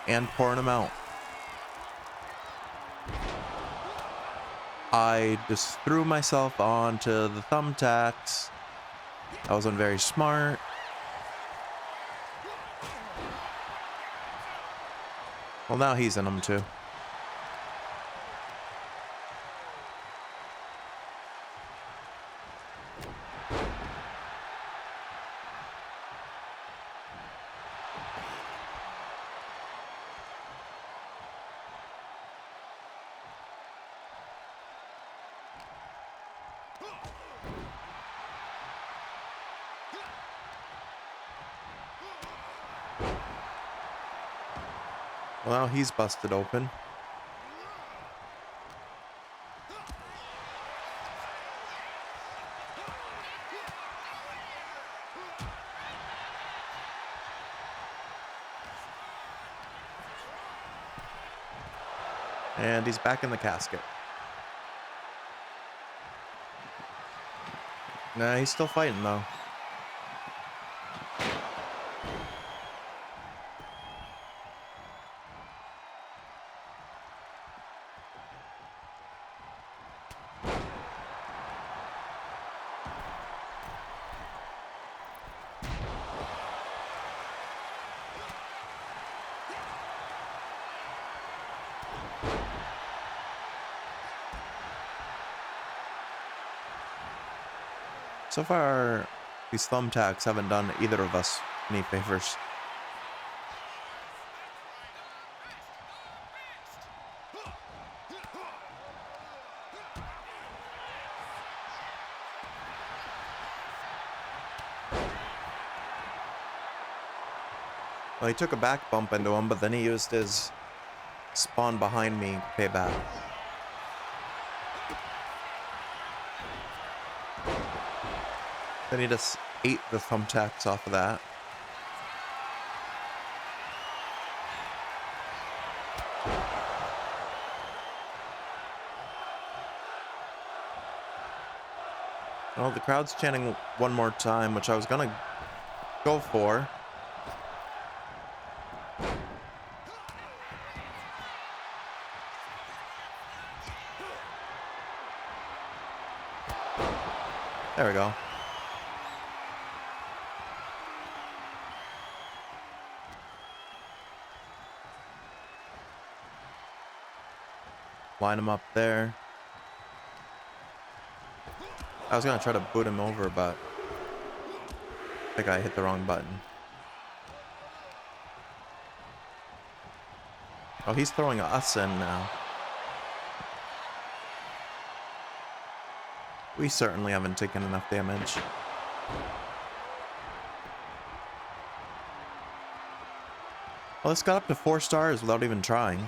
And pouring them out. I just threw myself onto the thumbtacks. I wasn't very smart. Well, now he's in them too. Well, now he's busted open. And he's back in the casket. Nah, he's still fighting though. So far, these thumbtacks haven't done either of us any favors. Well, he took a back bump into him, but then he used his spawn behind me payback. Then he just ate the thumbtacks off of that. Well, the crowd's chanting one more time, which I was gonna go for. There we go. Line him up there. I was gonna try to boot him over, but I think I hit the wrong button. Oh, he's throwing us in now. We certainly haven't taken enough damage. Well, this got up to 4 stars without even trying.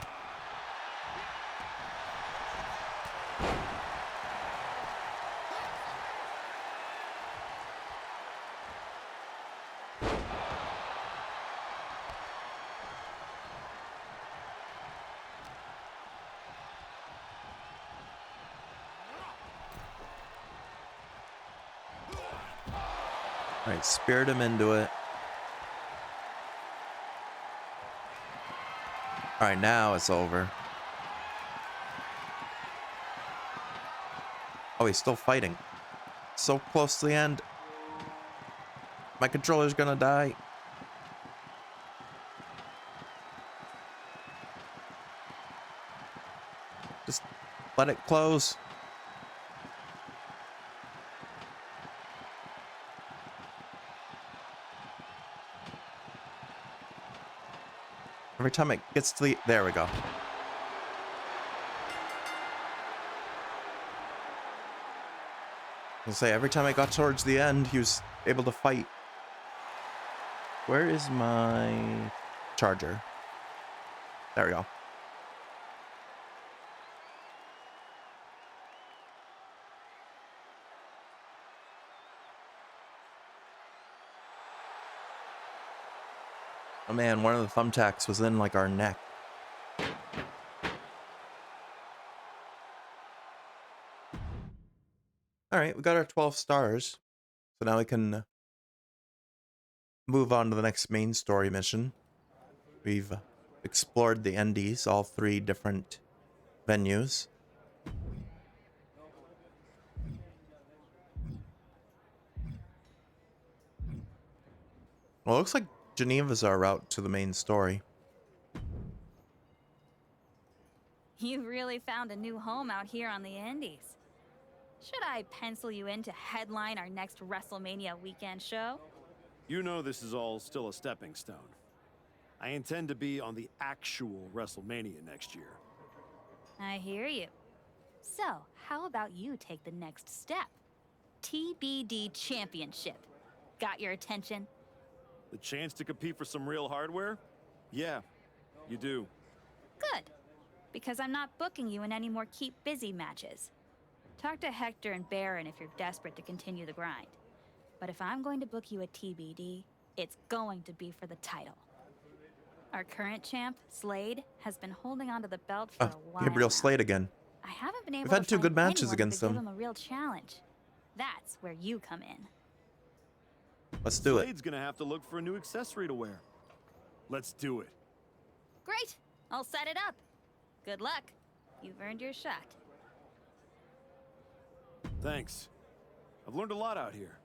Alright, spirit him into it. Alright, now it's over. Oh, he's still fighting. So close to the end. My controller's gonna die. Just let it close. Every time it gets to the... There we go. I'll say, every time I got towards the end, he was able to fight. Where is my charger? There we go. Oh man, one of the thumbtacks was in like our neck. Alright, we got our 12 stars. So now we can move on to the next main story mission. We've explored the Indies, all 3 different venues. Well, it looks like Geneva's our route to the main story. You really found a new home out here on the Indies. Should I pencil you in to headline our next WrestleMania weekend show? You know this is all still a stepping stone. I intend to be on the actual WrestleMania next year. I hear you. So, how about you take the next step? TBD Championship. Got your attention? The chance to compete for some real hardware? Yeah, you do. Good. Because I'm not booking you in any more keep busy matches. Talk to Hector and Baron if you're desperate to continue the grind. But if I'm going to book you at TBD, it's going to be for the title. Our current champ, Slade, has been holding onto the belt for a while Gabriel now. Slade again. I haven't been able We've had to 2 good find matches anyone against who could him. give him a real challenge. That's where you come in. Let's do it. Slade's gonna have to look for a new accessory to wear. Let's do it. Great! I'll set it up. Good luck. You've earned your shot. Thanks. I've learned a lot out here.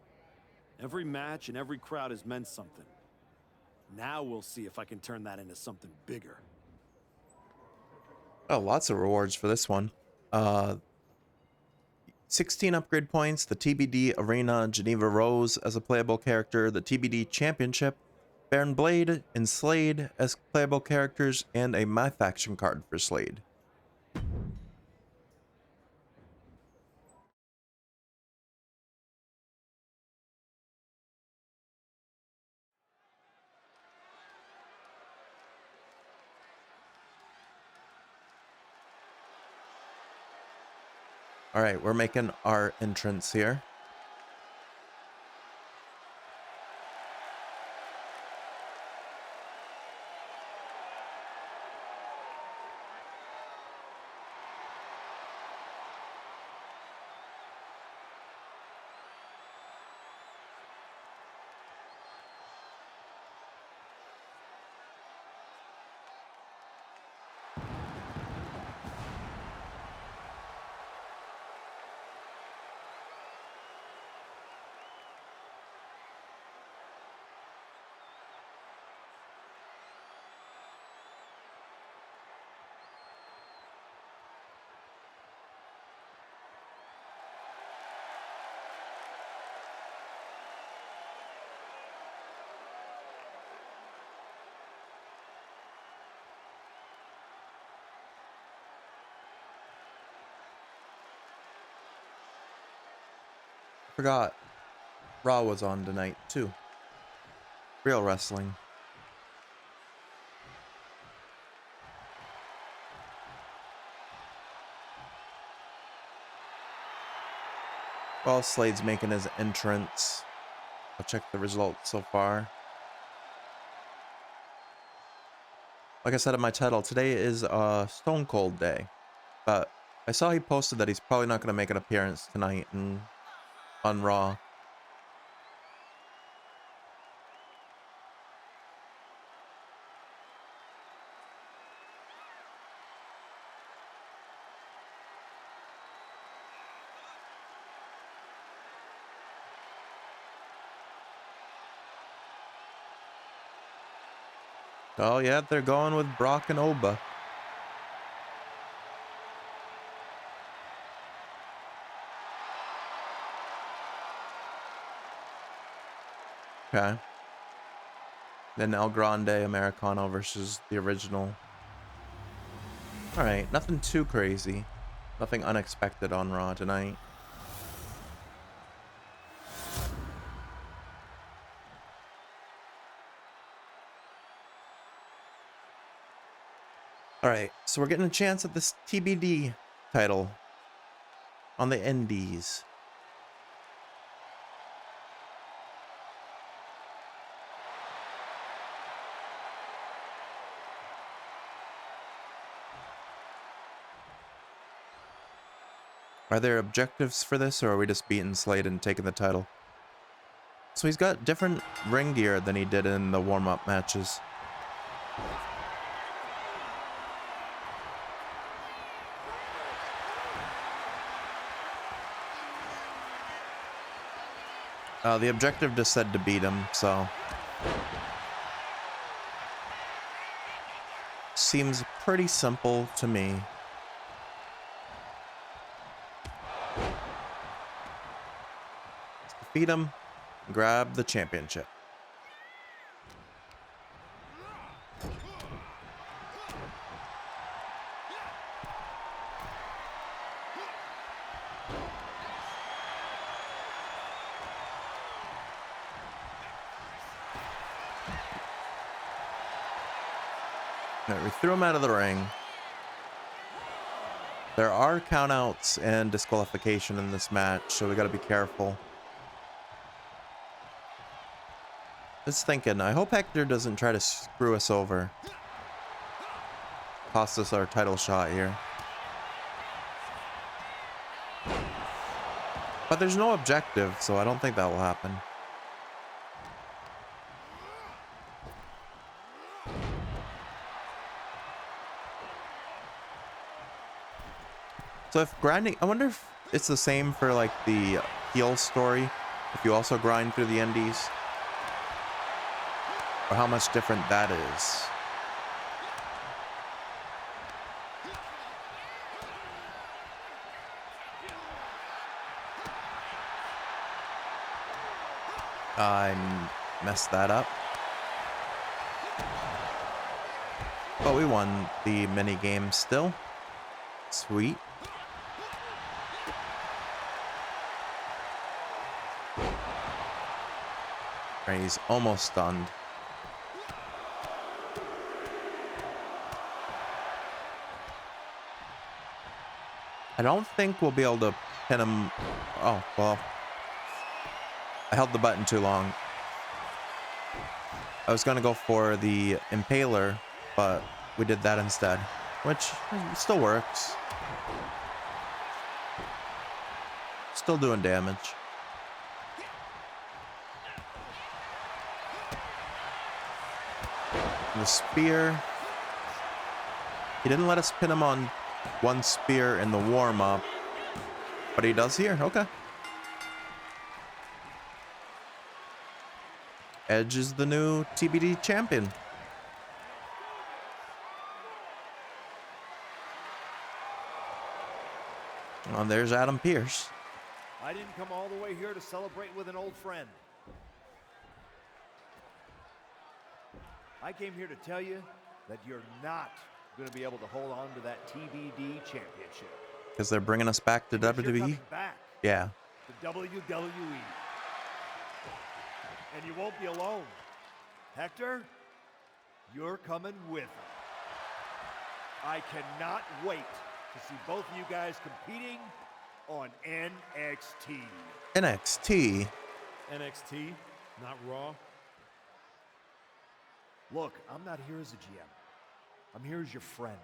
Every match and every crowd has meant something. Now we'll see if I can turn that into something bigger. Oh, lots of rewards for this one. 16 upgrade points, the TBD Arena, Geneva Rose as a playable character, the TBD Championship, Baron Blade and Slade as playable characters, and a My Faction card for Slade. All right, we're making our entrance here. Forgot Raw was on tonight too. Real wrestling. While Slade's making his entrance, I'll check the results so far. Like I said in my title, today is Stone Cold Day, but I saw he posted that he's probably not going to make an appearance tonight on Raw. Oh yeah, they're going with Brock and Oba. Okay. Then El Grande Americano versus the original. Alright, nothing too crazy. Nothing unexpected on Raw tonight. Alright, so we're getting a chance at this TBD title on the Indies. Are there objectives for this, or are we just beating Slade and taking the title? So he's got different ring gear than he did in the warm-up matches. The objective just said to beat him, so seems pretty simple to me. Let's defeat him, grab the championship. Alright, we threw him out of the ring. There are countouts and disqualification in this match, so we gotta be careful. Just thinking, I hope Hector doesn't try to screw us over. Cost us our title shot here. But there's no objective, so I don't think that will happen. So if grinding, I wonder if it's the same for like the heel story, if you also grind through the indies, or how much different that is. I messed that up. But we won the mini game still. Sweet. Right, he's almost stunned. I don't think we'll be able to pin him. Oh, well. I held the button too long. I was gonna go for the Impaler, but we did that instead, which still works. Still doing damage. The spear. He didn't let us pin him on one spear in the warm-up, but he does here. Okay. Edge is the new TBD champion. Oh, there's Adam Pearce. I didn't come all the way here to celebrate with an old friend. I came here to tell you that you're not going to be able to hold on to that TBD championship. Because they're bringing us back to Because you're WWE? coming back Yeah. to WWE. And you won't be alone. Hector, you're coming with them. I cannot wait to see both of you guys competing on NXT. NXT. NXT, not Raw. Look, I'm not here as a GM. I'm here as your friend.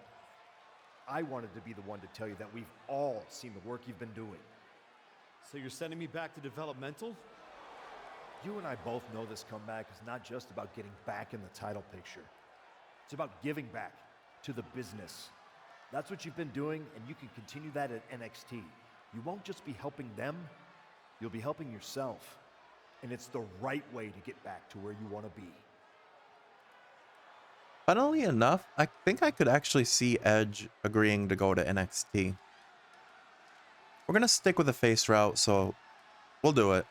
I wanted to be the one to tell you that we've all seen the work you've been doing. So you're sending me back to developmental? You and I both know this comeback is not just about getting back in the title picture. It's about giving back to the business. That's what you've been doing, and you can continue that at NXT. You won't just be helping them, you'll be helping yourself. And it's the right way to get back to where you want to be. Funnily enough, I think I could actually see Edge agreeing to go to NXT. We're going to stick with the face route, so we'll do it.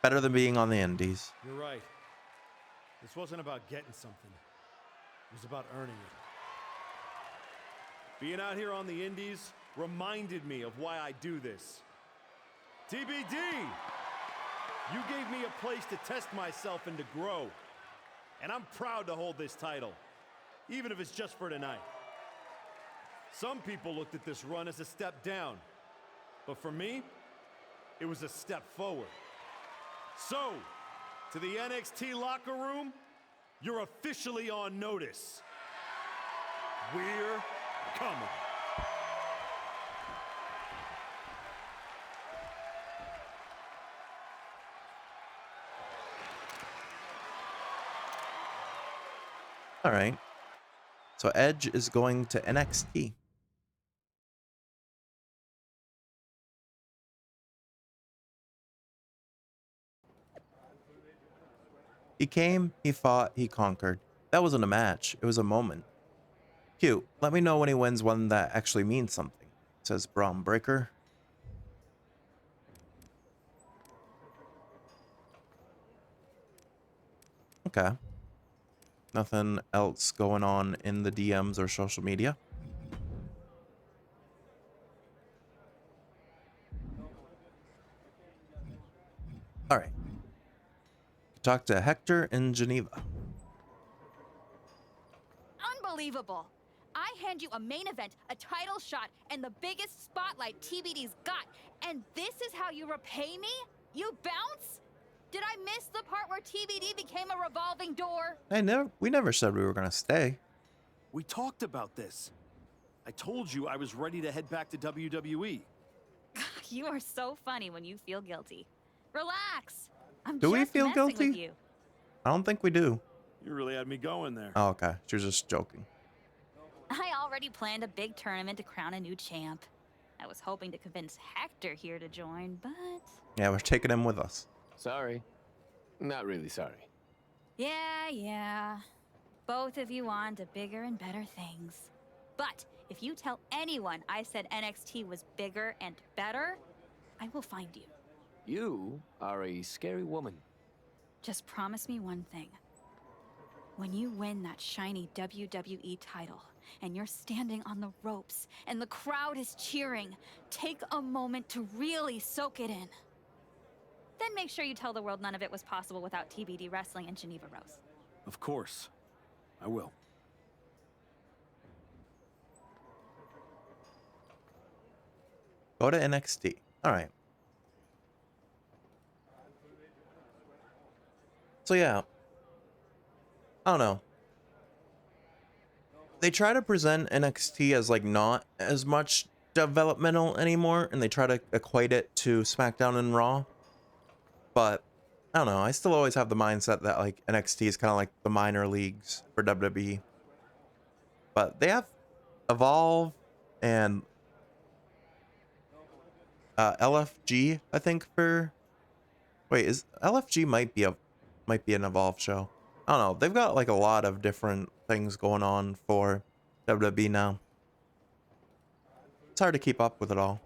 Better than being on the indies. You're right. This wasn't about getting something. It was about earning it. Being out here on the indies reminded me of why I do this. TBD! You gave me a place to test myself and to grow. And I'm proud to hold this title, even if it's just for tonight. Some people looked at this run as a step down, but for me, it was a step forward. So, to the NXT locker room, you're officially on notice. We're coming. All right. So Edge is going to NXT. He came, he fought, he conquered. That wasn't a match, it was a moment. Cute. Let me know when he wins one that actually means something, says Bron Breakker. Okay. Nothing else going on in the DMs or social media. All right. Talk to Hector in Geneva. Unbelievable. I hand you a main event, a title shot, and the biggest spotlight TBD's got, and this is how you repay me? You bounce? Did I miss the part where TBD became a revolving door? We never said we were gonna stay. We talked about this. I told you I was ready to head back to WWE. You are so funny when you feel guilty. Relax. I'm Do just we feel messing guilty? with you. I don't think we do. You really had me going there. Oh, okay. She was just joking. I already planned a big tournament to crown a new champ. I was hoping to convince Hector here to join, but... Yeah, we're taking him with us. Sorry. Not really sorry. Yeah. Both of you on to bigger and better things. But if you tell anyone I said NXT was bigger and better, I will find you. You are a scary woman. Just promise me one thing. When you win that shiny WWE title, and you're standing on the ropes, and the crowd is cheering, take a moment to really soak it in. Then make sure you tell the world none of it was possible without TBD wrestling in Geneva Rose. Of course. I will. Go to NXT. All right. So yeah. I don't know. They try to present NXT as like not as much developmental anymore, and they try to equate it to SmackDown and Raw. But I don't know. I still always have the mindset that like NXT is kind of like the minor leagues for WWE. But they have Evolve and LFG, I think, for... Wait, is LFG might be an Evolve show. I don't know. They've got like a lot of different things going on for WWE now. It's hard to keep up with it all.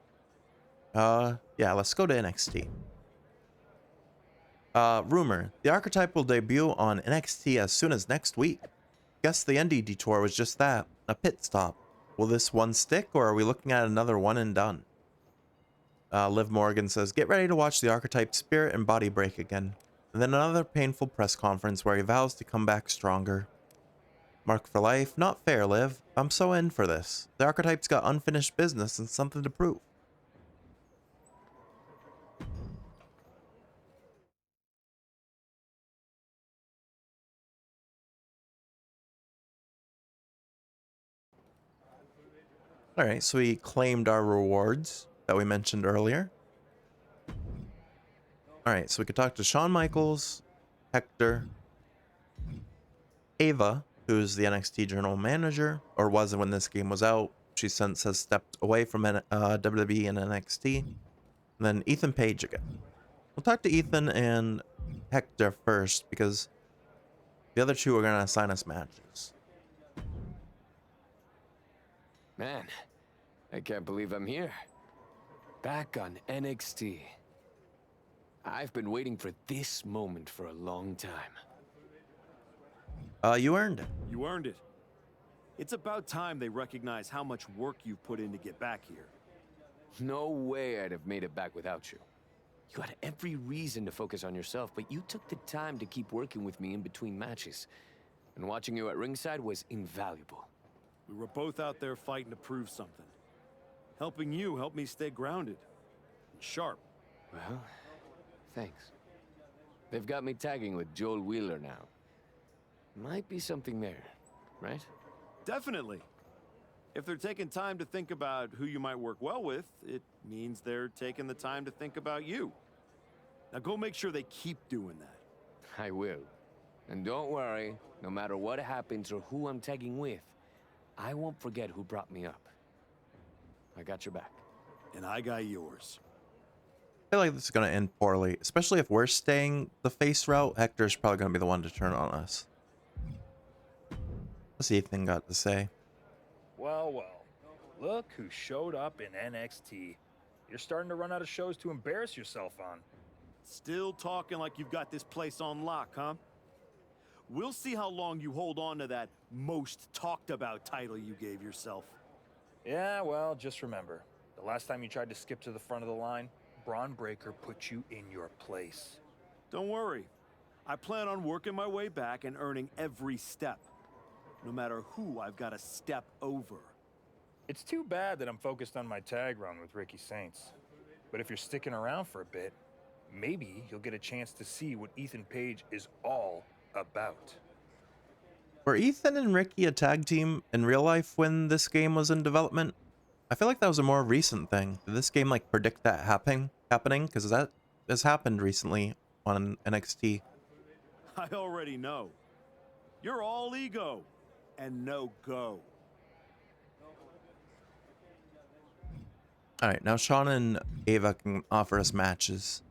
Yeah, let's go to NXT. Rumor. The Archetype will debut on NXT as soon as next week. Guess the Indie Detour was just that, a pit stop. Will this one stick, or are we looking at another one and done? Liv Morgan says, get ready to watch the Archetype spirit and body break again. And then another painful press conference where he vows to come back stronger. Mark for life. Not fair, Liv. I'm so in for this. The Archetype's got unfinished business and something to prove. Alright, so we claimed our rewards that we mentioned earlier. Alright, so we could talk to Shawn Michaels, Hector, Ava, who's the NXT general manager, or was when this game was out. She since has stepped away from WWE and NXT. And then Ethan Page again. We'll talk to Ethan and Hector first, because the other two are going to assign us matches. Man, I can't believe I'm here. Back on NXT. I've been waiting for this moment for a long time. You earned it. You earned it. It's about time they recognize how much work you've put in to get back here. No way I'd have made it back without you. You had every reason to focus on yourself, but you took the time to keep working with me in between matches. And watching you at ringside was invaluable. We were both out there fighting to prove something. Helping you helped me stay grounded and sharp. Well, thanks. They've got me tagging with Joel Wheeler now. Might be something there, right? Definitely. If they're taking time to think about who you might work well with, it means they're taking the time to think about you. Now go make sure they keep doing that. I will. And don't worry, no matter what happens or who I'm tagging with, I won't forget who brought me up. I got your back. And I got yours. I feel like this is going to end poorly, especially if we're staying the face route. Hector's probably going to be the one to turn on us. What's Ethan got to say? Well, well. Look who showed up in NXT. You're starting to run out of shows to embarrass yourself on. Still talking like you've got this place on lock, huh? We'll see how long you hold on to that most talked about title you gave yourself. Yeah, well, just remember, the last time you tried to skip to the front of the line, Bron Breakker put you in your place. Don't worry. I plan on working my way back and earning every step. No matter who I've got to step over. It's too bad that I'm focused on my tag run with Ricky Saints. But if you're sticking around for a bit, maybe you'll get a chance to see what Ethan Page is all about. Were Ethan and Ricky a tag team in real life when this game was in development? I feel like that was a more recent thing. Did this game like predict that happening? Because that has happened recently on NXT. I already know. You're all ego and no go. Alright, now Sean and Ava can offer us matches.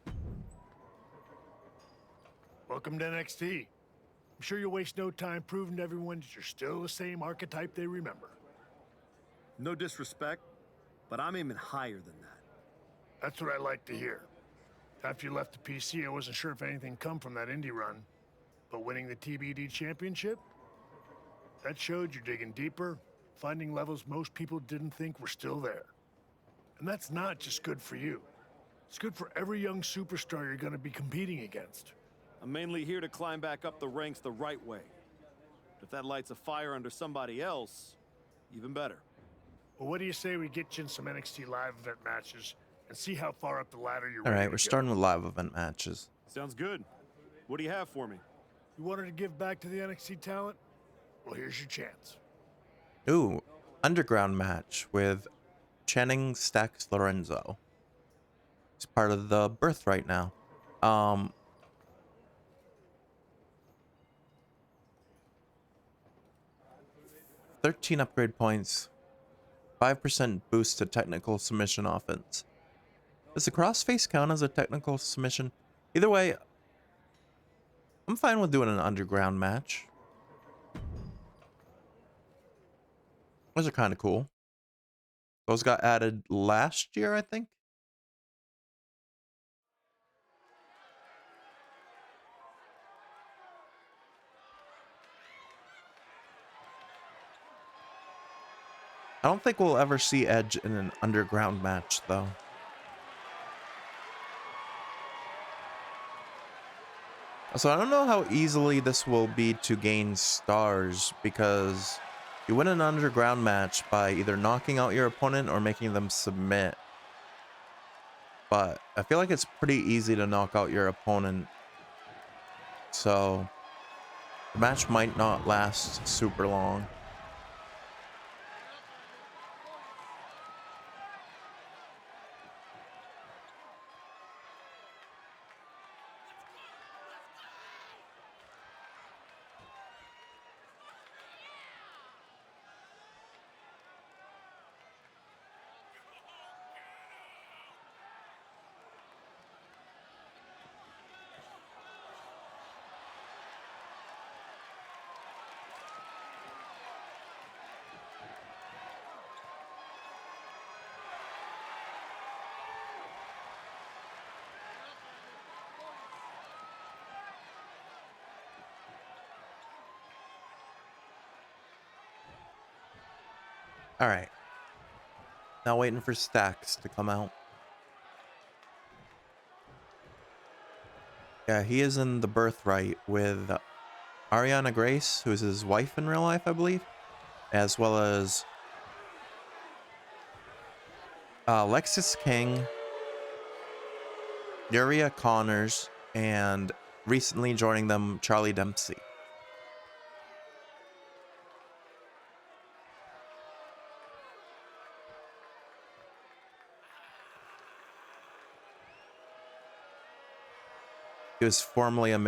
Welcome to NXT. I'm sure you'll waste no time proving to everyone that you're still the same archetype they remember. No disrespect, but I'm aiming higher than that. That's what I like to hear. After you left the PC, I wasn't sure if anything come from that indie run. But winning the TBD Championship? That showed you're digging deeper, finding levels most people didn't think were still there. And that's not just good for you. It's good for every young superstar you're going to be competing against. I'm mainly here to climb back up the ranks the right way. If that lights a fire under somebody else, even better. Well, what do you say we get you in some NXT live event matches and see how far up the ladder you're Alright, we're starting with live event matches. Sounds good. What do you have for me? You wanted to give back to the NXT talent? Well, here's your chance. Ooh, underground match with Channing Stacks Lorenzo. He's part of the Birthright now. 13 upgrade points, 5% boost to technical submission offense. Does the crossface count as a technical submission? Either way, I'm fine with doing an underground match. Those are kind of cool. Those got added last year, I think. I don't think we'll ever see Edge in an underground match, though. So I don't know how easily this will be to gain stars, because you win an underground match by either knocking out your opponent or making them submit. But I feel like it's pretty easy to knock out your opponent. So the match might not last super long. All right. Now waiting for Stacks to come out. Yeah, he is in the Birthright with Ariana Grace, who is his wife in real life, I believe, as well as Lexis King, Yuria Connors, and recently joining them, Charlie Dempsey. He was formerly a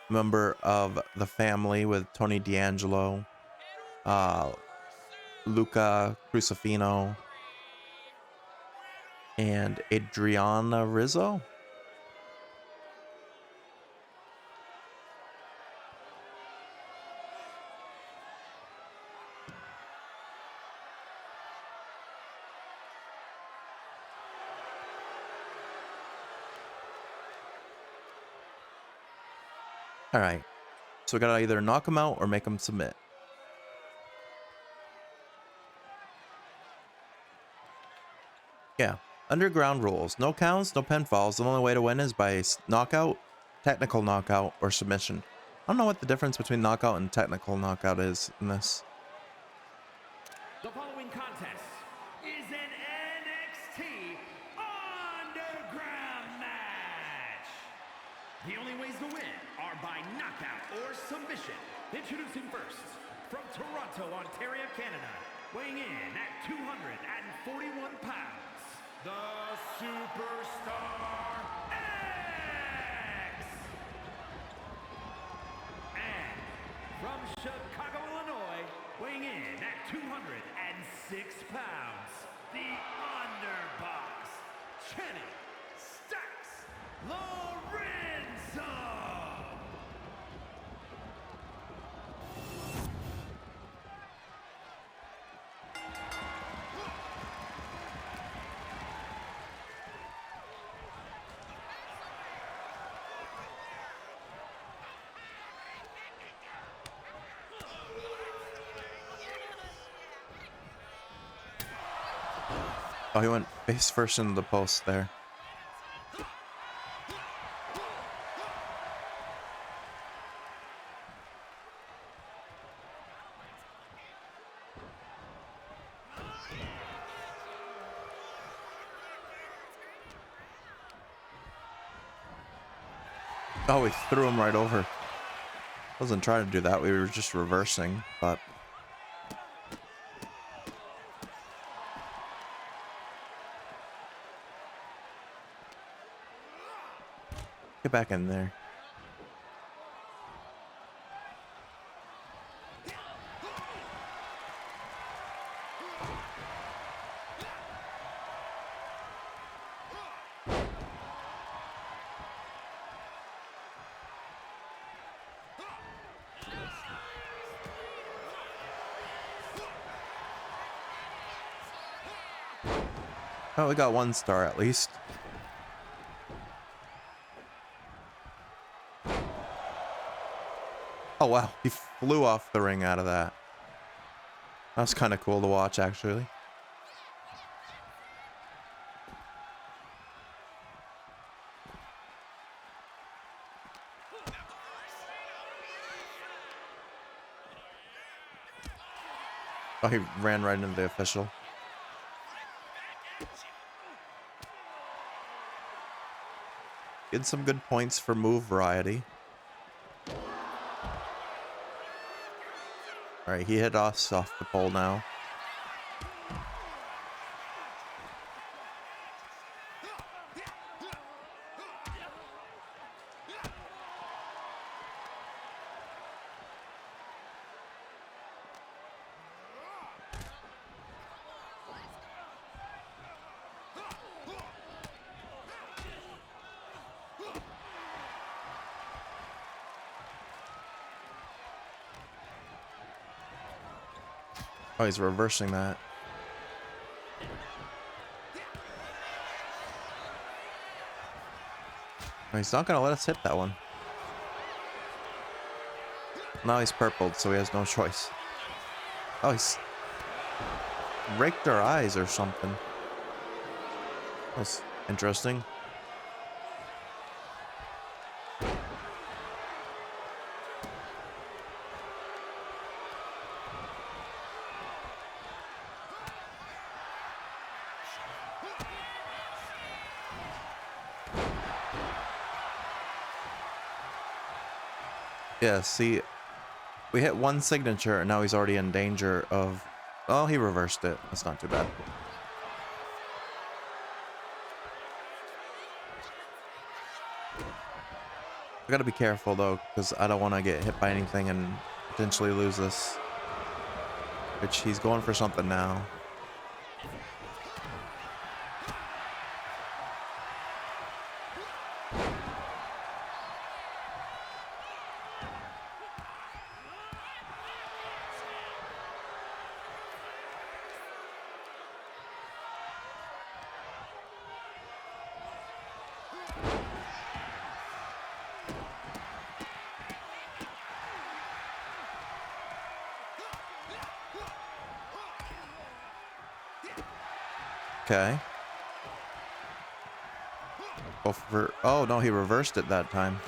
member of the family with Tony D'Angelo, Luca Crucifino, and Adriana Rizzo. All right, so we gotta either knock him out or make him submit. Yeah, underground rules. No counts, no pinfalls. The only way to win is by knockout, technical knockout, or submission. I don't know what the difference between knockout and technical knockout is in this. The following contest is an NXT Underground match. The only ways to win are by knockout or submission. Introducing first, from Toronto, Ontario, Canada, weighing in at 241 pounds, the Superstar X. And from Chicago, Illinois, weighing in at 206 pounds, the Underbox, Channing Stacks Lorenzo. Oh, he went face first into the post there. Oh, he threw him right over. Wasn't trying to do that. We were just reversing, but get back in there. Oh, we got 1 star at least. Oh wow, he flew off the ring out of that. That was kind of cool to watch, actually. Oh, he ran right into the official. Get some good points for move variety. Alright, he hit us off the pole now. Oh, he's reversing that. Oh, he's not gonna let us hit that one. Now he's purpled, so he has no choice. Oh, he's raked our eyes or something. That's interesting. Yeah, see, we hit 1 signature and now he's already in danger of... Oh, he reversed it. That's not too bad. I gotta be careful though, because I don't want to get hit by anything and potentially lose this. Which he's going for something now. Okay. Go for... Oh, no, he reversed it that time.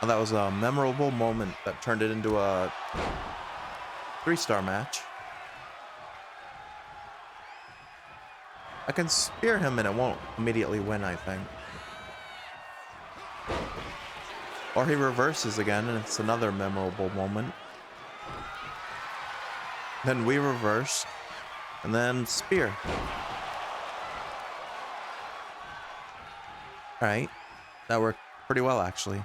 Oh, that was a memorable moment that turned it into a 3-star match. I can spear him and it won't immediately win, I think. Or he reverses again and it's another memorable moment. Then we reverse. And then spear. Alright. That worked pretty well, actually.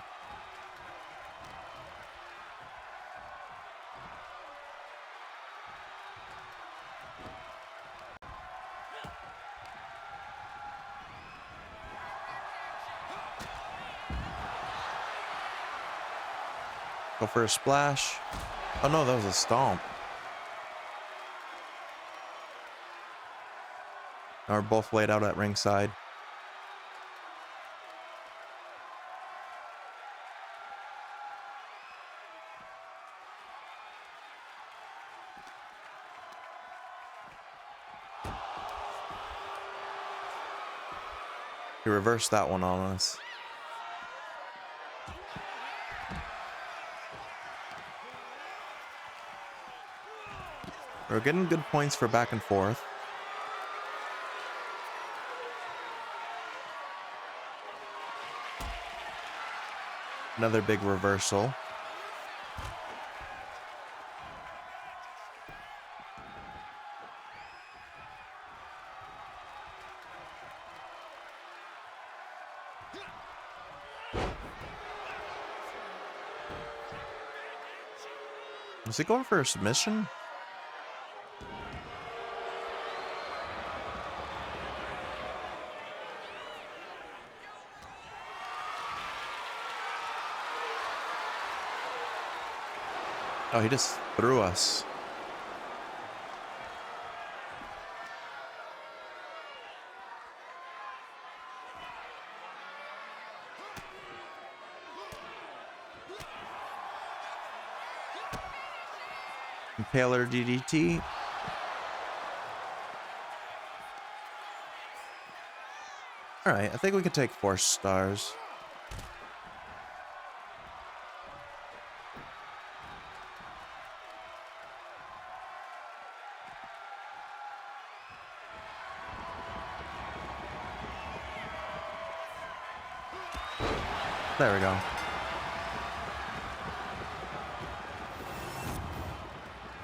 Go for a splash. Oh no, that was a stomp. Now we're both laid out at ringside. He reversed that one on us. We're getting good points for back and forth. Another big reversal. Was he going for a submission? Oh, he just threw us. Impaler DDT. Alright, I think we could take 4 stars. There we go.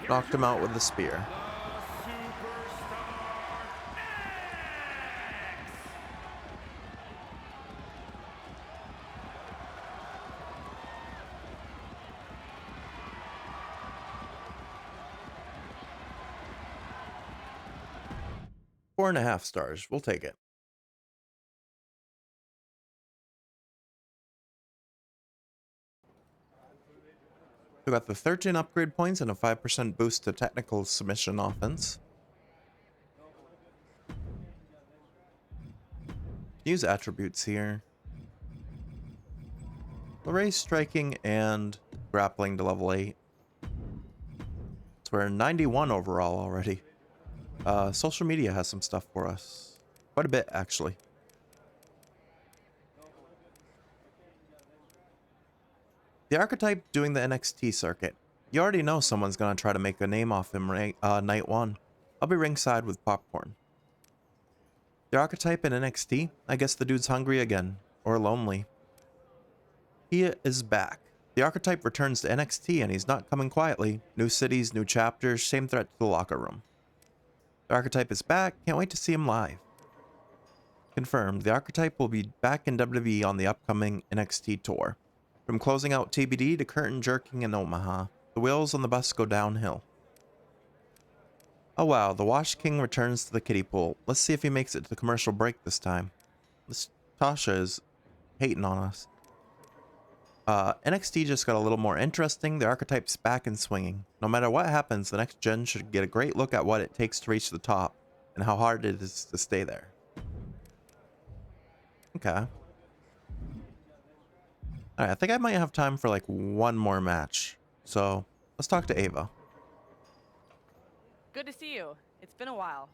Knocked him out with the spear. Four and a half stars. We'll take it. We got the 13 upgrade points and a 5% boost to technical submission offense. Use attributes here. We'll raise striking and grappling to level 8. So we're 91 overall already. Social media has some stuff for us. Quite a bit, actually. The archetype doing the NXT circuit. You already know someone's gonna try to make a name off him night 1. I'll be ringside with popcorn. The archetype in NXT? I guess the dude's hungry again. Or lonely. He is back. The archetype returns to NXT and he's not coming quietly. New cities, new chapters, same threat to the locker room. The archetype is back. Can't wait to see him live. Confirmed, the Archetype will be back in WWE on the upcoming NXT tour. From closing out TBD to curtain jerking in Omaha, the wheels on the bus go downhill. Oh wow, the Wash King returns to the kiddie pool. Let's see if he makes it to the commercial break this time. This Tasha is hating on us. NXT just got a little more interesting. The Archetype's back and swinging. No matter what happens, the next gen should get a great look at what it takes to reach the top and how hard it is to stay there. Okay. Alright, I think I might have time for like one more match. So, let's talk to Ava. Good to see you. It's been a while.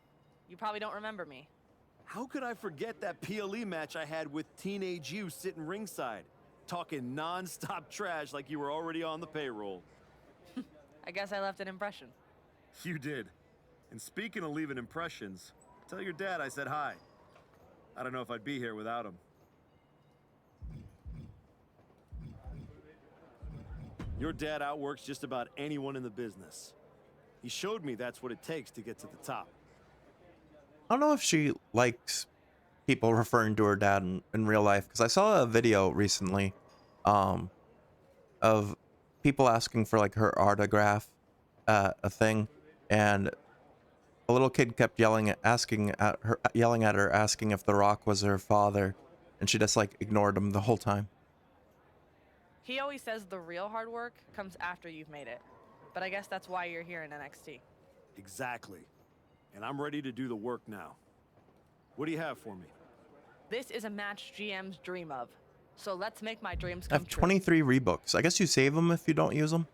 You probably don't remember me. How could I forget that PLE match I had with teenage you sitting ringside, talking non-stop trash like you were already on the payroll? I guess I left an impression. You did. And speaking of leaving impressions, tell your dad I said hi. I don't know if I'd be here without him. Your dad outworks just about anyone in the business. He showed me that's what it takes to get to the top. I don't know if she likes people referring to her dad in real life, because I saw a video recently of people asking for like her autograph a thing, and a little kid kept yelling at her asking if The Rock was her father, and she just like ignored him the whole time. He always says the real hard work comes after you've made it. But I guess that's why you're here in NXT. Exactly. And I'm ready to do the work now. What do you have for me? This is a match GMs dream of. So let's make my dreams I come have true. 23 rebooks. I guess you save them if you don't use them.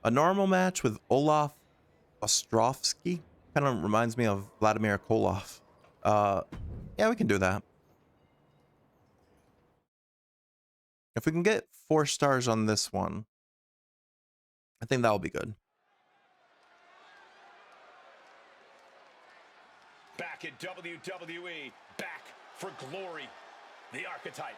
A normal match with Olaf Ostrovsky kind of reminds me of Vladimir Koloff. Yeah, we can do that. If we can get 4 stars on this one, I think that'll be good. Back at WWE, back for glory, the Archetype.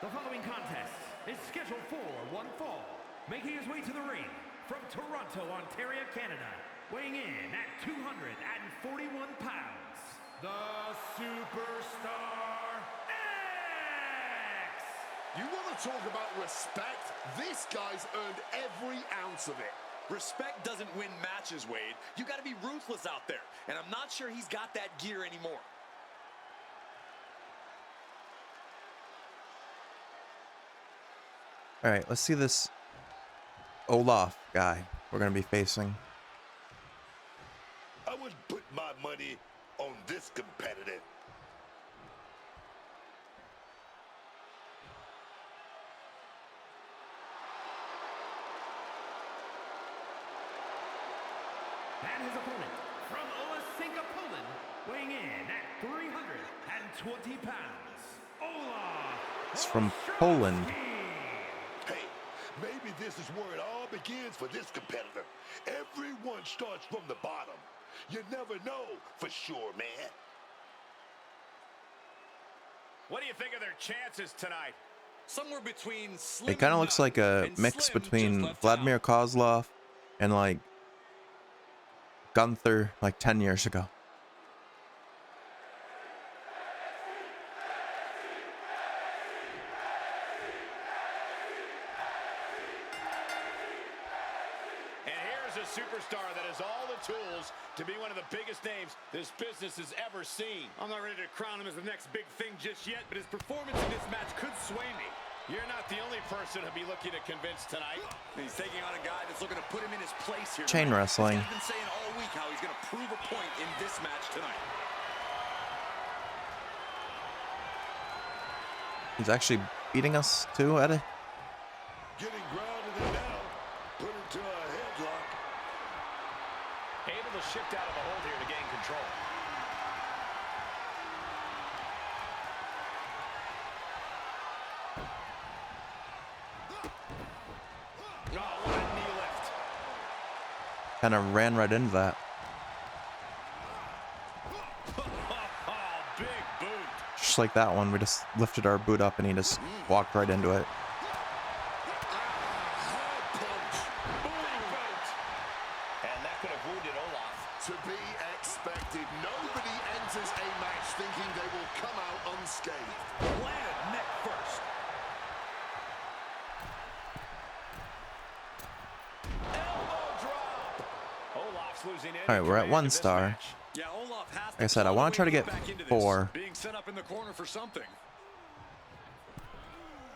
The following contest is scheduled for one fall. Making his way to the ring from Toronto, Ontario, Canada, weighing in at 241 pounds, the Superstar X! You want to talk about respect? This guy's earned every ounce of it. Respect doesn't win matches, Wade. You got to be ruthless out there, and I'm not sure he's got that gear anymore. All right, let's see this Olaf guy we're going to be facing. I would put my money on this competitor. And his opponent from Helsinki, Poland, weighing in at 320 pounds, Olaf. It's from Poland. Hey, maybe this is where it all begins for this competitor. Everyone starts from the bottom. You never know for sure, man. What do you think of their chances tonight? Somewhere between slim It kind of looks like a mix between Vladimir Kozlov and like Gunther like 10 years ago. Superstar that has all the tools to be one of the biggest names this business has ever seen. I'm not ready to crown him as the next big thing just yet, but his performance in this match could sway me. You're not the only person to be looking to convince tonight. He's taking on a guy that's looking to put him in his place here. Chain wrestling. He's been saying all week how he's going to prove a point in this match tonight. He's actually beating us too, Eddie. Getting grounded and down. Put into a headlock. Able to shift out of the hold here to gain control. kind of ran right into that. Big boot. Just like that one, we just lifted our boot up and he just walked right into it. And that could have wounded Olaf. To be expected. Nobody enters a match thinking they will come out unscathed. Landed neck first. Elbow drop. Olaf's losing any All right, we're at command 1 of this star. match. Yeah, Olaf has Like I said, I want to try to get back into this. 4. Being set up in the corner for something.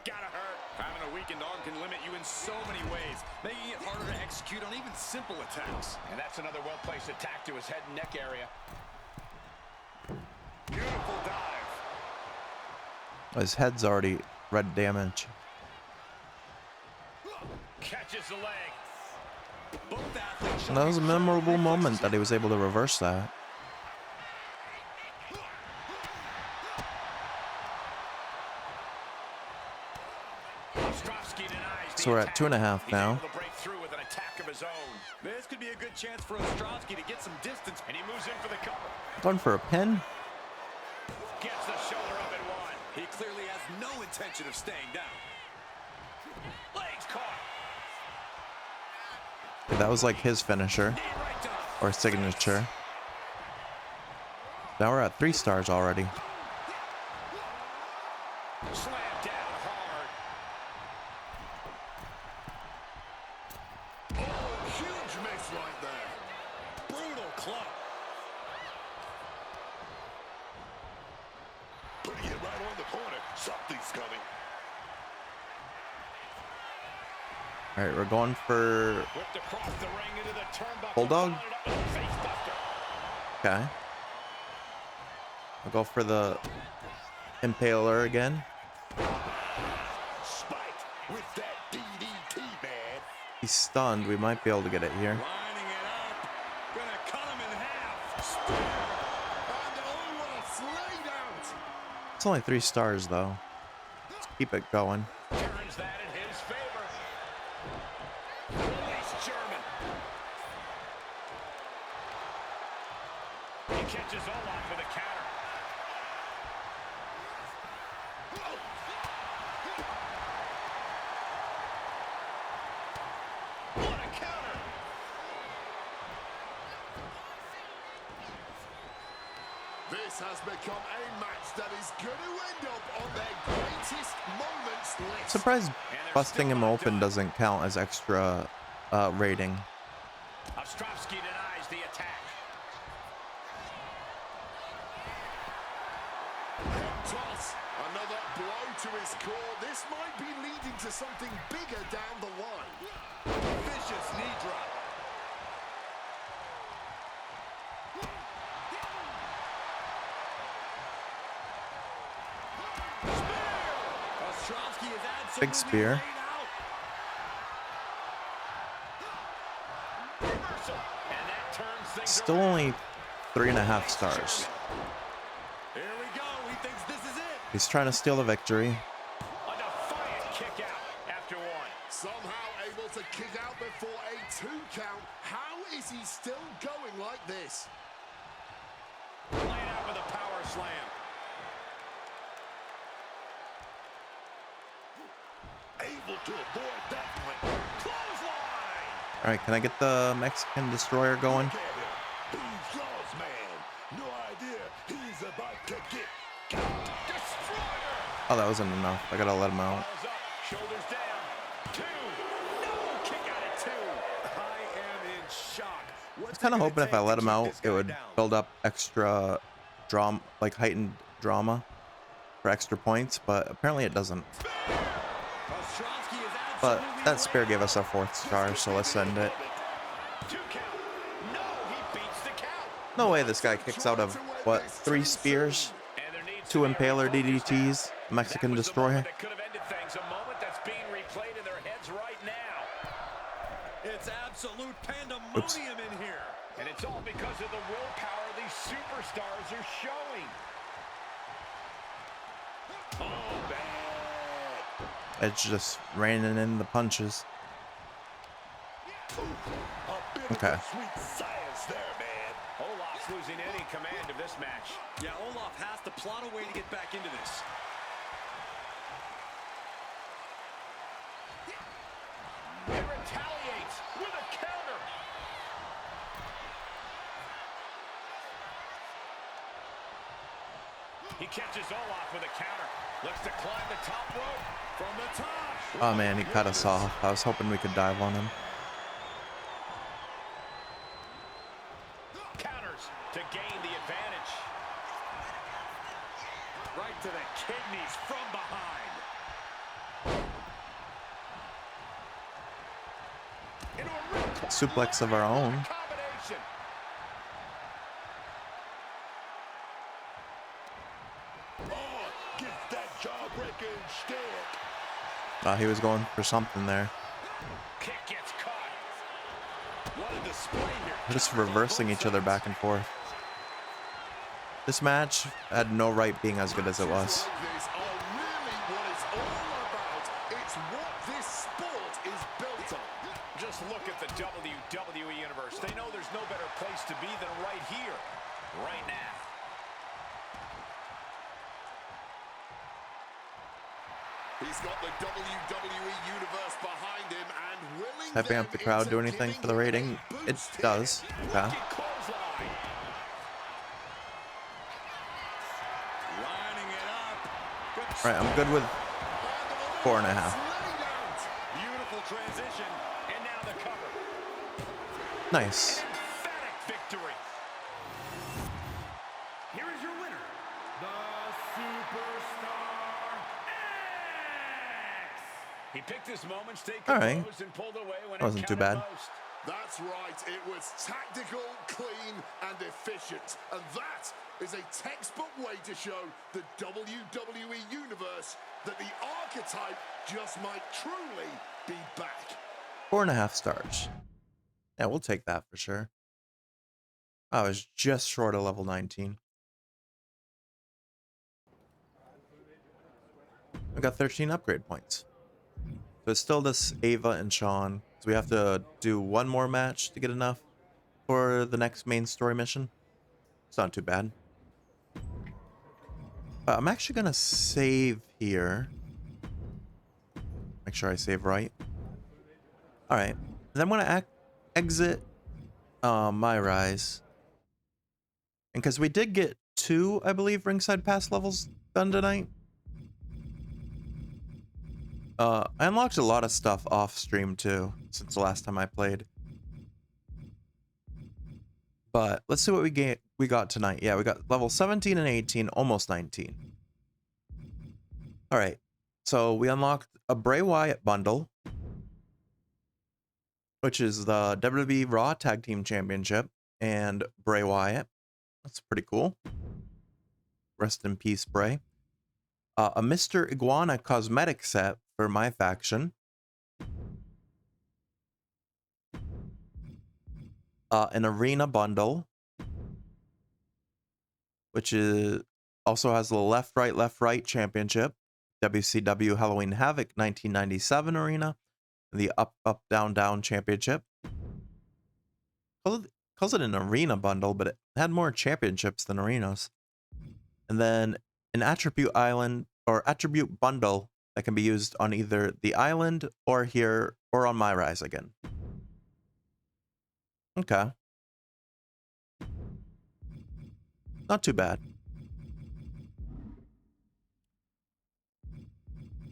Gotta hurt. Having a weakened arm can limit you in so many ways, making it harder to execute on even simple attacks. And that's another well-placed attack to his head and neck area. Beautiful dive. His head's already red damage. Catches the leg. Both athletes And that was a memorable moment that he was able to reverse that. So we're at 2.5 now. This could be a good chance for Ostrowski to get some distance, and he moves in for the cover. Going for a pin. Gets the shoulder up at 1. He clearly has no intention of staying down. Legs caught. That was like his finisher or signature. Now we're at 3 stars already. Slam down hard. Oh, huge miss right there. Brutal club. Putting it right on the corner. Something's coming. All right, we're going for Whipped across the ring into the turnbuckle. Bulldog. Followed up with a face buster. Okay. I'll go for the Impaler again. Spiked with that DDT, man. He's stunned. We might be able to get it here. Lining it up. Gonna cut him in half. Spear. And oh, what a slide out. It's only 3 stars though. Let's keep it going. Turns that in his favor. Release German. He catches Olaf with a counter. What a counter. This has become a match that is going to end up on their greatest moments list. Surprised busting him open doesn't count as extra rating. Ostrowski denies the attack. Toss. Another blow to his core. This might be leading to something bigger down the line. Vicious knee drop. Ostrowski is absolutely Big spear. laid out. Reversal. And that turns things Still around. only 3.5 stars. Here we go. He thinks this is it. He's trying to steal the victory. A defiant kick out after 1. Somehow able to kick out before a 2 count. How is he still going like this? Laid out with a power slam. Able to avoid that one. Clothesline. All right, can I get the Mexican Destroyer going? Look at him. He's lost, man. No idea. He's about to get got. Destroyer. Oh, that wasn't enough. I gotta let him out. Balls up. Shoulders down. 2. No. Kick out at 2. I am in shock. I was kind of hoping if I let him out, it would build up extra drama, like heightened drama for extra points, but apparently it doesn't. Ostrowski is But absolutely that spear gave us our 4th star, so let's end it. 2 count. No, he beats the count. No way this guy kicks out of, what, 3 spears, 2 Impaler DDTs, Mexican Destroyer. That could have ended things. A moment that's being replayed in their heads right now. It's absolute pandemonium in here. And it's all because of the willpower these superstars are showing. Oh, bad. It's just raining in the punches. A big Okay. Sweet science there, man. Olaf's losing any command of this match. Yeah, Olaf has to plot a way to get back into this. He retaliates with a counter. He catches Olaf with a counter. Looks to climb the top rope from the top. Oh man, he cut us off. I was hoping we could dive on him. Counters to gain the advantage. Right to the kidneys from behind. Into a rip Suplex of our own. combination. Oh, get that jawbreaker instead. He was going for something there. Kick gets caught. What a display here. We're just reversing each other back and forth. This match had no right being as good as it was. These are really what it's all about. It's what this sport is built on. Just look at the WWE Universe. They know there's no better place to be than right here, right now. He's got the WWE Universe behind him and willing Hyping up the crowd do anything for the rating? It does. Okay. lining it up. Alright, I'm good with 4.5. Beautiful transition, and now the cover. Nice. Emphatic victory. Here is your winner, the Superstar X. He picked his moment, stayed All right. composed, and pulled away when That wasn't it too counted bad. most. That's right. It was tactical, clean, and efficient. And that is a textbook way to show the WWE Universe that the archetype just might truly be back. 4.5 stars. Yeah, we'll take that for sure. I was just short of level 19. I got 13 upgrade points. So it's still this Ava and Sean. So we have to do one more match to get enough for the next main story mission. It's not too bad. I'm actually going to save here. Make sure I save right. Alright. Then I'm going to exit MyRise. And because we did get 2, I believe, ringside pass levels done tonight. I unlocked a lot of stuff off stream too, since the last time I played. But let's see what we got tonight. Yeah, we got level 17 and 18, almost 19. Alright, so we unlocked a Bray Wyatt bundle, which is the WWE Raw Tag Team Championship and Bray Wyatt. That's pretty cool. Rest in peace, Bray. A Mr. Iguana cosmetic set for my faction. An arena bundle, which is also has the left right championship, WCW Halloween Havoc 1997 arena, and the up down down championship. Calls it an arena bundle, but it had more championships than arenas. And then an attribute island or attribute bundle that can be used on either the island or here or on MyRise again. Okay. Not too bad.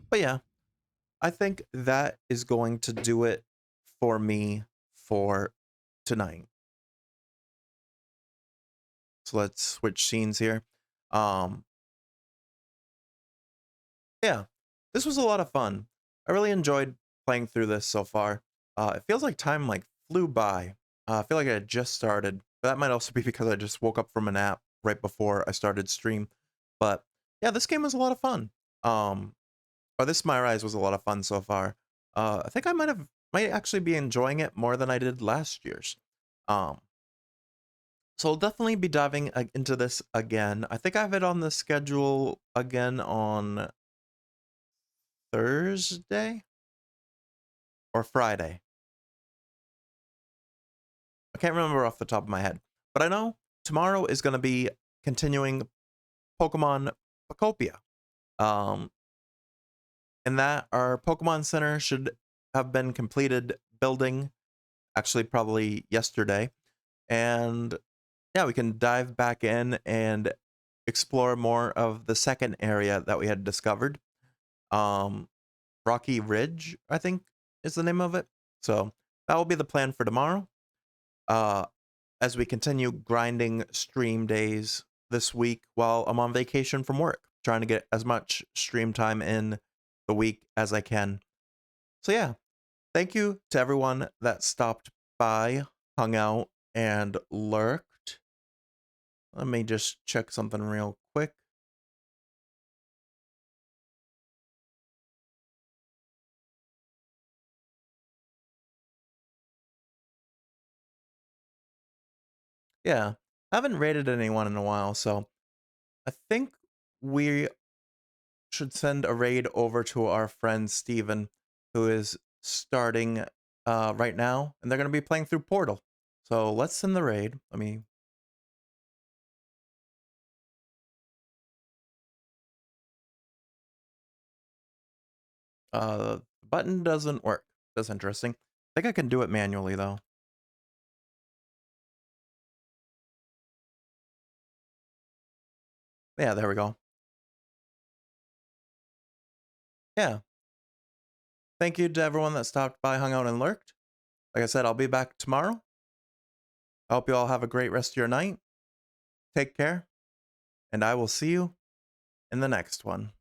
But yeah, I think that is going to do it for me for tonight. So let's switch scenes here. Yeah, this was a lot of fun. I really enjoyed playing through this so far. It feels like time flew by. I feel like I had just started. But that might also be because I just woke up from a nap right before I started stream. But yeah, this game was a lot of fun. Or this MyRise was a lot of fun so far. I think I might actually be enjoying it more than I did last year's. So I'll definitely be diving into this again. I think I have it on the schedule again on Thursday or Friday. I can't remember off the top of my head, but I know tomorrow is going to be continuing Pokemon Pocopia. And that our Pokemon Center should have been completed building, actually probably yesterday. And yeah, we can dive back in and explore more of the second area that we had discovered. Rocky Ridge, I think is the name of it. So that will be the plan for tomorrow. As we continue grinding stream days this week while I'm on vacation from work, trying to get as much stream time in the week as I can. So yeah, thank you to everyone that stopped by, hung out, and lurked. Let me just check something real quick. Yeah, I haven't rated anyone in a while, so I think we should send a raid over to our friend Steven, who is starting right now, and they're going to be playing through Portal. So let's send the raid. Let me... the button doesn't work. That's interesting. I think I can do it manually, though. Yeah, there we go. Yeah. Thank you to everyone that stopped by, hung out, and lurked. Like I said, I'll be back tomorrow. I hope you all have a great rest of your night. Take care, and I will see you in the next one.